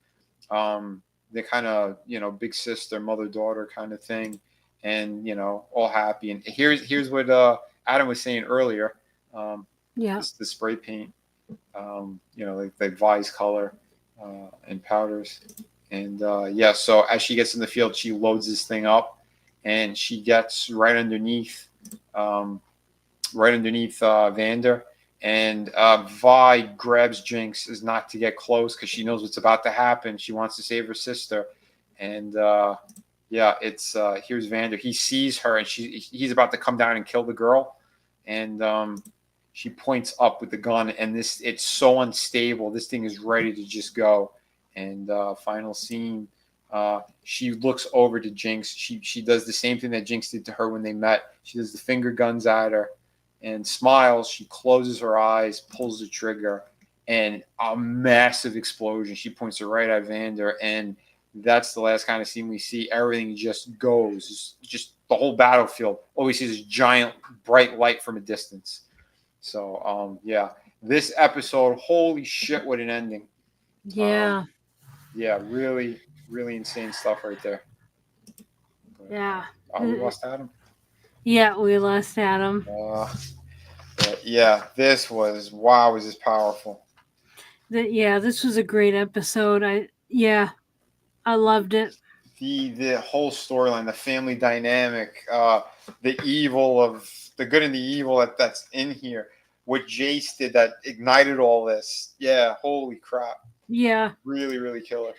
The kind of, big sister, mother-daughter kind of thing. And, all happy. And here's what Adam was saying earlier. The spray paint, like Vi's color and powders. And, so as she gets in the field, she loads this thing up, and she gets right underneath Vander. And Vi grabs Jinx as not to get close because she knows what's about to happen. She wants to save her sister. And, it's here's Vander. He sees her, and he's about to come down and kill the girl. And she points up with the gun, and it's so unstable. This thing is ready to just go. And final scene, she looks over to Jinx. She does the same thing that Jinx did to her when they met. She does the finger guns at her and smiles. She closes her eyes, pulls the trigger, and a massive explosion. She points her right at Vander, and that's the last kind of scene we see. Everything just goes, just the whole battlefield. All we see is this giant bright light from a distance. So, yeah, this episode, holy shit, what an ending. Yeah. Yeah, really, really insane stuff right there. But, Yeah. we lost Adam. Yeah, we lost Adam. But yeah, this was this powerful. This was a great episode. I loved it. The whole storyline, the family dynamic, the evil of the good and the evil that's in here. What Jace did that ignited all this. Yeah, holy crap. Yeah. Really, really killer.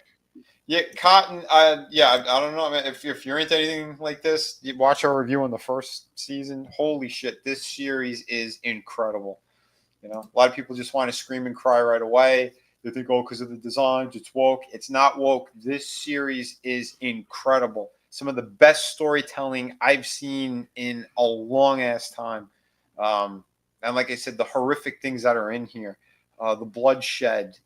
Yeah, Cotton. I don't know. I mean, if you're into anything like this, you watch our review on the first season. Holy shit, this series is incredible. You know, a lot of people just want to scream and cry right away. They think, oh, because of the designs, it's woke. It's not woke. This series is incredible. Some of the best storytelling I've seen in a long ass time. And like I said, the horrific things that are in here, the bloodshed.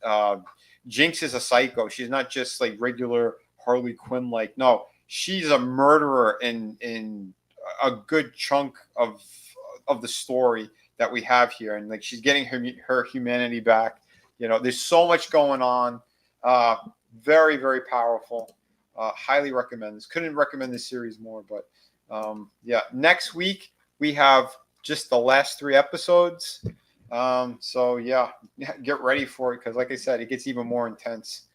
Jinx is a psycho. She's not just like regular Harley Quinn. Like, no, she's a murderer in a good chunk of the story that we have here, and like she's getting her humanity back. You know, there's so much going on. Very, very powerful. Highly recommend this. Couldn't recommend this series more. But yeah, next week we have just the last 3 episodes. So yeah, get ready for it because, like I said, it gets even more intense,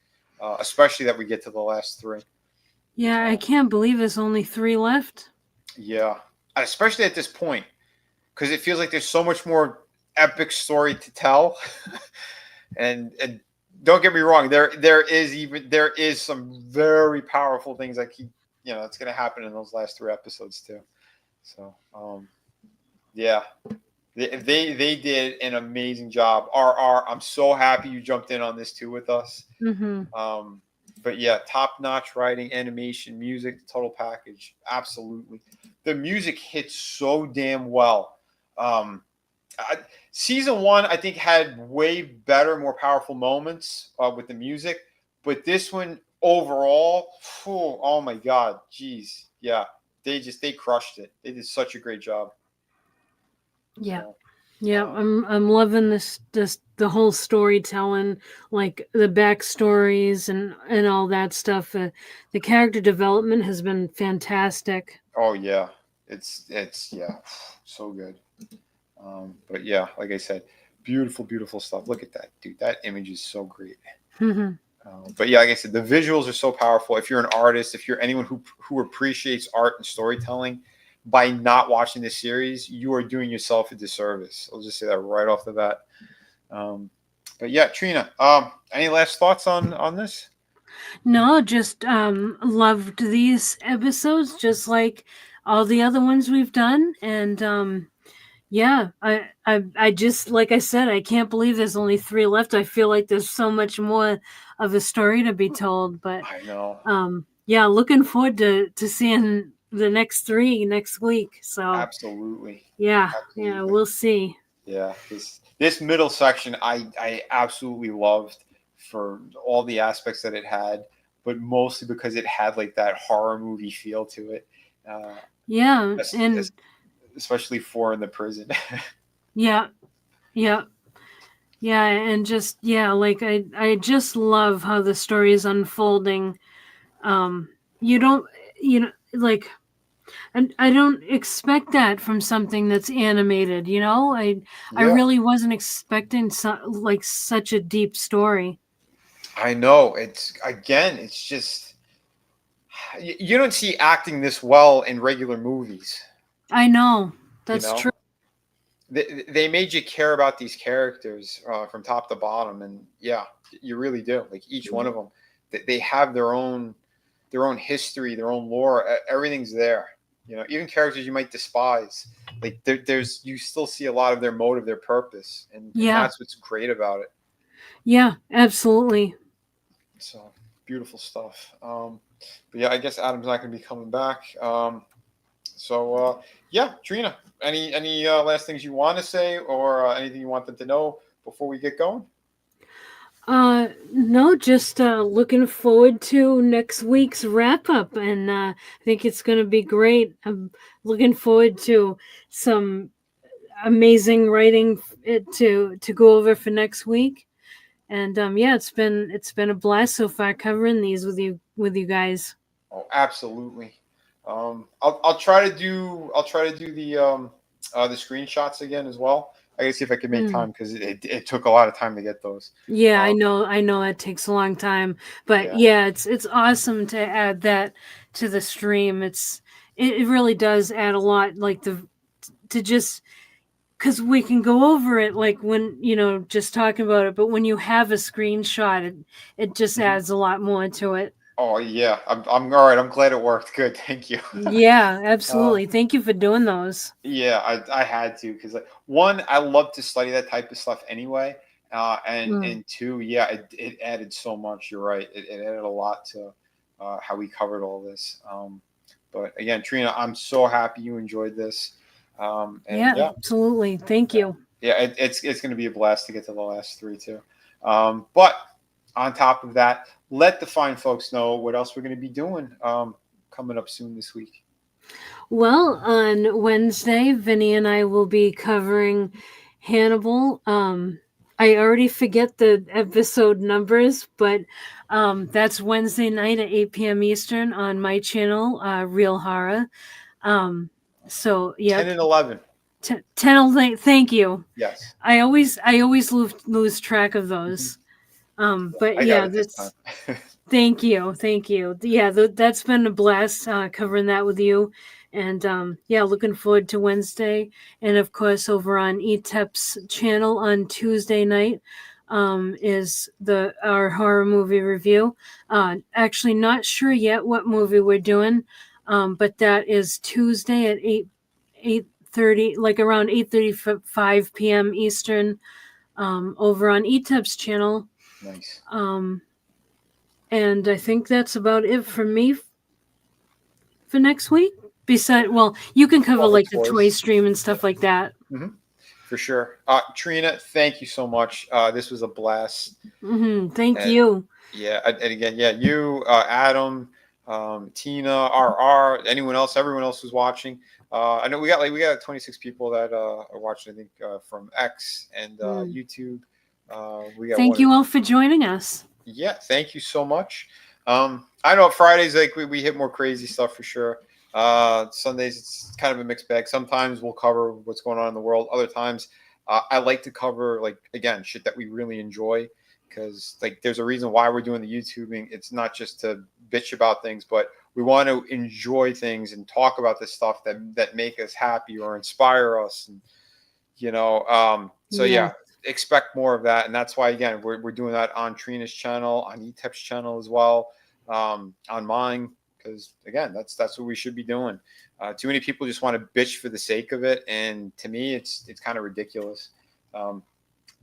especially that we get to the last 3. Yeah, I can't believe there's only 3 left. Yeah, especially at this point, because it feels like there's so much more epic story to tell. and don't get me wrong, there is some very powerful things that keep, it's going to happen in those last 3 episodes too. So yeah, they did an amazing job. RR, I'm so happy you jumped in on this too with us. Mm-hmm. But yeah, top-notch writing, animation, music, the total package. Absolutely. The music hits so damn well. Season 1, I think, had way better, more powerful moments with the music. But this one, overall, oh my God, geez. Yeah, they crushed it. They did such a great job. Yeah. So, yeah, I'm loving this the whole storytelling, like the backstories and all that stuff. The character development has been fantastic. Oh yeah, it's yeah, so good. But yeah, like I said, beautiful stuff. Look at that, dude. That image is so great. Mm-hmm. But yeah, like I said, the visuals are so powerful. If you're an artist, if you're anyone who appreciates art and storytelling, by not watching this series, you are doing yourself a disservice. I'll just say that right off the bat. But yeah, Trina, any last thoughts on this? No, just loved these episodes, just like all the other ones we've done, and yeah, I just, like I said, I can't believe there's only 3 left. I feel like there's so much more of a story to be told, but I know. Yeah, looking forward to seeing the next 3 next week. So absolutely. Yeah, absolutely. We'll see. Yeah, this middle section I absolutely loved for all the aspects that it had, but mostly because it had like that horror movie feel to it. Yeah, and especially for in the prison. yeah, and just like I just love how the story is unfolding. You don't, like, and I don't expect that from something that's animated. I really wasn't expecting such a deep story. I know, it's just you don't see acting this well in regular movies. I know, that's true. They made you care about these characters from top to bottom, and yeah, you really do. Like each one of them, they have their own history, their own lore. Everything's there. Even characters you might despise, like there's you still see a lot of their motive, their purpose, and that's what's great about it. Yeah, absolutely. So beautiful stuff. But yeah, I guess Adam's not going to be coming back. So yeah, Trina, any last things you want to say, or anything you want them to know before we get going? No, just looking forward to next week's wrap up, and I think it's going to be great. I'm looking forward to some amazing writing to go over for next week. And yeah, it's been a blast so far covering these with you guys. Oh, absolutely. I'll try to do the screenshots again as well. I gotta see if I can make time because it took a lot of time to get those. Yeah, I know it takes a long time, but yeah, it's awesome to add that to the stream. It really does add a lot, like to just because we can go over it like when just talking about it, but when you have a screenshot, it just adds a lot more to it. Oh yeah, I'm all right. I'm glad it worked. Good, thank you. Yeah, absolutely. Thank you for doing those. Yeah, I had to because like one, I love to study that type of stuff anyway, and two, yeah, it added so much. You're right. It added a lot to how we covered all this. But again, Trina, I'm so happy you enjoyed this. And yeah, absolutely. Thank you. Yeah, it's going to be a blast to get to the last three too. But on top of that, let the fine folks know what else we're going to be doing coming up soon this week. Well, on Wednesday, Vinny and I will be covering Hannibal. I already forget the episode numbers, but that's Wednesday night at 8 p.m. Eastern on my channel, Real Horror. So yeah, 10 and 11. 10, 11. Thank you. Yes. I always lose track of those. But yeah, that's. Thank you. Yeah, that's been a blast covering that with you. And yeah, looking forward to Wednesday. And of course, over on Etep's channel on Tuesday night is our horror movie review. Actually, not sure yet what movie we're doing, but that is Tuesday at 8:30, like around 8:35 p.m. Eastern, over on Etep's channel. Nice. And I think that's about it for me for next week. Besides, well, you can cover like the toy stream and stuff like that. Mm-hmm. For sure. Trina, thank you so much. This was a blast. Thank you. Yeah. And again, yeah, you, Adam, Tina, RR, everyone else who's watching. I know we got 26 people that are watching, I think, from X and YouTube. Thank you all for joining us. Yeah, thank you so much. I know Fridays like we hit more crazy stuff for sure. Sundays it's kind of a mixed bag. Sometimes we'll cover what's going on in the world. Other times I like to cover like again shit that we really enjoy because like there's a reason why we're doing the YouTubing. It's not just to bitch about things, but we want to enjoy things and talk about the stuff that make us happy or inspire us. And yeah. Expect more of that, and that's why again we're doing that on Trina's channel, on Etep's channel as well, on mine, because again that's what we should be doing. Too many people just want to bitch for the sake of it, and to me it's kind of ridiculous.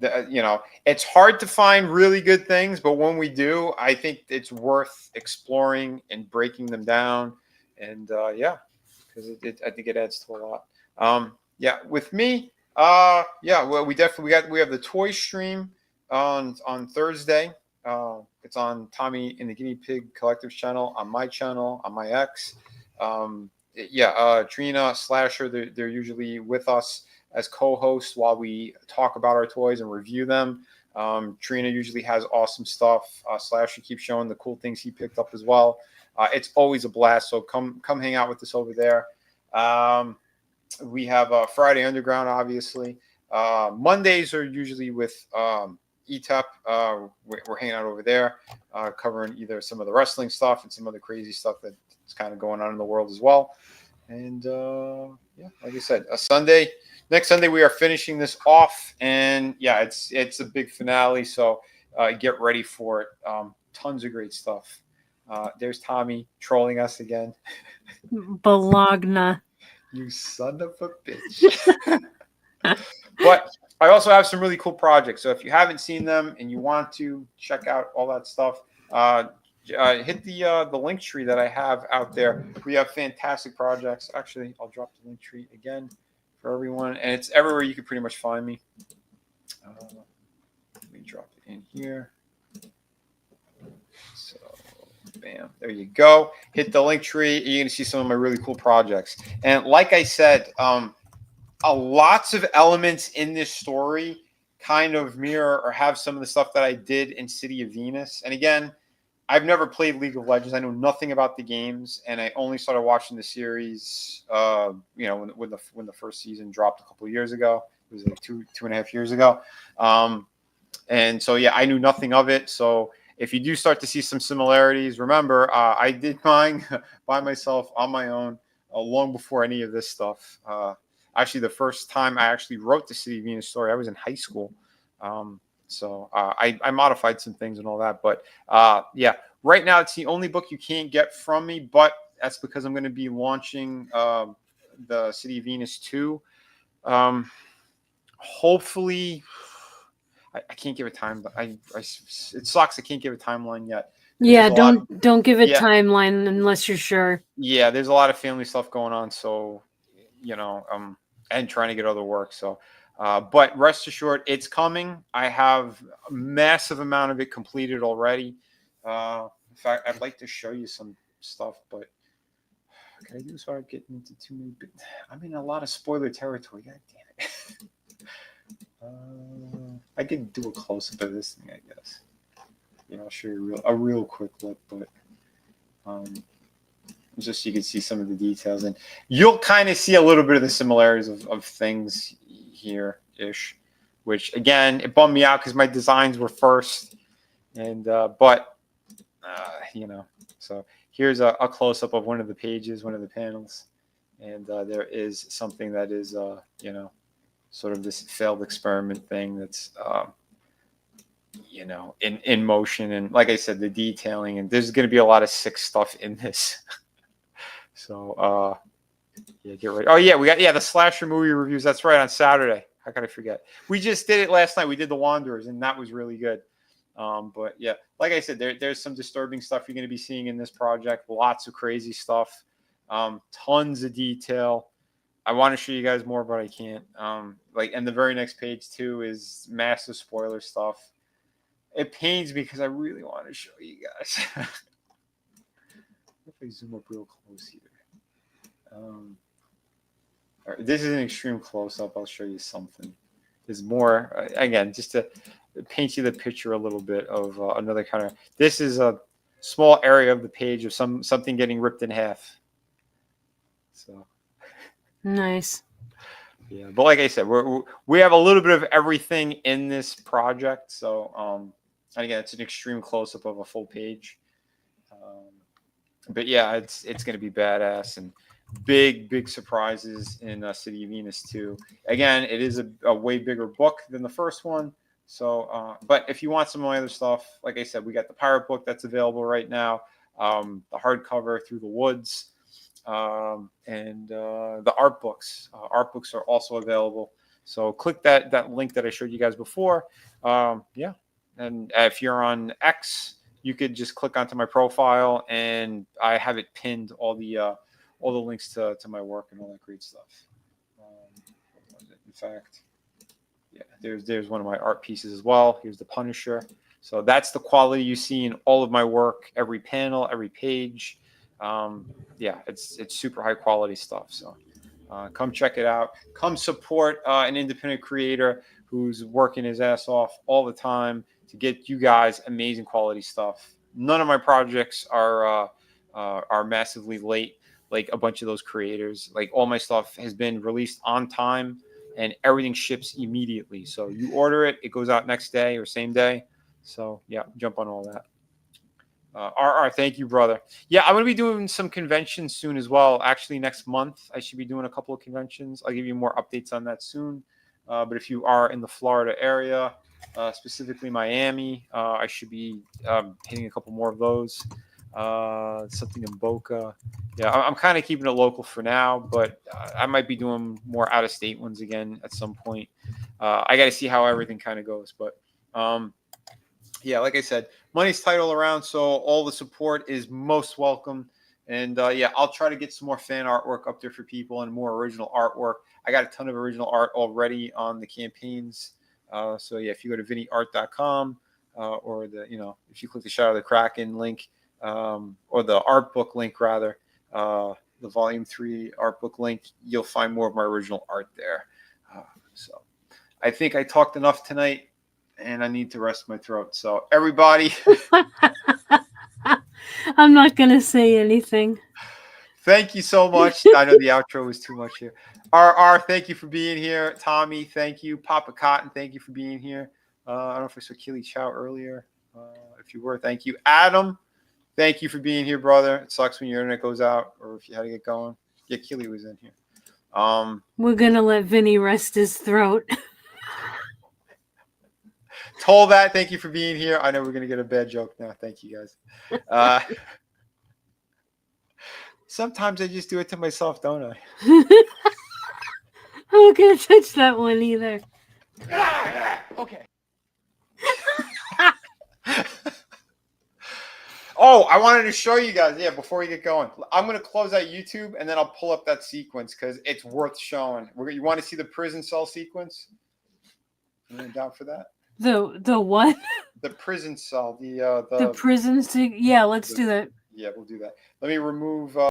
It's hard to find really good things, but when we do, I think it's worth exploring and breaking them down, and because I think it adds to a lot. With me. Well, we have the toy stream on Thursday. It's on Tommy and the Guinea Pig Collective's channel, on my channel, on my X. Trina, Slasher, they're usually with us as co-hosts while we talk about our toys and review them. Trina usually has awesome stuff. Slasher keeps showing the cool things he picked up as well. It's always a blast. So come hang out with us over there. We have Friday Underground, obviously. Mondays are usually with Etep. We're hanging out over there, covering either some of the wrestling stuff and some of the crazy stuff that's kind of going on in the world as well. And like I said, next Sunday we are finishing this off, and it's a big finale. So get ready for it. Tons of great stuff. There's Tommy trolling us again. Bologna. You son of a bitch. But I also have some really cool projects. So if you haven't seen them and you want to check out all that stuff, hit the link tree that I have out there. We have fantastic projects. Actually, I'll drop the link tree again for everyone. And it's everywhere you can pretty much find me. Let me drop it in here. So, bam, there you go. Hit the link tree. You're going to see some of my really cool projects. And like I said, lots of elements in this story kind of mirror or have some of the stuff that I did in City of Venus. And again, I've never played League of Legends. I know nothing about the games, and I only started watching the series, when the first season dropped a couple of years ago. It was like two and a half years ago. And so, yeah, I knew nothing of it. So if you do start to see some similarities, remember, I did mine by myself on my own long before any of this stuff. Actually, the first time I actually wrote the City of Venus story, I was in high school. So I modified some things and all that. But, yeah, right now it's the only book you can't get from me. But that's because I'm going to be launching the City of Venus 2. Hopefully, I can't give a time. But it sucks. I can't give a timeline yet. Yeah, don't give a timeline unless you're sure. Yeah, there's a lot of family stuff going on. So, and trying to get other work. So, but rest assured, it's coming. I have a massive amount of it completed already. In fact, I'd like to show you some stuff, but can I do this without getting into too many? I'm in a lot of spoiler territory. God damn it. I could do a close-up of this thing, I guess. I'll show you a real quick look, but just so you can see some of the details, and you'll kind of see a little bit of the similarities of things here-ish, which again, it bummed me out because my designs were first, and so here's a close-up of one of the pages, one of the panels, and there is something that is sort of this failed experiment thing that's in motion, and like I said, the detailing, and there's going to be a lot of sick stuff in this. So, yeah, get ready. Oh, yeah, we got the slasher movie reviews. That's right, on Saturday. How could I forget? We just did it last night. We did The Wanderers, and that was really good. But, yeah, like I said, there's some disturbing stuff you're going to be seeing in this project. Lots of crazy stuff. Tons of detail. I want to show you guys more, but I can't. And the very next page, too, is massive spoiler stuff. It pains me because I really want to show you guys. If I zoom up real close here. All right, this is an extreme close-up. I'll show you something. There's more, again, just to paint you the picture a little bit of another kind of. This is a small area of the page of something getting ripped in half. So nice. Yeah, but like I said, we have a little bit of everything in this project. So, and again, it's an extreme close-up of a full page. But yeah, it's going to be badass, and big surprises in City of Venus 2. Again, it is a way bigger book than the first one. So, but if you want some of my other stuff, like I said, we got the pirate book that's available right now, the hardcover Through the Woods, and the art books. Art books are also available. So click that link that I showed you guys before. Yeah, and if you're on X, you could just click onto my profile, and I have it pinned, all the links to my work and all that great stuff. In fact, yeah, there's one of my art pieces as well. Here's the Punisher. So that's the quality you see in all of my work, every panel, every page. Yeah, it's super high quality stuff. So come check it out. Come support an independent creator who's working his ass off all the time to get you guys amazing quality stuff. None of my projects are massively late like a bunch of those creators. Like, all my stuff has been released on time, and everything ships immediately. So you order it, it goes out next day or same day. So yeah, jump on all that. RR, thank you, brother. Yeah, I'm going to be doing some conventions soon as well. Actually, next month, I should be doing a couple of conventions. I'll give you more updates on that soon. But if you are in the Florida area, specifically Miami, I should be hitting a couple more of those. Something in Boca. Yeah, I'm kind of keeping it local for now, but I might be doing more out-of-state ones again at some point. I got to see how everything kind of goes. But yeah, like I said, money's tight all around, so all the support is most welcome. And yeah, I'll try to get some more fan artwork up there for people and more original artwork. I got a ton of original art already on the campaigns. So yeah, if you go to vinnyart.com, or the if you click the Shadow of the Kraken link, or the art book link rather, the Volume 3 art book link, you'll find more of my original art there. So I think I talked enough tonight, and I need to rest my throat. So everybody, I'm not gonna say anything. thank you so much. I know the outro was too much here. RR, thank you for being here. Tommy, thank you. Papa Cotton, thank you for being here. I don't know if I saw Keely Chow earlier. If you were, thank you. Adam, thank you for being here, brother. It sucks when your internet goes out or if you had to get going. Yeah, Keely was in here. We're gonna let Vinny rest his throat. Told that, thank you for being here. I know we're gonna get a bad joke now. Thank you guys. Sometimes I just do it to myself, don't I? I'm not gonna touch that one either. Okay. Oh, I wanted to show you guys. Yeah, before we get going, I'm going to close out YouTube and then I'll pull up that sequence because it's worth showing. You want to see the prison cell sequence? Anyone down for that? The what? The prison cell. The prison. Yeah, let's do that. Yeah, we'll do that. Let me remove.